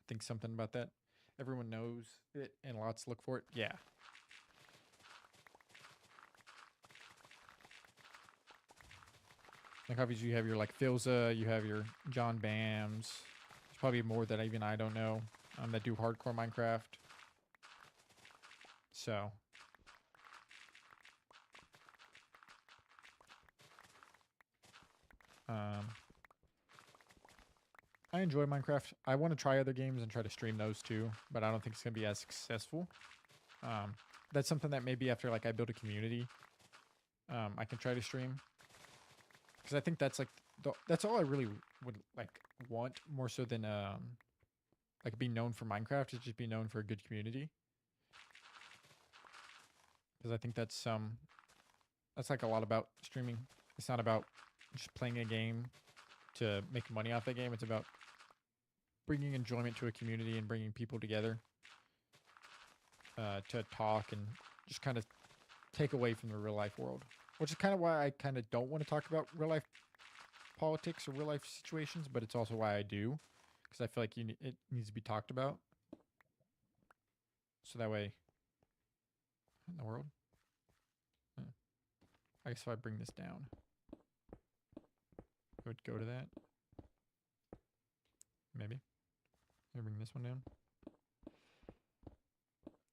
think something about that. Everyone knows it and lots look for it. Yeah. Like obviously you have your like Filza, you have your John Bams. There's probably more that even I don't know. that do hardcore Minecraft. So I enjoy Minecraft. I want to try other games and try to stream those too, but I don't think it's gonna be as successful. That's something that maybe after like I build a community, I can try to stream, because I think that's like that's all I really would like want, more so than like being known for Minecraft, is just be known for a good community. Because I think that's like a lot about streaming. It's not about just playing a game to make money off the game. It's about bringing enjoyment to a community and bringing people together to talk and just kind of take away from the real life world, which is kind of why I kind of don't want to talk about real life politics or real life situations, but it's also why I do, because I feel like it needs to be talked about. So that way, in the world, I guess if I bring this down, it would go to that. Maybe. Let me bring this one down.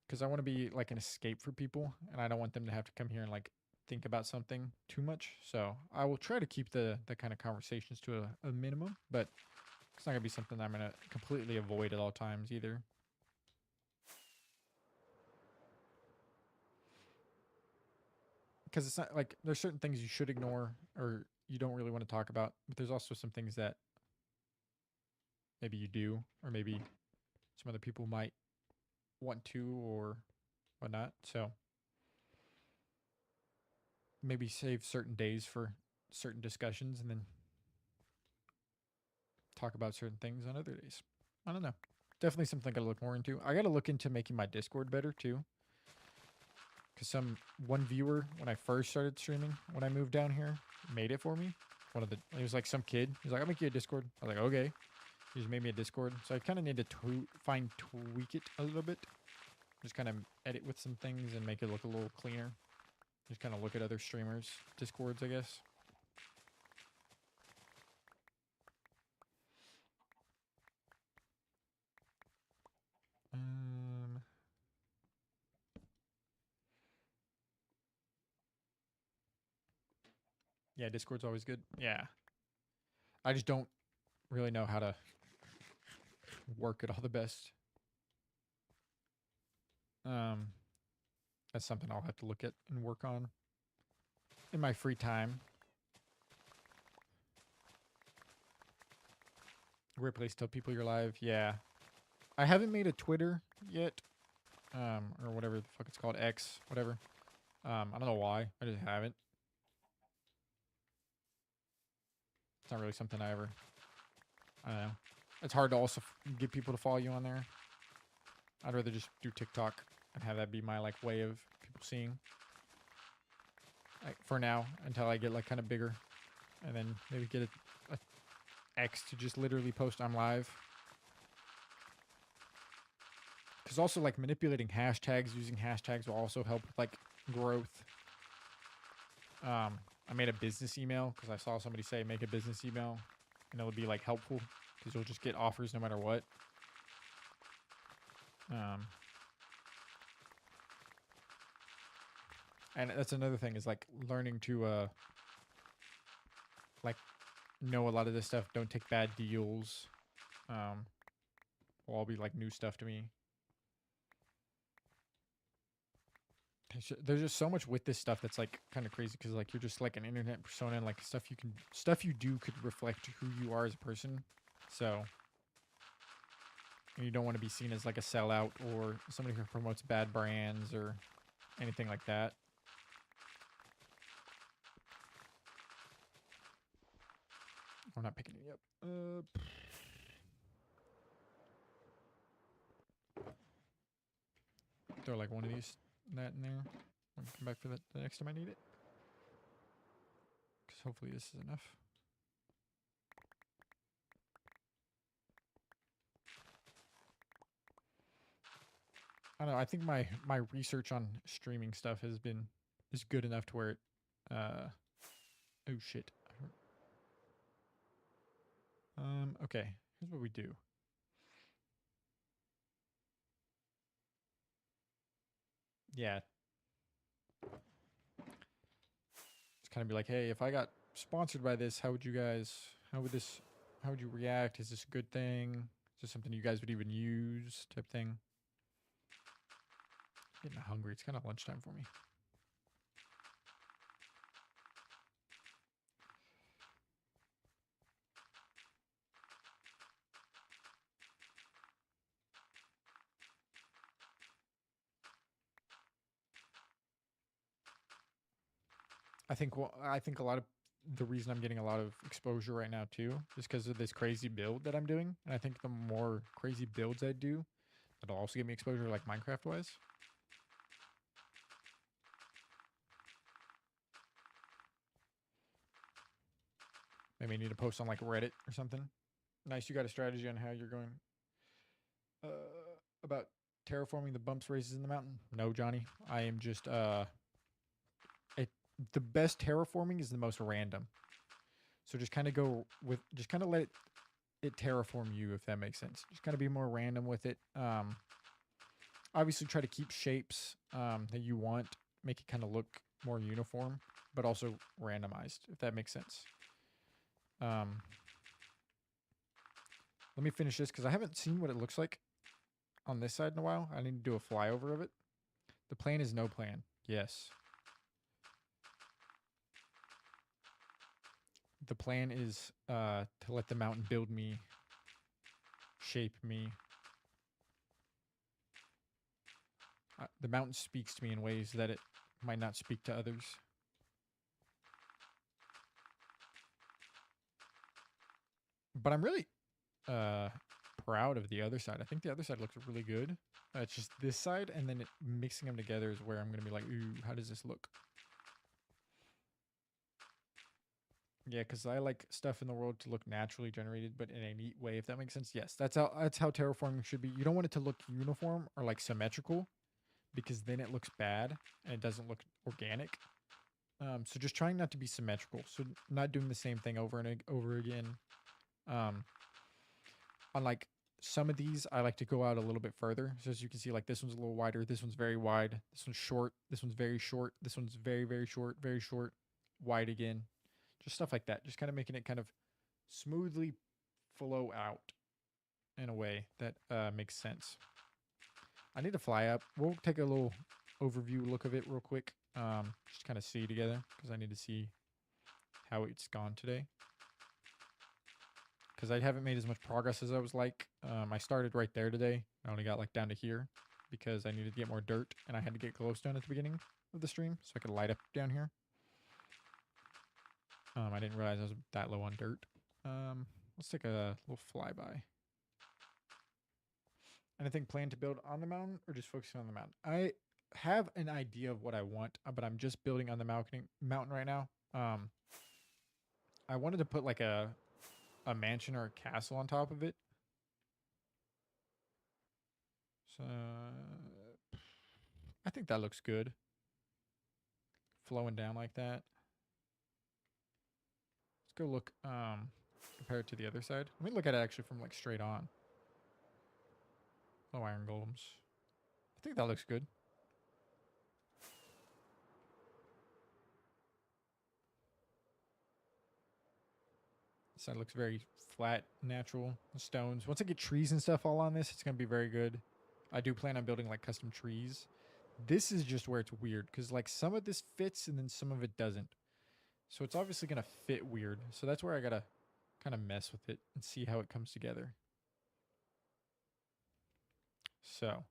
Because I want to be like an escape for people, and I don't want them to have to come here and like think about something too much. So I will try to keep the kind of conversations to a minimum, but it's not going to be something I'm going to completely avoid at all times either. Because it's not like there's certain things you should ignore or you don't really want to talk about, but there's also some things that maybe you do, or maybe some other people might want to or whatnot. So maybe save certain days for certain discussions and then talk about certain things on other days. I don't know. Definitely something I gotta look more into. I gotta look into making my Discord better too. Because one viewer, when I first started streaming, when I moved down here, made it for me. It was like some kid. He's like, I'll make you a Discord. I was like, okay. He just made me a Discord. So I kind of need to tweak it a little bit. Just kind of edit with some things and make it look a little cleaner. Just kind of look at other streamers' Discords, I guess. Yeah, Discord's always good. Yeah. I just don't really know how to work it all the best. That's something I'll have to look at and work on in my free time. Great place to tell people you're live. Yeah. I haven't made a Twitter yet. Or whatever the fuck it's called. X. Whatever. I don't know why. I just haven't. It's not really something I don't know. It's hard to also get people to follow you on there. I'd rather just do TikTok and have that be my like way of people seeing. Like, for now, until I get like kind of bigger, and then maybe get a X to just literally post I'm live. Because also like manipulating hashtags, using hashtags will also help with like growth. I made a business email because I saw somebody say make a business email, and it would be like helpful because you'll just get offers no matter what. And that's another thing, is like learning to like know a lot of this stuff. Don't take bad deals. Will all be like new stuff to me. There's just so much with this stuff that's like kind of crazy, because like you're just like an internet persona, and like stuff you do could reflect who you are as a person. So you don't want to be seen as like a sellout or somebody who promotes bad brands or anything like that. I'm not picking it up. Throw like one of these, that in there. I'll come back for that the next time I need it. Because hopefully this is enough. I don't know. I think my research on streaming stuff is good enough to where it. Oh shit. Okay. Here's what we do. yeah, it's kind of be like, hey, if I got sponsored by this, how would you guys? How would this? How would you react? Is this a good thing? Is this something you guys would even use? Type thing. Getting hungry. It's kind of lunchtime for me. I think a lot of the reason I'm getting a lot of exposure right now too is because of this crazy build that I'm doing. And I think the more crazy builds I do, that'll also give me exposure like Minecraft wise. Maybe I need to post on like Reddit or something. Nice, you got a strategy on how you're going uh, about terraforming the bumps races in the mountain? No, Johnny. I am just it, the best terraforming is the most random. So just kind of go with just kind of let it terraform you, if that makes sense. Just kind of be more random with it. Obviously try to keep shapes that you want, make it kind of look more uniform, but also randomized, if that makes sense. Let me finish this because I haven't seen what it looks like on this side in a while. I need to do a flyover of it. The plan is no plan. Yes. The plan is to let the mountain build me, shape me. The mountain speaks to me in ways that it might not speak to others. But I'm really proud of the other side. I think the other side looks really good. It's just this side, and then mixing them together is where I'm going to be like, ooh, how does this look? Yeah, because I like stuff in the world to look naturally generated, but in a neat way, if that makes sense. Yes, that's how terraforming should be. You don't want it to look uniform or like symmetrical, because then it looks bad and it doesn't look organic. So just trying not to be symmetrical. So not doing the same thing over and over again. On like some of these, I like to go out a little bit further. So as you can see, like this one's a little wider. This one's very wide. This one's short. This one's very short. This one's very, very short, very short, wide again. Just stuff like that. Just kind of making it kind of smoothly flow out in a way that makes sense. I need to fly up. We'll take a little overview look of it real quick. Just kind of see together because I need to see how it's gone today. Because I haven't made as much progress as I was like. I started right there today. I only got like down to here because I needed to get more dirt and I had to get glowstone at the beginning of the stream so I could light up down here. I didn't realize I was that low on dirt. Let's take a little flyby. Anything planned to build on the mountain or just focusing on the mountain? I have an idea of what I want, but I'm just building on the mountain right now. I wanted to put like a mansion or a castle on top of it. So I think that looks good. Flowing down like that. Let's go look compared to the other side. Let me look at it actually from like straight on. Oh, iron golems. I think that looks good. This side looks very flat, natural. Stones. Once I get trees and stuff all on this, it's going to be very good. I do plan on building like custom trees. This is just where it's weird because like some of this fits and then some of it doesn't. So it's obviously going to fit weird. So that's where I got to kind of mess with it and see how it comes together. So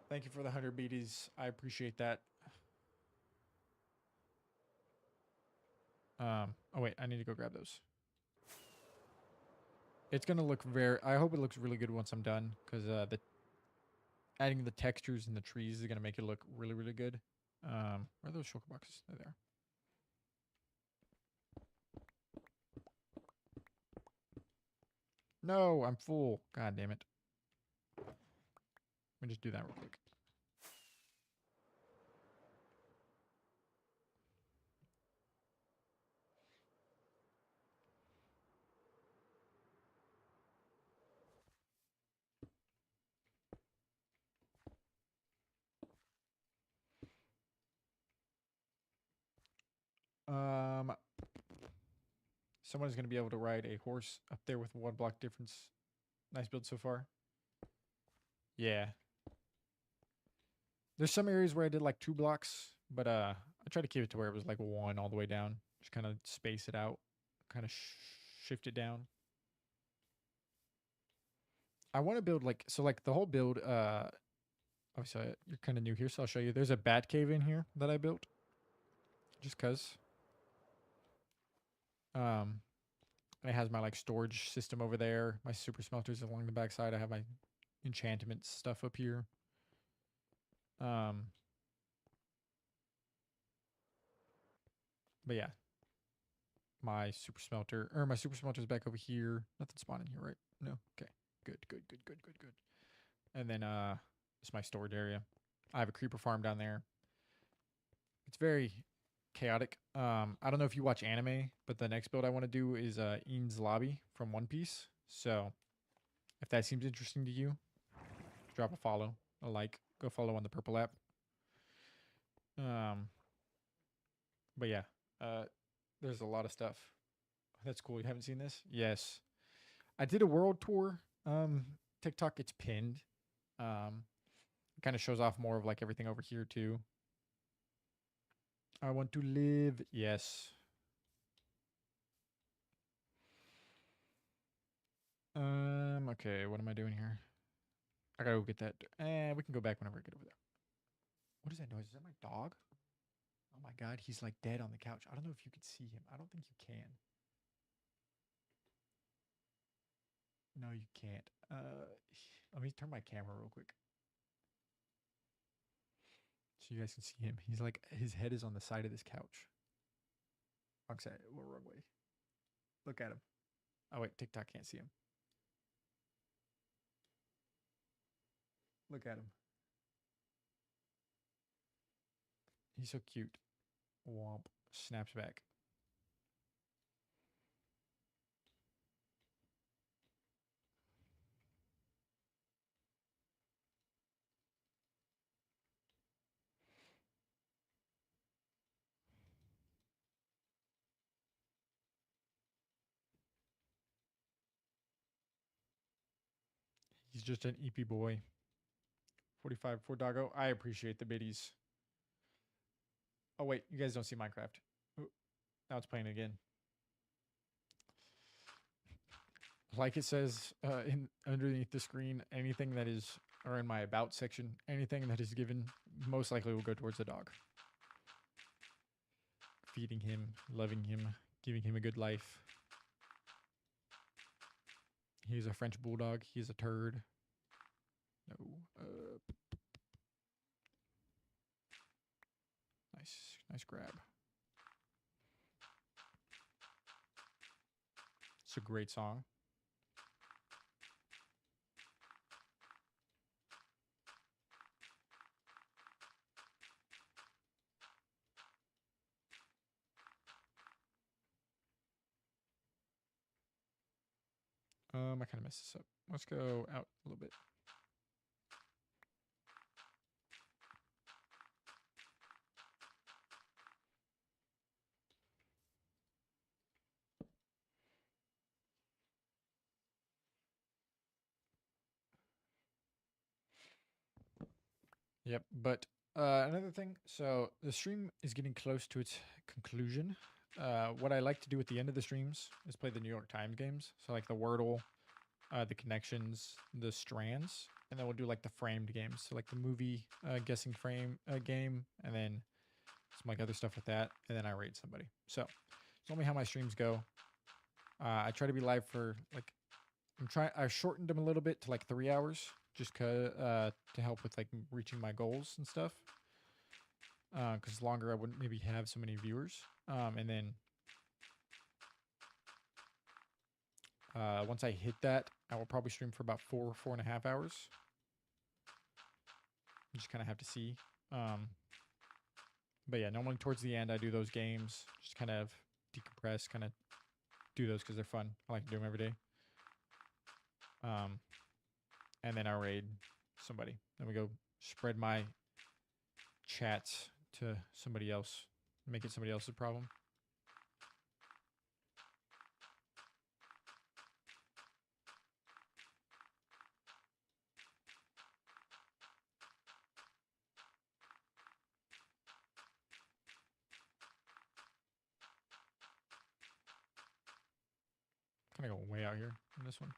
thank you for the 100 BDs. I appreciate that. Oh wait, I need to go grab those. It's gonna look very. I hope it looks really good once I'm done, because the adding the textures and the trees is gonna make it look really, really good. Where are those shulker boxes? They're there. No, I'm full. God damn it. Let me just do that real quick. Someone's going to be able to ride a horse up there with 1 block difference. Nice build so far. Yeah. There's some areas where I did like 2 blocks, but I tried to keep it to where it was like 1 all the way down. Just kind of space it out, kind of shift it down. I want to build like, so like the whole build, obviously you're kind of new here, so I'll show you. There's a bat cave in here that I built just cuz. It has my like storage system over there. My super smelters along the backside. I have my enchantment stuff up here. But yeah, my super smelter's back over here. Nothing spawning here, right? No. Okay. Good. And then it's my storage area. I have a creeper farm down there. It's very chaotic. I don't know if you watch anime, but the next build I want to do is Ian's Lobby from One Piece. So if that seems interesting to you, drop a follow, a like, go follow on the purple app. But yeah, there's a lot of stuff. That's cool. You haven't seen this? Yes. I did a world tour. TikTok, it's pinned. It kind of shows off more of like everything over here too. I want to live. Yes. Okay, what am I doing here? I gotta go get that. We can go back whenever I get over there. What is that noise? Is that my dog? Oh my god, he's like dead on the couch. I don't know if you can see him. I don't think you can. No, you can't. Let me turn my camera real quick. So you guys can see him. He's like, his head is on the side of this couch. I'm sorry, we're wrong way. Look at him. Oh wait, TikTok can't see him. Look at him. He's so cute. Womp. Snaps back. He's just an EP boy. 45 for Doggo. I appreciate the biddies. Oh wait, you guys don't see Minecraft. Ooh, now it's playing again. Like it says in underneath the screen, anything that is, or in my about section, anything that is given most likely will go towards the dog. Feeding him, loving him, giving him a good life. He's a French bulldog. He's a turd. No. Nice grab. It's a great song. I kind of messed this up. Let's go out a little bit. Yep, but another thing, so the stream is getting close to its conclusion. What I like to do at the end of the streams is play the New York Times games. So like the Wordle, the connections, the strands, and then we'll do like the framed games. So like the movie guessing frame game, and then some like other stuff with that, and then I rate somebody. So it's only how my streams go. I try to be live for like I shortened them a little bit to like 3 hours just to help with like reaching my goals and stuff. Because longer I wouldn't maybe have so many viewers. And then once I hit that, I will probably stream for about 4.5 hours. You just kind of have to see. But yeah, normally towards the end I do those games, just kind of decompress, kind of do those because they're fun. I like to do them every day. And then I raid somebody. Then we go spread my chats to somebody else, make it somebody else's problem. Kind of going way out here in this one.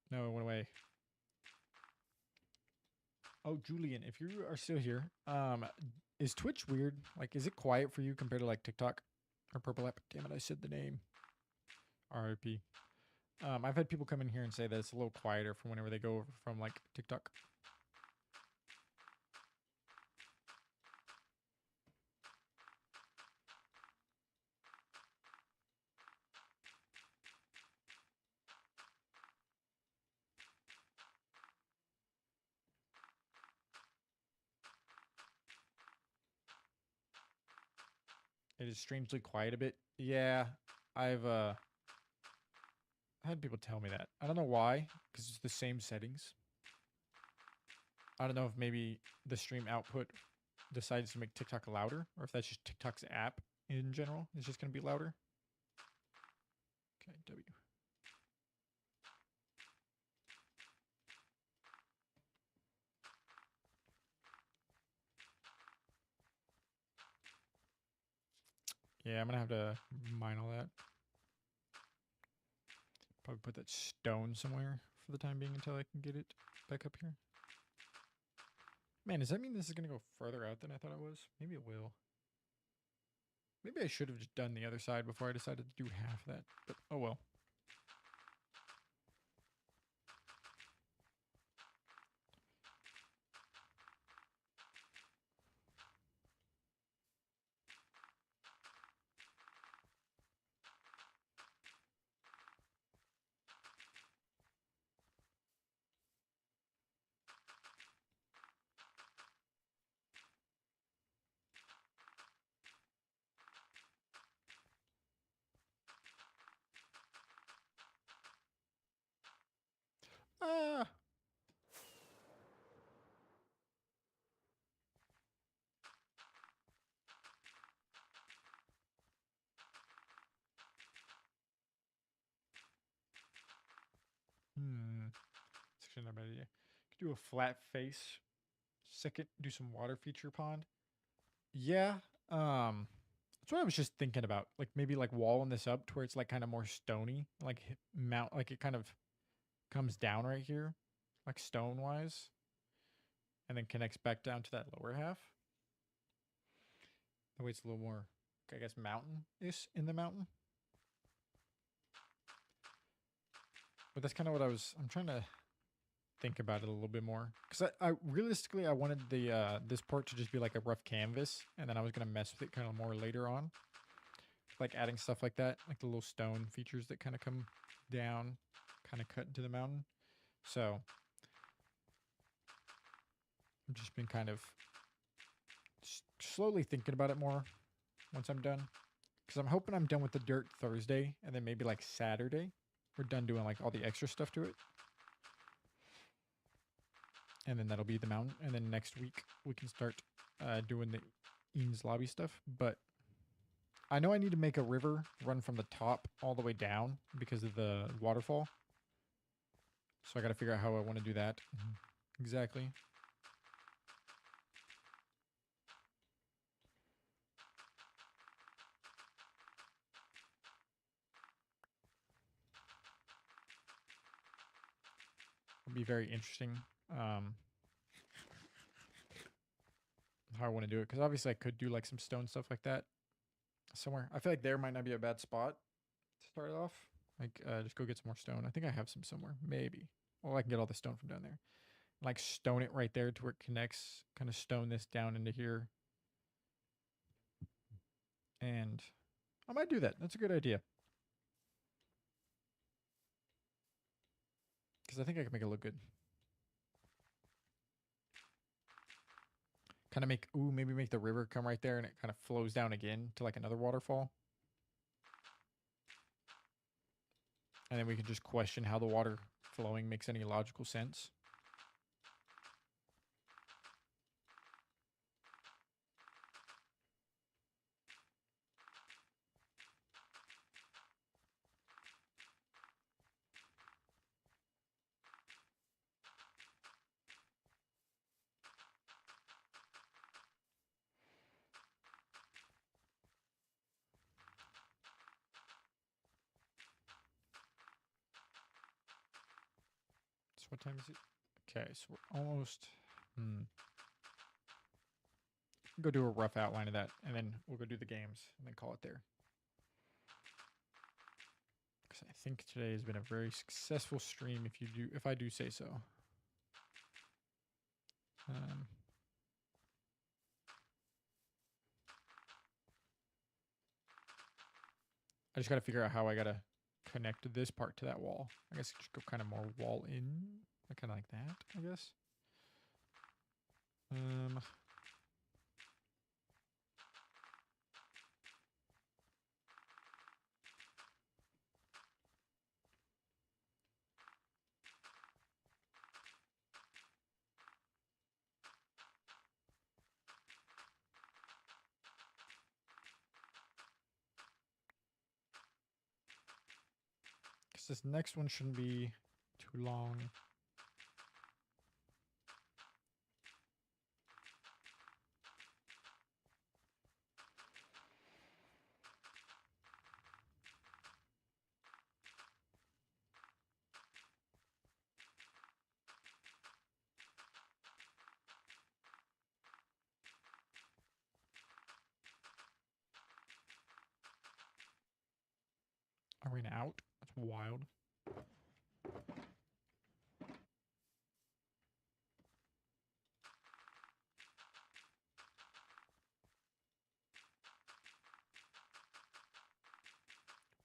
No, it went away. Oh, Julian, if you are still here, is Twitch weird? Like, is it quiet for you compared to like TikTok or Purple App? Damn it, I said the name. RIP. I've had people come in here and say that it's a little quieter from whenever they go over from like TikTok. It is strangely quiet a bit. Yeah, I've had people tell me that. I don't know why, because it's the same settings. I don't know if maybe the stream output decides to make TikTok louder, or if that's just TikTok's app in general is just going to be louder. Okay, W. Yeah, I'm going to have to mine all that. Probably put that stone somewhere for the time being until I can get it back up here. Man, does that mean this is going to go further out than I thought it was? Maybe it will. Maybe I should have just done the other side before I decided to do half that. But oh well. Ah! It's actually not a bad idea. Could do a flat face. Second, do some water feature pond. Yeah. That's what I was just thinking about. Like maybe like walling this up to where it's like kind of more stony. Like mount like it kind of comes down right here. Like stone wise. And then connects back down to that lower half. That way it's a little more, I guess, mountain-ish in the mountain. But that's kind of what I'm trying to think about it a little bit more. Because I realistically, I wanted the this part to just be like a rough canvas. And then I was going to mess with it kind of more later on. Like adding stuff like that. Like the little stone features that kind of come down, kind of cut into the mountain. So I've just been kind of slowly thinking about it more once I'm done. Because I'm hoping I'm done with the dirt Thursday. And then maybe like Saturday, we're done doing like all the extra stuff to it. And then that'll be the mountain. And then next week we can start doing the Eames lobby stuff. But I know I need to make a river run from the top all the way down because of the waterfall. So I got to figure out how I want to do that. Exactly. It'll be very interesting how I want to do it. Because obviously I could do like some stone stuff like that somewhere. I feel like there might not be a bad spot to start off. Like just go get some more stone. I think I have some somewhere. Maybe. Well, I can get all the stone from down there. Like stone it right there to where it connects. Kind of stone this down into here. And I might do that. That's a good idea. Because I think I can make it look good. Kind of make, maybe make the river come right there and it kind of flows down again to like another waterfall. And then we can just question how the water flowing makes any logical sense. What time is it? Okay, so we're almost. Go do a rough outline of that, and then we'll go do the games, and then call it there. Because I think today has been a very successful stream. If I do say so. I just got to figure out how I got to connect this part to that wall. I guess just go kind of more wall in. Kind of like that, I guess. Because this next one shouldn't be too long. Arena out? That's wild.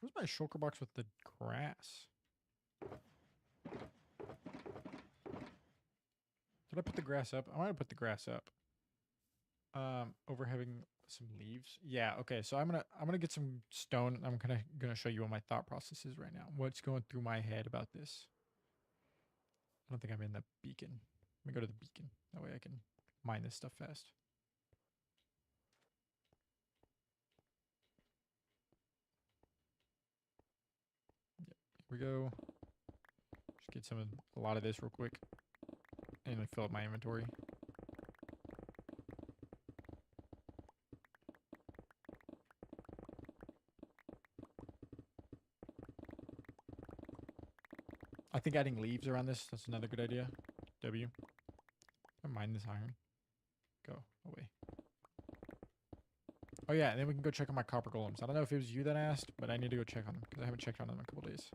Where's my shulker box with the grass? Did I put the grass up? I might have put the grass up. Over having some leaves. Yeah, okay. So I'm gonna get some stone. I'm gonna show you what my thought process is right now. What's going through my head about this. I don't think I'm in the beacon. Let me go to the beacon. That way I can mine this stuff fast. Yep, here we go. Just get a lot of this real quick. And then fill up my inventory. I think adding leaves around this, that's another good idea. W. I mine this iron. Go away. Oh yeah, and then we can go check on my copper golems. I don't know if it was you that asked, but I need to go check on them because I haven't checked on them in a couple days.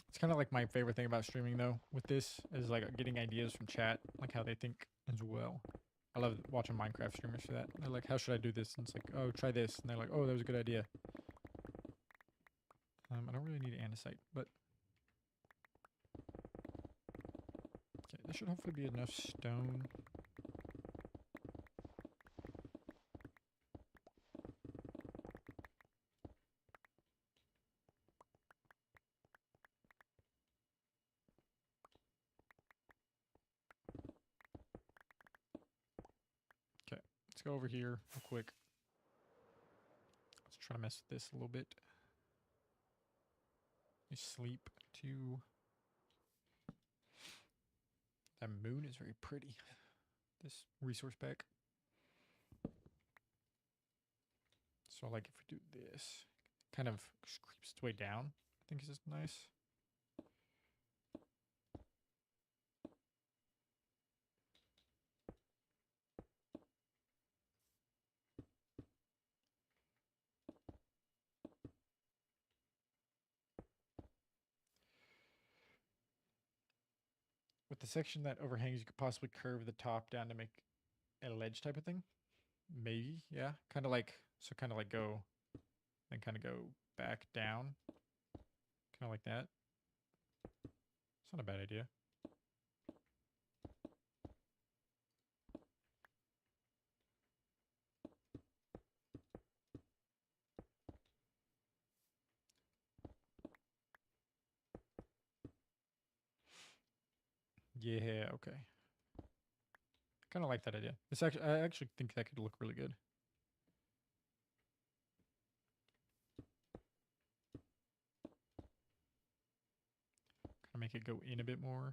It's kind of like my favorite thing about streaming though with this is like getting ideas from chat, like how they think as well. I love watching Minecraft streamers for that. They're like, how should I do this? And it's like, oh, try this. And they're like, oh, that was a good idea. I don't really need andesite, but okay, there should hopefully be enough stone. Let's go over here real quick. Let's try to mess with this a little bit. You sleep too. That moon is very pretty. This resource pack. So like if we do this, kind of creeps its way down. I think is just nice. With the section that overhangs, you could possibly curve the top down to make a ledge type of thing. Maybe, yeah. Kind of like go, then kind of go back down. Kind of like that. It's not a bad idea. Yeah, okay. Kind of like that idea. It's actually, I actually think that could look really good. Kind of make it go in a bit more.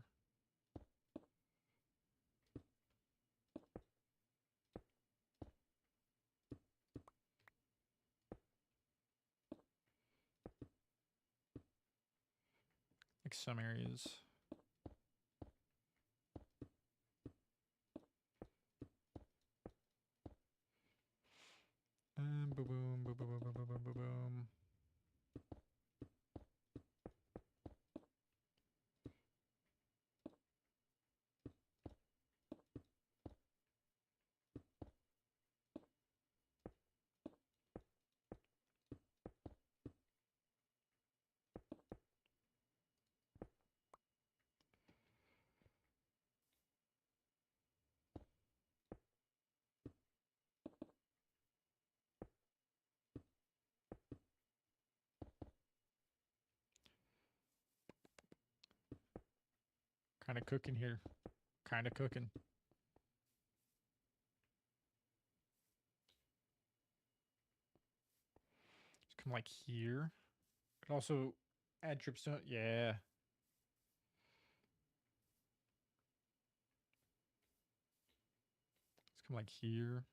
Like some areas. Boom, boom, boom, boom, boom, boom, boom, boom, boom. Kind of cooking here. Kind of cooking. Just come like here. Could also add dripstone. Yeah. Let's come like here.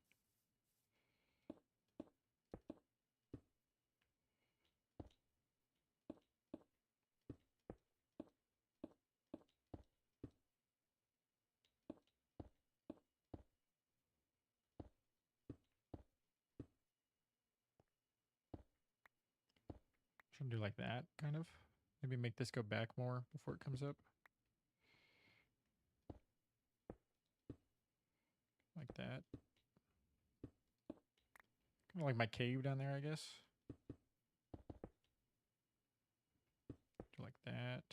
Trying to do like that, kind of. Maybe make this go back more before it comes up. Like that. Kind of like my cave down there, I guess. Do like that.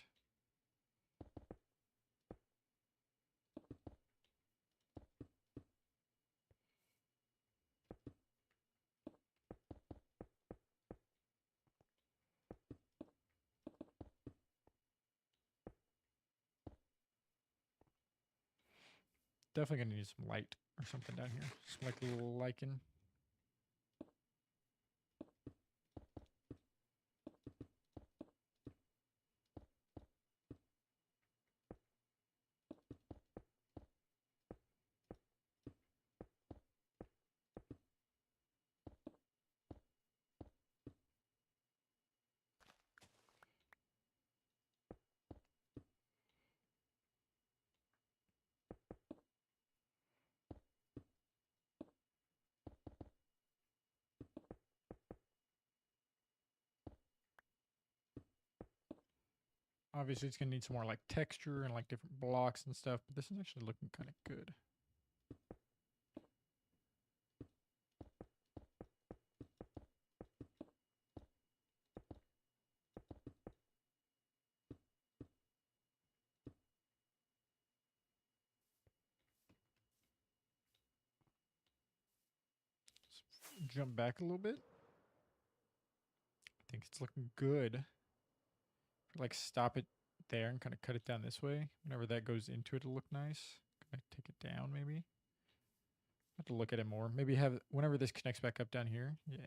Definitely gonna need some light or something down here. Some like little lichen. Obviously, it's gonna need some more like texture and like different blocks and stuff, but this is actually looking kind of good. Let's jump back a little bit. I think it's looking good. Like stop it there and kind of cut it down this way. Whenever that goes into it, it'll look nice. Can I take it down maybe? I have to look at it more. Maybe have whenever this connects back up down here. Yeah.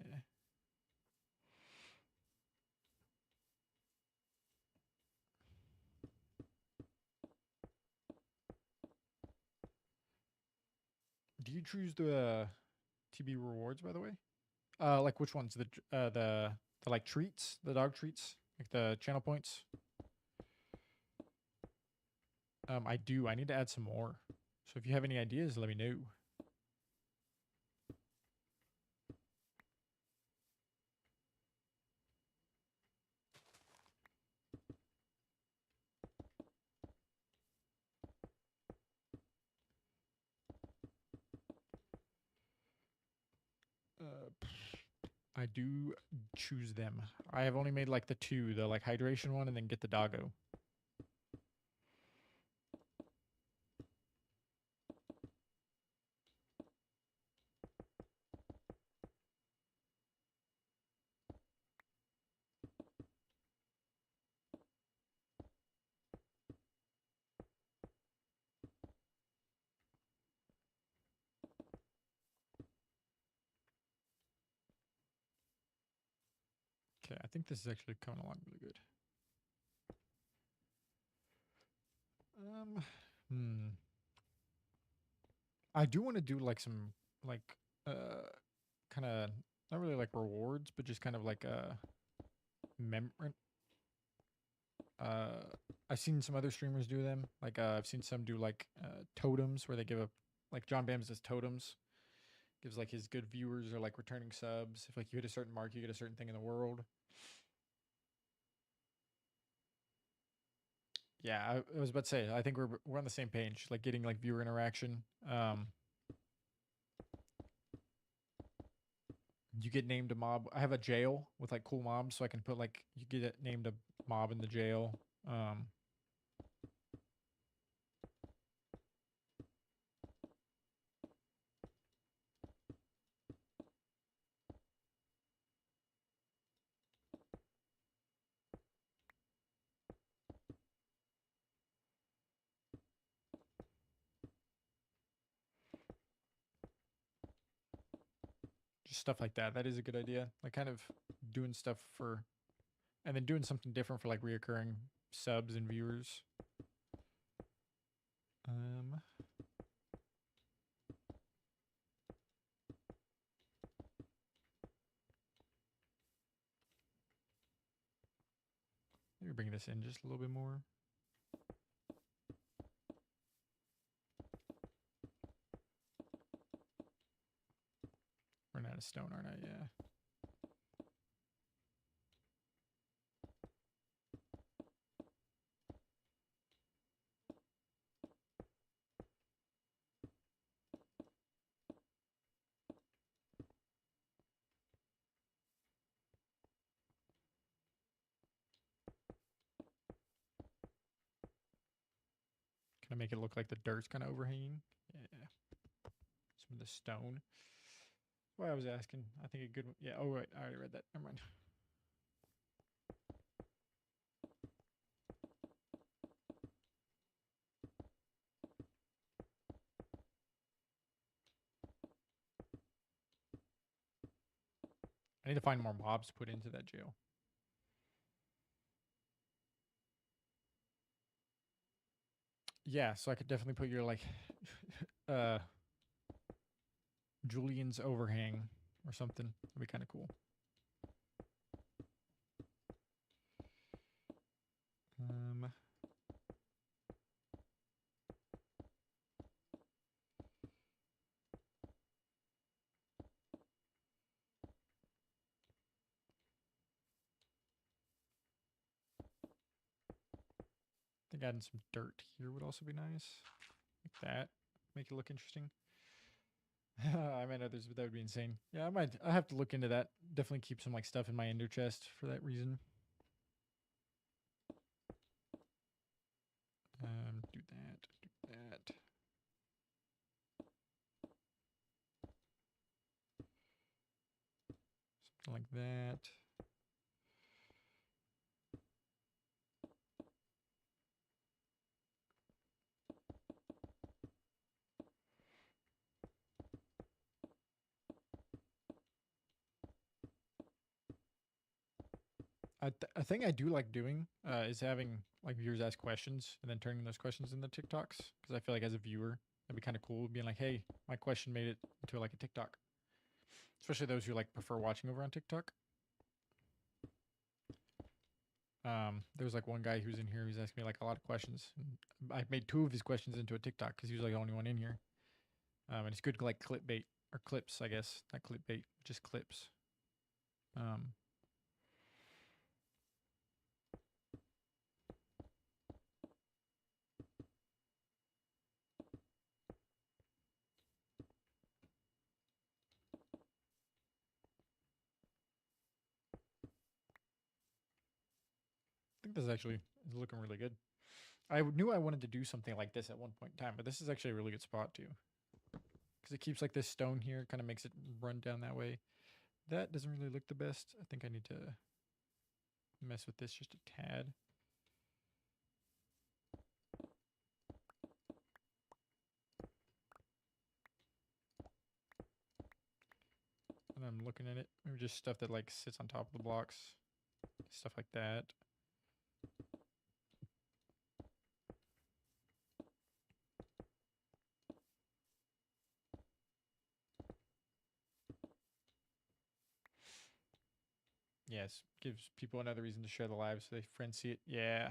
Do you choose the TB rewards by the way? Like which ones? The like treats, the dog treats, like the channel points. I do. I need to add some more. So if you have any ideas, let me know. I do choose them. I have only made like the two, the like hydration one, and then get the doggo. Okay, I think this is actually coming along really good. Hmm. I do want to do like some like kind of not really like rewards, but just kind of like mem. Uh, I've seen some other streamers do them. Like I've seen some do like totems where they give a like John Bams does totems. Gives like his good viewers or like returning subs. If like you hit a certain mark, you get a certain thing in the world. Yeah, I was about to say. I think we're on the same page. Like getting like viewer interaction. You get named a mob. I have a jail with like cool mobs, so I can put like you get it named a mob in the jail. Just stuff like that. That is a good idea. Like kind of doing stuff for, and then doing something different for like reoccurring subs and viewers. Um, Maybe bring this in just a little bit more. Run out of stone, aren't I? Yeah. Kind of make it look like the dirt's kind of overhanging. Yeah. Some of the stone. Why I was asking. I think a good one. Yeah. Oh, right. I already read that. Never mind. I need to find more mobs to put into that jail. Yeah, so I could definitely put your like uh Julian's overhang or something. That'd be kind of cool. Um I think adding some dirt here would also be nice. Like that. Make it look interesting. I might others, but that would be insane. Yeah, I have to look into that. Definitely keep some like stuff in my ender chest for that reason. Do that. Something like that. A thing I do like doing is having like viewers ask questions and then turning those questions into TikToks because I feel like as a viewer that'd be kind of cool being like, hey, my question made it into like a TikTok, especially those who like prefer watching over on TikTok. There was like one guy who's in here who's asking me like a lot of questions. And I made two of his questions into a TikTok because he was like the only one in here. And it's good like clickbait or clips, I guess, not clickbait, just clips. Um, I think this actually is looking really good. I knew I wanted to do something like this at one point in time, but this is actually a really good spot too. Because it keeps like this stone here, kind of makes it run down that way. That doesn't really look the best. I think I need to mess with this just a tad. And I'm looking at it. Maybe just stuff that like sits on top of the blocks. stuff like that. Yes, gives people another reason to share the live so they friends see it. Yeah.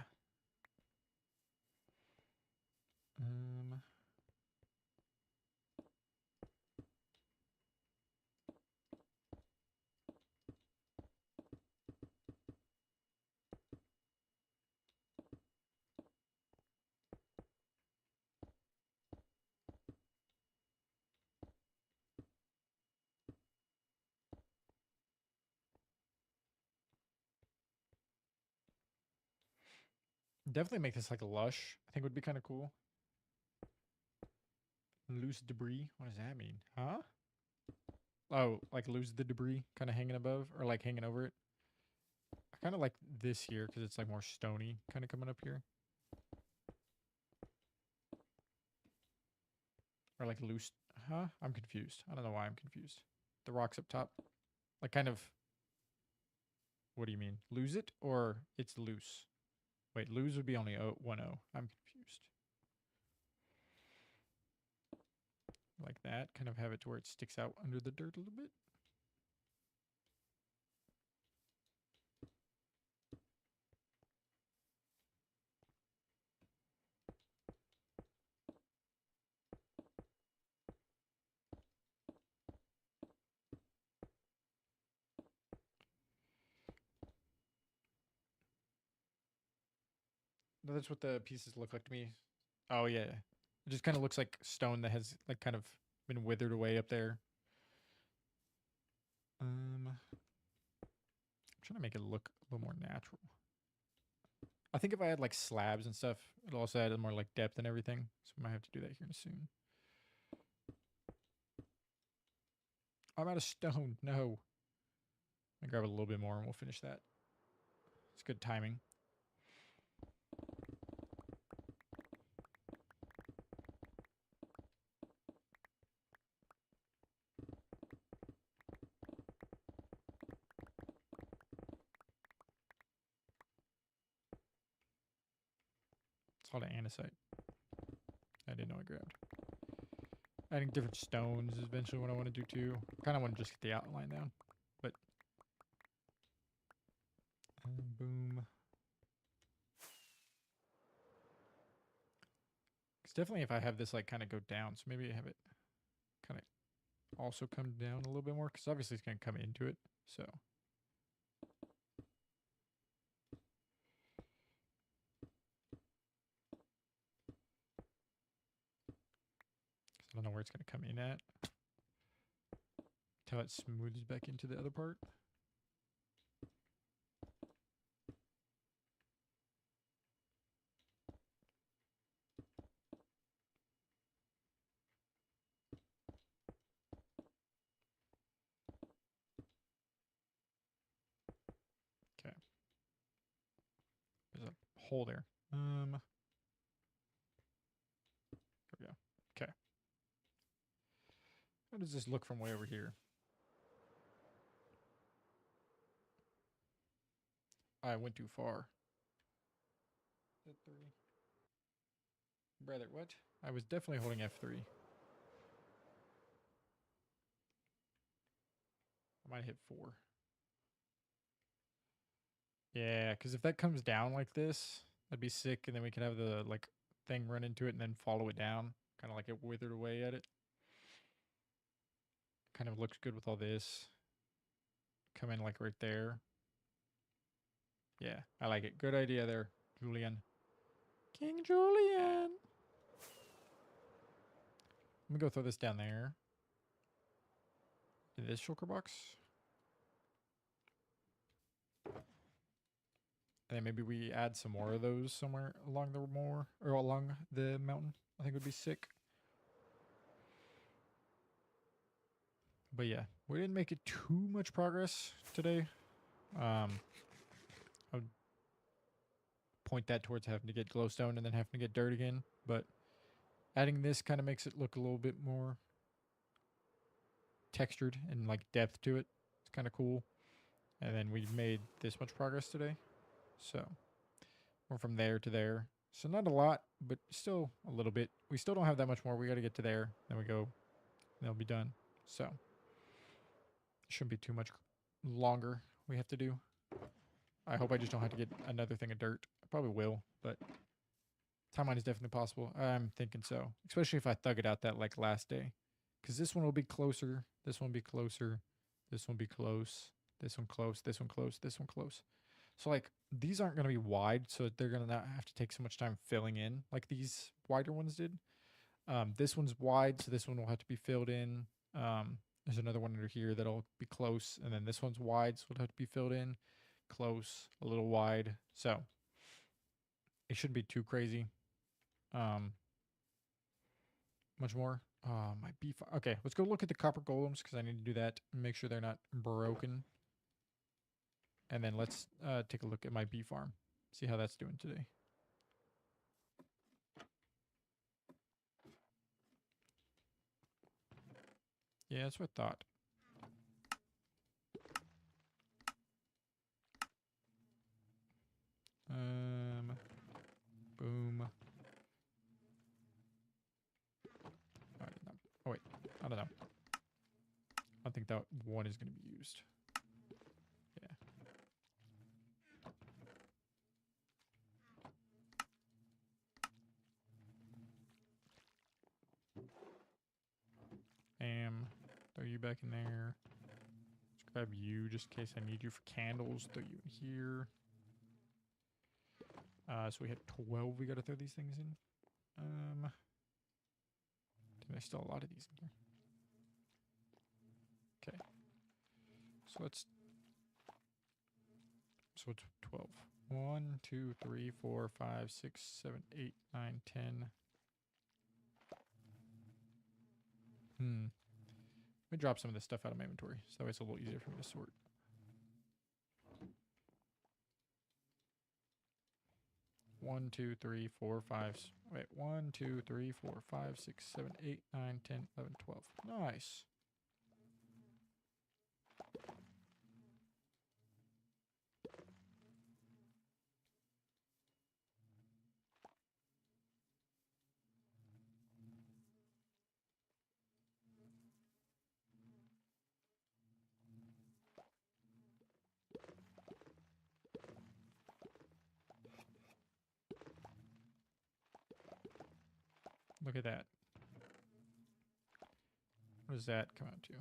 Definitely make this like lush. I think would be kind of cool. Loose debris. What does that mean? Huh? Oh, like lose the debris kind of hanging above or like hanging over it. I kind of like this here because it's like more stony kind of coming up here. Or like loose. Huh? I'm confused. I don't know why I'm confused. The rocks up top. Like kind of. What do you mean? Lose it or it's loose? Wait, lose would be only 1 0. I'm confused. Like that. Kind of have it to where it sticks out under the dirt a little bit. That's what the pieces look like to me. Oh yeah, it just kind of looks like stone that has like kind of been withered away up there. I'm trying to make it look a little more natural. I think if I had like slabs and stuff, it'll also add more like depth and everything. So we might have to do that here soon. I'm out of stone. No. I'll grab a little bit more and we'll finish that. It's good timing. It's called andesite. I didn't know I grabbed. Adding different stones is eventually what I want to do too. Kind of want to just get the outline down. But boom. Because definitely if I have this like kind of go down, so maybe I have it kind of also come down a little bit more because obviously it's going to come into it. So I don't know where it's going to come in at. Until it smooths back into the other part. Okay. There's a hole there. There we go. Okay. How does this look from way over here? I went too far. F3. Brother, what? I was definitely holding F3. I might hit 4. Yeah, because if that comes down like this, that'd be sick, and then we could have the like thing run into it and then follow it down, kind of like it withered away at it. Kind of looks good with all this. Come in like right there. Yeah, I like it. Good idea there, Julian. King Julian. Let me go throw this down there. In this shulker box. And then maybe we add some more of those somewhere along along the mountain. I think would be sick. But yeah, we didn't make it too much progress today. I would point that towards having to get glowstone and then having to get dirt again. But adding this kind of makes it look a little bit more textured and like depth to it. It's kind of cool. And then we made this much progress today. So we're from there to there. So not a lot, but still a little bit. We still don't have that much more. We got to get to there. Then we go. Then we'll be done. So it shouldn't be too much longer we have to do. I hope I just don't have to get another thing of dirt. I probably will, but timeline is definitely possible. I'm thinking so. Especially if I thug it out that like last day. Because this one will be closer. This one will be closer. This one will be close. This one close. This one close. This one close. So like these aren't going to be wide, so they're going to not have to take so much time filling in like these wider ones did. This one's wide, so this one will have to be filled in. There's another one under here that'll be close, and then this one's wide, so it'll have to be filled in. Close, a little wide. So it shouldn't be too crazy. Much more. My beef. Okay, let's go look at the copper golems because I need to do that and make sure they're not broken. And then let's take a look at my bee farm. See how that's doing today. Yeah, that's what I thought. Boom. Oh wait, I don't know. I think that one is going to be used. Yeah. Throw you back in there. Let's grab you just in case I need you for candles. Throw you in here. So we had 12 we got to throw these things in. There's still a lot of these in here. Okay. So it's 12. 1, 2, 3, 4, 5, 6, 7, 8, 9, 10. Let me drop some of this stuff out of my inventory, so that way it's a little easier for me to sort. One, two, three, four, five. Wait, 1, 2, 3, 4, 5, 6, 7, 8, 9, 10, 11, 12. Nice. Look at that. What does that come out to?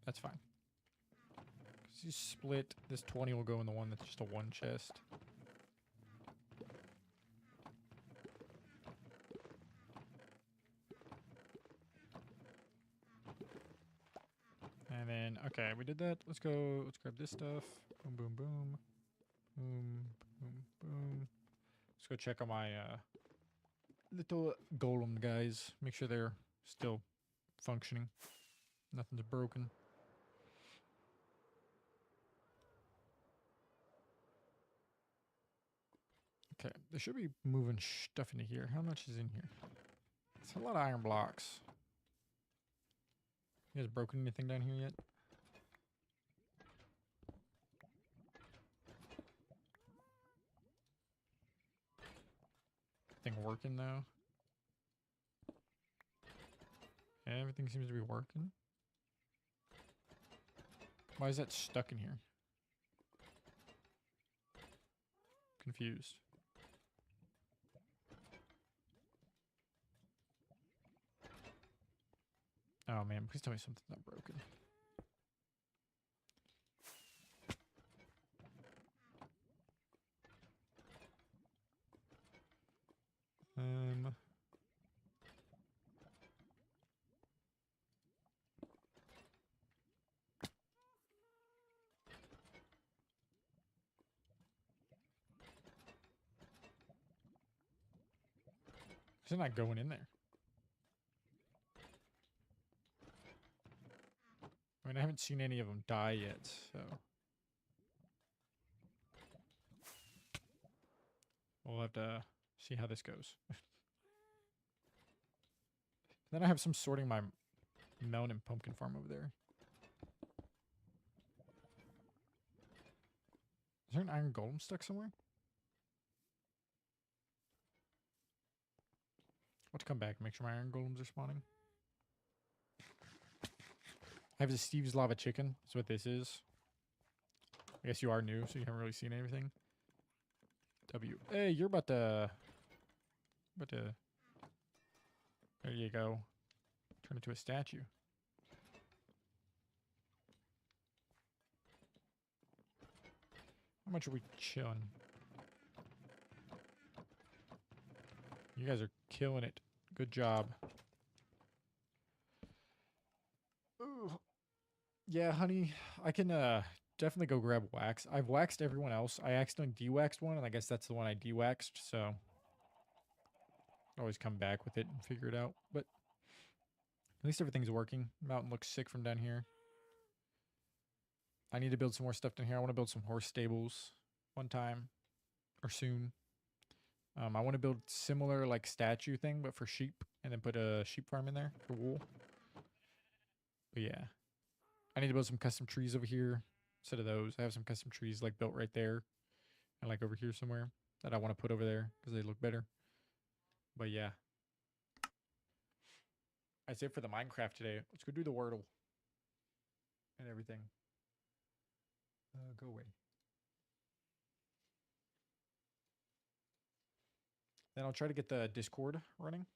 That's fine. Because you split, this 20 will go in the one that's just a one chest. And then, okay, we did that. Let's go, let's grab this stuff. Boom, boom, boom. Boom, boom, boom. Let's go check on my little golem guys. Make sure they're still functioning. Nothing's broken. Okay, they should be moving stuff into here. How much is in here? It's a lot of iron blocks. You guys broken anything down here yet? Thing working though? Yeah, everything seems to be working. Why is that stuck in here? Confused. Oh man, please tell me something's not broken. It's not going in there. I mean, I haven't seen any of them die yet, so. We'll have to see how this goes. Then I have some sorting my melon and pumpkin farm over there. there an iron golem stuck somewhere? Let's come back and make sure my iron golems are spawning. I have the Steve's Lava Chicken. That's what this is. I guess you are new, so you haven't really seen anything. W. Hey, you're about to... There you go. Turn into a statue. How much are we chilling? You guys are killing it. Good job. Ooh. Yeah, honey, I can definitely go grab wax. I've waxed everyone else. I accidentally de-waxed one, and I guess that's the one I de-waxed, so always come back with it and figure it out. But at least everything's working. Mountain looks sick from down here. I need to build some more stuff down here. I want to build some horse stables one time or soon. I want to build similar like statue thing, but for sheep, and then put a sheep farm in there for wool. But yeah, I need to build some custom trees over here instead of those. I have some custom trees like built right there and like over here somewhere that I want to put over there because they look better. But yeah, that's it for the Minecraft today. Let's go do the Wordle and everything. Go away. Then I'll try to get the Discord running.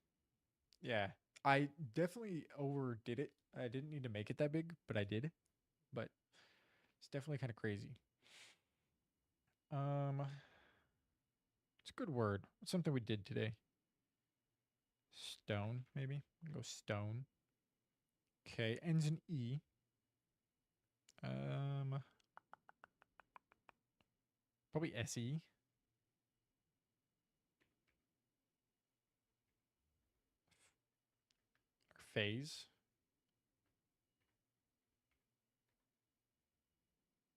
Yeah, I definitely overdid it. I didn't need to make it that big, but I did. But it's definitely kind of crazy. It's a good word. It's something we did today. Stone, maybe. Go stone. Okay, ends in E. Probably SE. Phase.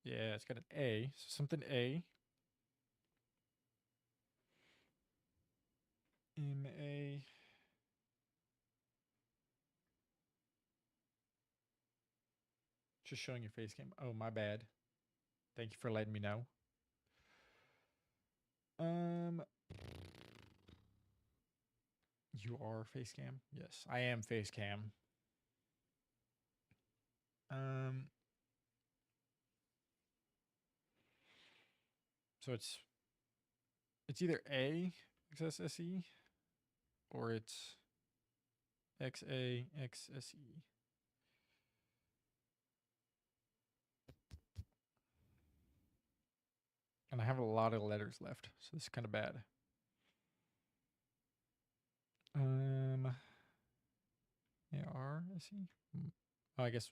Yeah, it's got an A. So something A. MA. Just showing your face cam. Oh, my bad. Thank you for letting me know. You are face cam? Yes, I am face cam. So it's either A XSSE or it's XAXSE. And I have a lot of letters left, so this is kind of bad. ARSE? Oh, I guess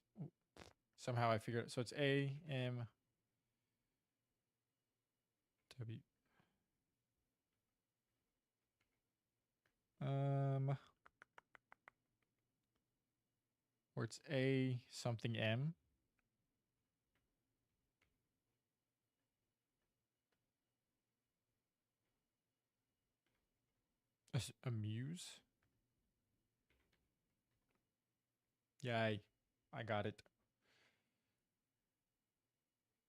somehow I figured it. So it's AMW. Or it's A something M. Amuse. Yeah, I got it.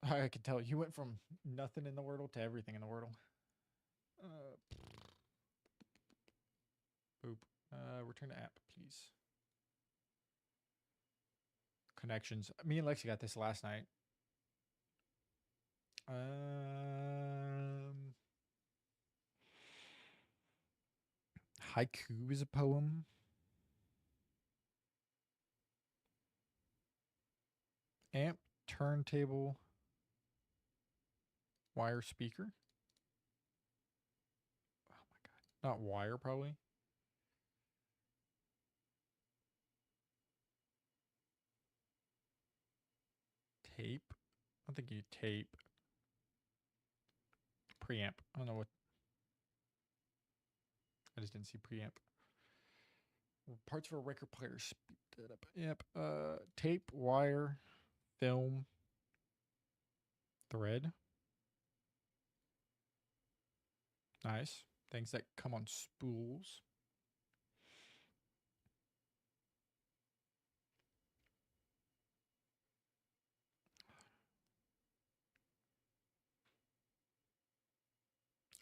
I could tell you went from nothing in the Wordle to everything in the Wordle. Boop. Return to app, please. Connections. Me and Lexi got this last night. Haiku is a poem. Amp, turntable, wire speaker. Oh my god. Not wire, probably. Tape. I don't think you tape. Preamp. I don't know what. I just didn't see preamp. Parts for a record player. Speed that up. Yep. Tape, wire, film, thread. Nice. Things that come on spools.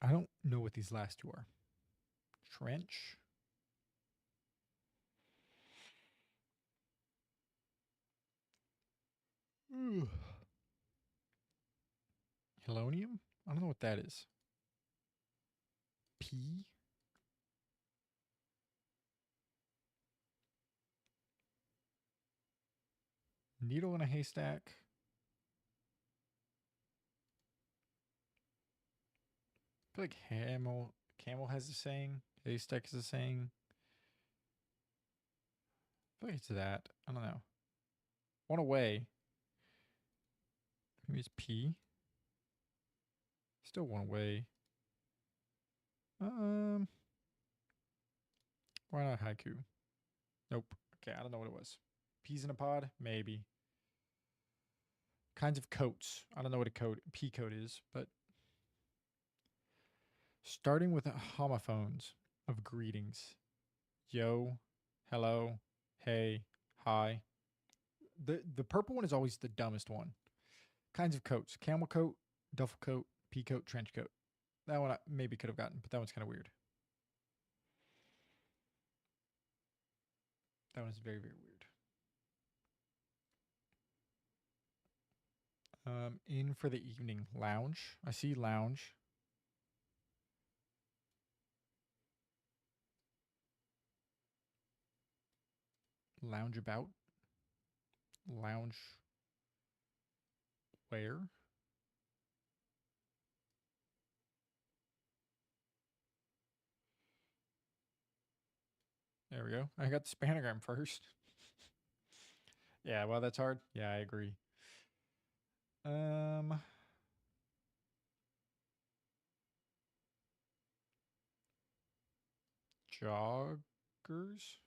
I don't know what these last two are. Trench. Ooh. Helonium? I don't know what that is. P? Needle in a haystack. I feel like camel has a saying. Haystack is a saying. I feel like it's that. I don't know. One away. Maybe it's P. Still one away. Why not haiku? Nope. Okay, I don't know what it was. Peas in a pod? Maybe. Kinds of coats. I don't know what a pea coat is, but starting with homophones of greetings. Yo, hello, hey, hi. The purple one is always the dumbest one. Kinds of coats. Camel coat, duffel coat, pea coat, trench coat. That one I maybe could have gotten, but that one's kind of weird. That one's very, very weird. In for the evening. Lounge. I see lounge. Lounge about. Lounge where? There we go. I got the spanogram first. Yeah, well, that's hard. Yeah, I agree. Joggers.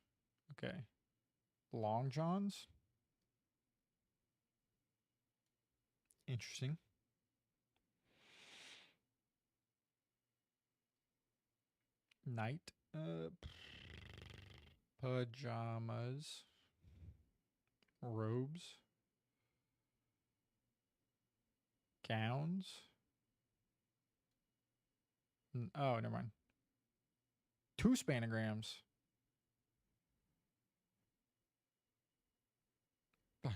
Okay. Long johns. Interesting. Night. Pajamas. Robes. Gowns. Oh, never mind. Two spanograms.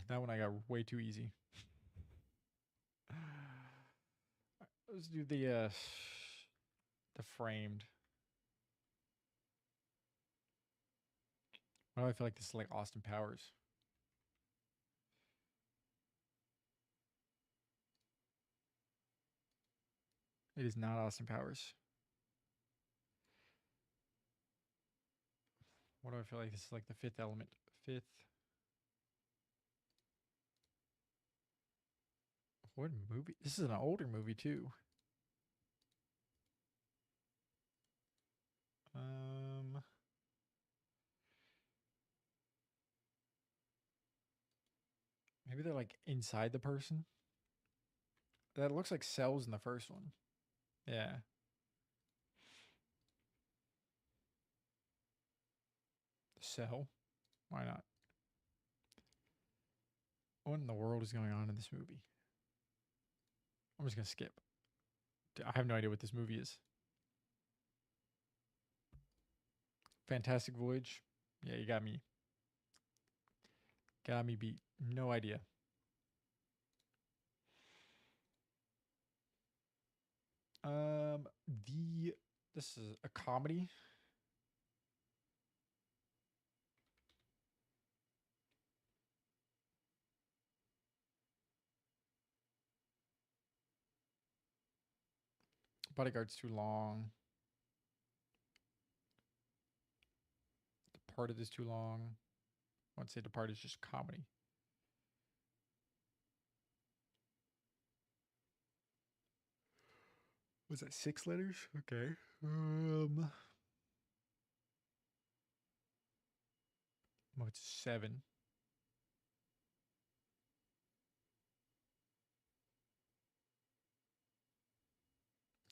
That one I got way too easy. Let's do the framed. Why do I feel like this is like Austin Powers? It is not Austin Powers. What do I feel like this is like the Fifth Element? Fifth. What movie? This is an older movie too. Maybe they're like inside the person. That looks like cells in the first one. Yeah. The cell. Why not? What in the world is going on in this movie? I'm just gonna skip. I have no idea what this movie is. Fantastic Voyage. Yeah, you got me. Got me beat. No idea. This is a comedy. Bodyguard's too long. Departed is too long. I would say Departed is just comedy. Was that 6 letters? Okay. Oh, it's 7.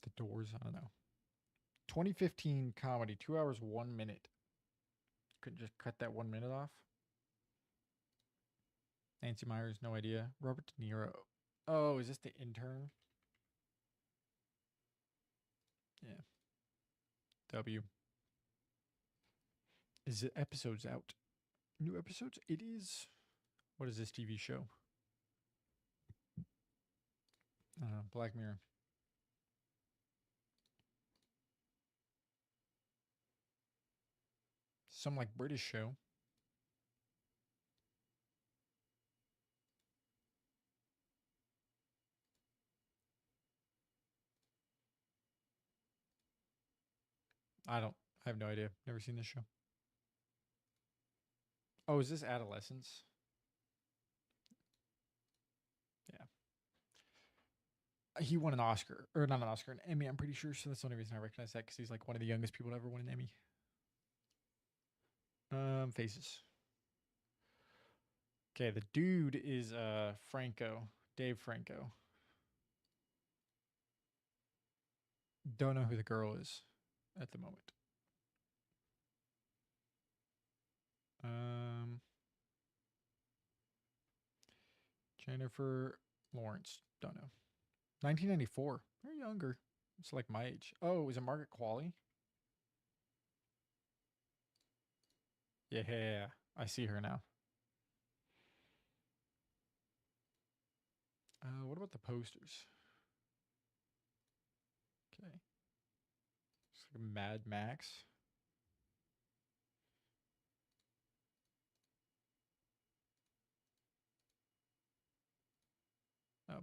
The Doors. I don't know. 2015 comedy. 2 hours 1 minute. Couldn't just cut that 1 minute off. Nancy Myers. No idea. Robert De Niro. Oh, is this the intern? Yeah. W. Is it episodes out? New episodes? It is. What is this TV show? Black Mirror. Some like British show. I have no idea. Never seen this show. Oh, is this Adolescence? Yeah. He won an Oscar, or not an Oscar, an Emmy. I'm pretty sure. So that's the only reason I recognize that, because he's like one of the youngest people to ever win an Emmy. Faces. Okay, the dude is Franco, Dave Franco. Don't know who the girl is at the moment. Jennifer Lawrence. Don't know. 1994. They're younger. It's like my age. Oh, is it Margaret Qualley? Yeah, I see her now. What about the posters? Okay. It's like Mad Max.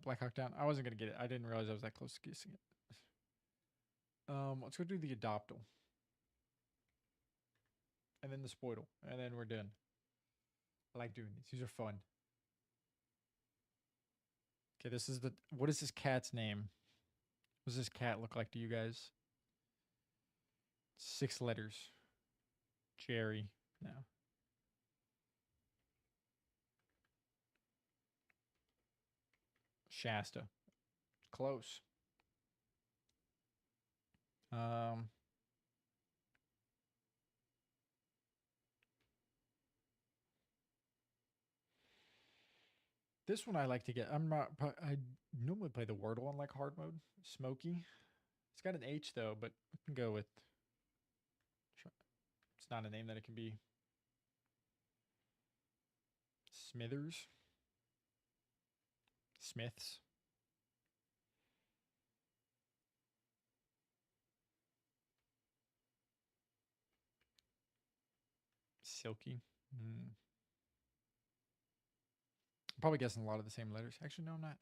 Black Hawk Down. I wasn't gonna get it. I didn't realize I was that close to guessing it. Let's go do the Adoptal. And then the Spoidle. And then we're done. I like doing these. These are fun. Okay, this is what is this cat's name? What does this cat look like to you guys? 6 letters. Jerry. No. Shasta. Close. This one I like to get. I normally play the Wordle on like hard mode. Smokey. It's got an H though, but we can go with. It's not a name that it can be. Smithers. Smiths. Silky. I'm probably guessing a lot of the same letters. Actually, no, I'm not.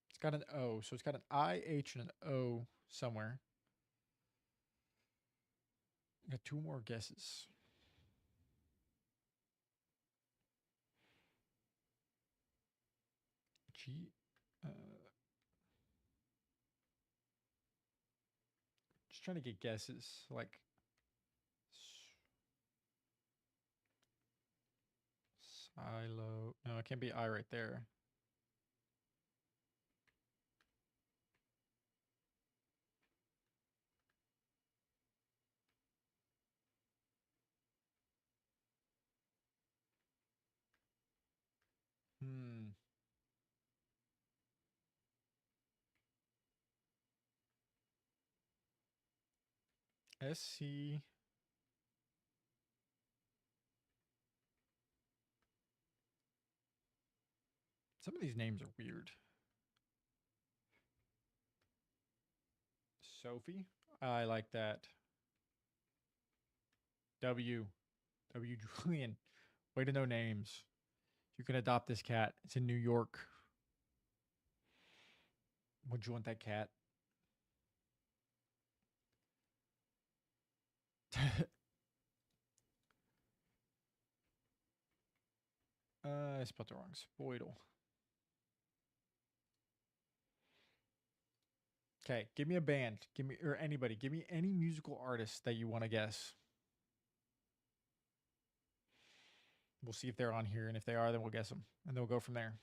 It's got an O, so it's got an I, H, and an O somewhere. I got 2 more guesses. G. Just trying to get guesses. Like. Silo. No, it can't be I right there. SC. Some of these names are weird. Sophie. I like that. W. W. Julian. Way to know names. You can adopt this cat. It's in New York. Would you want that cat? I spelled it wrong. Spoidle. Okay, give me a band. Give me or anybody. Give me any musical artist that you want to guess. We'll see if they're on here, and if they are, then we'll guess them, and then we'll go from there.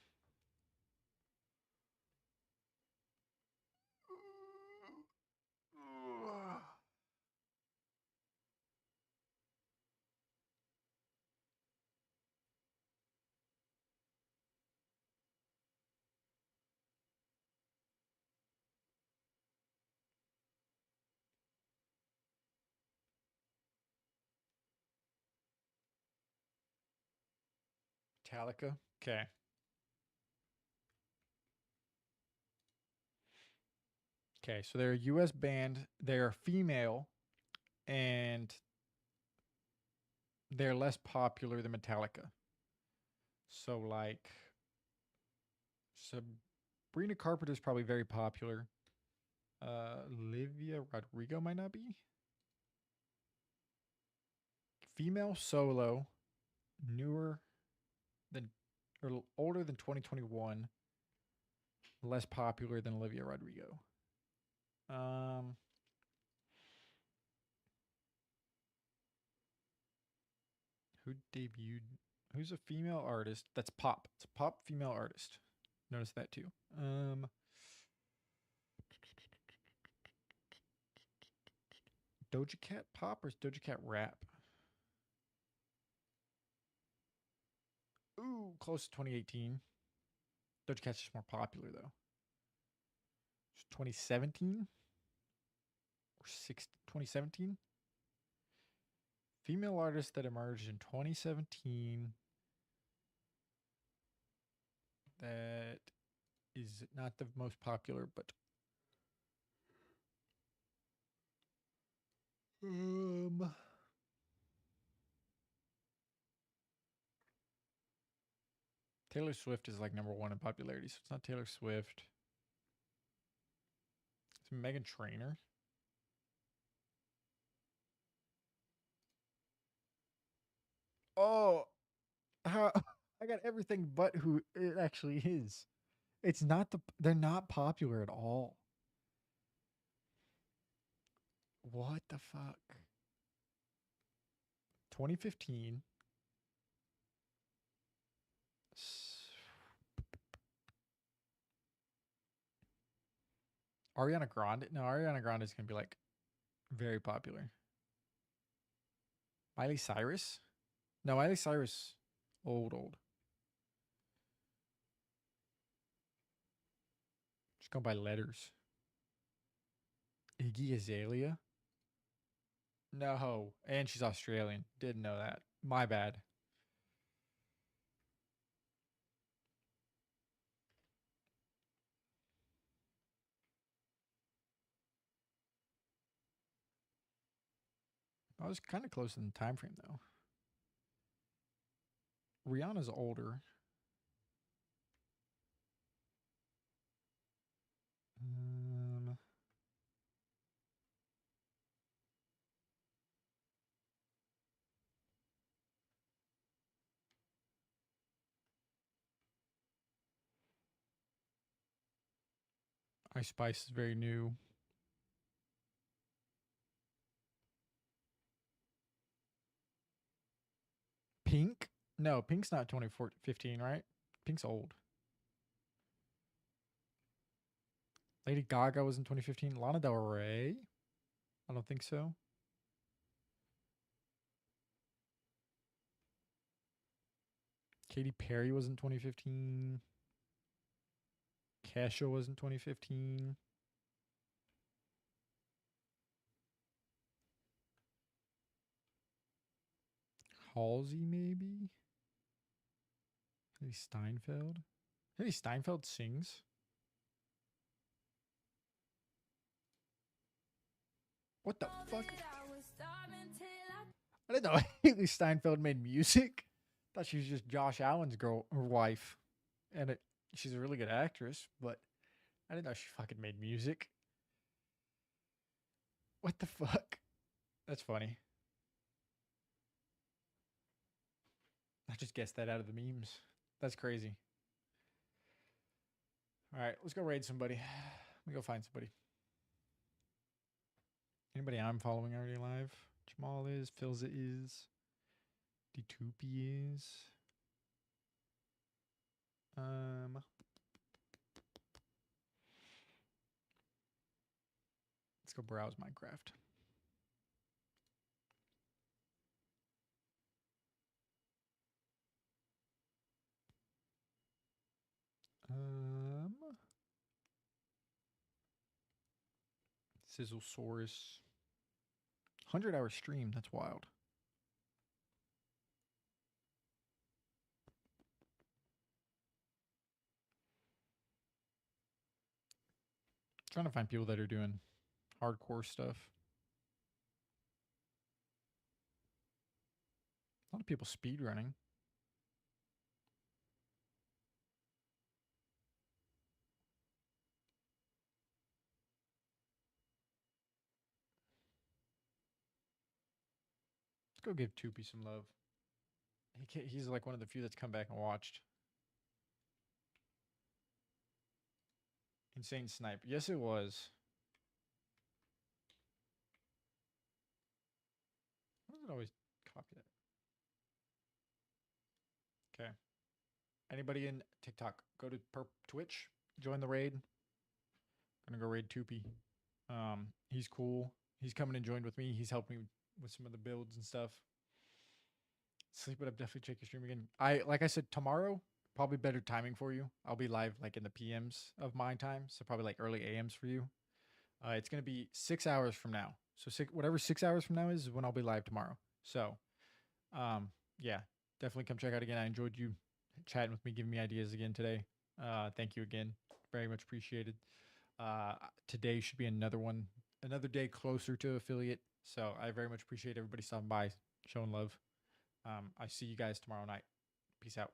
Metallica. Okay. Okay, so they're a US band. They're female and they're less popular than Metallica. So like Sabrina Carpenter is probably very popular. Olivia Rodrigo might not be. Female solo, newer than or older than 2021, less popular than Olivia Rodrigo. Um who debuted who's a female artist that's pop. It's a pop female artist. Notice that too. Doja Cat pop or is Doja Cat rap? Ooh, close to 2018. Doja Cat's just more popular though. 2017 or 2017? Female artist that emerged in 2017 that is not the most popular, but Taylor Swift is like number one in popularity, so it's not Taylor Swift. It's Megan Trainor. Oh, how I got everything but who it actually is. It's not they're not popular at all. What the fuck? 2015. Ariana Grande? No, Ariana Grande is going to be like very popular. Miley Cyrus? No, Miley Cyrus. Old. Just go by letters. Iggy Azalea? No. And she's Australian. Didn't know that. My bad. I was kind of close in the time frame though. Rihanna's older. Ice Spice is very new. Pink? No, Pink's not 2015, right? Pink's old. Lady Gaga was in 2015. Lana Del Rey? I don't think so. Katy Perry was in 2015. Kesha was in 2015. Halsey, maybe? Haley Steinfeld? Haley Steinfeld sings? What the fuck? I didn't know Haley Steinfeld made music. Thought she was just Josh Allen's girl or wife. And she's a really good actress, but I didn't know she fucking made music. What the fuck? That's funny. I just guessed that out of the memes. That's crazy. All right, let's go raid somebody. Let me go find somebody. Anybody I'm following already live? Jamal is, Filza is, D2P is. Let's go browse Minecraft. Sizzlesaurus. 100-hour stream. That's wild. Trying to find people that are doing hardcore stuff. A lot of people speed running. Let's go give Tupi some love. He's like one of the few that's come back and watched. Insane snipe. Yes, it was. Why does it always copy that? Okay. Anybody in TikTok, go to Twitch, join the raid. Gonna go raid Tupi. He's cool. He's coming and joined with me. He's helped me with some of the builds and stuff. Sleep it up. Definitely check your stream again. Like I said, tomorrow probably better timing for you. I'll be live like in the PMs of my time, so probably like early AMs for you. It's gonna be 6 hours from now. So whatever 6 hours from now is when I'll be live tomorrow. So, yeah, definitely come check out again. I enjoyed you chatting with me, giving me ideas again today. Thank you again. Very much appreciated. Today should be another day closer to affiliate. So I very much appreciate everybody stopping by, showing love. I see you guys tomorrow night. Peace out.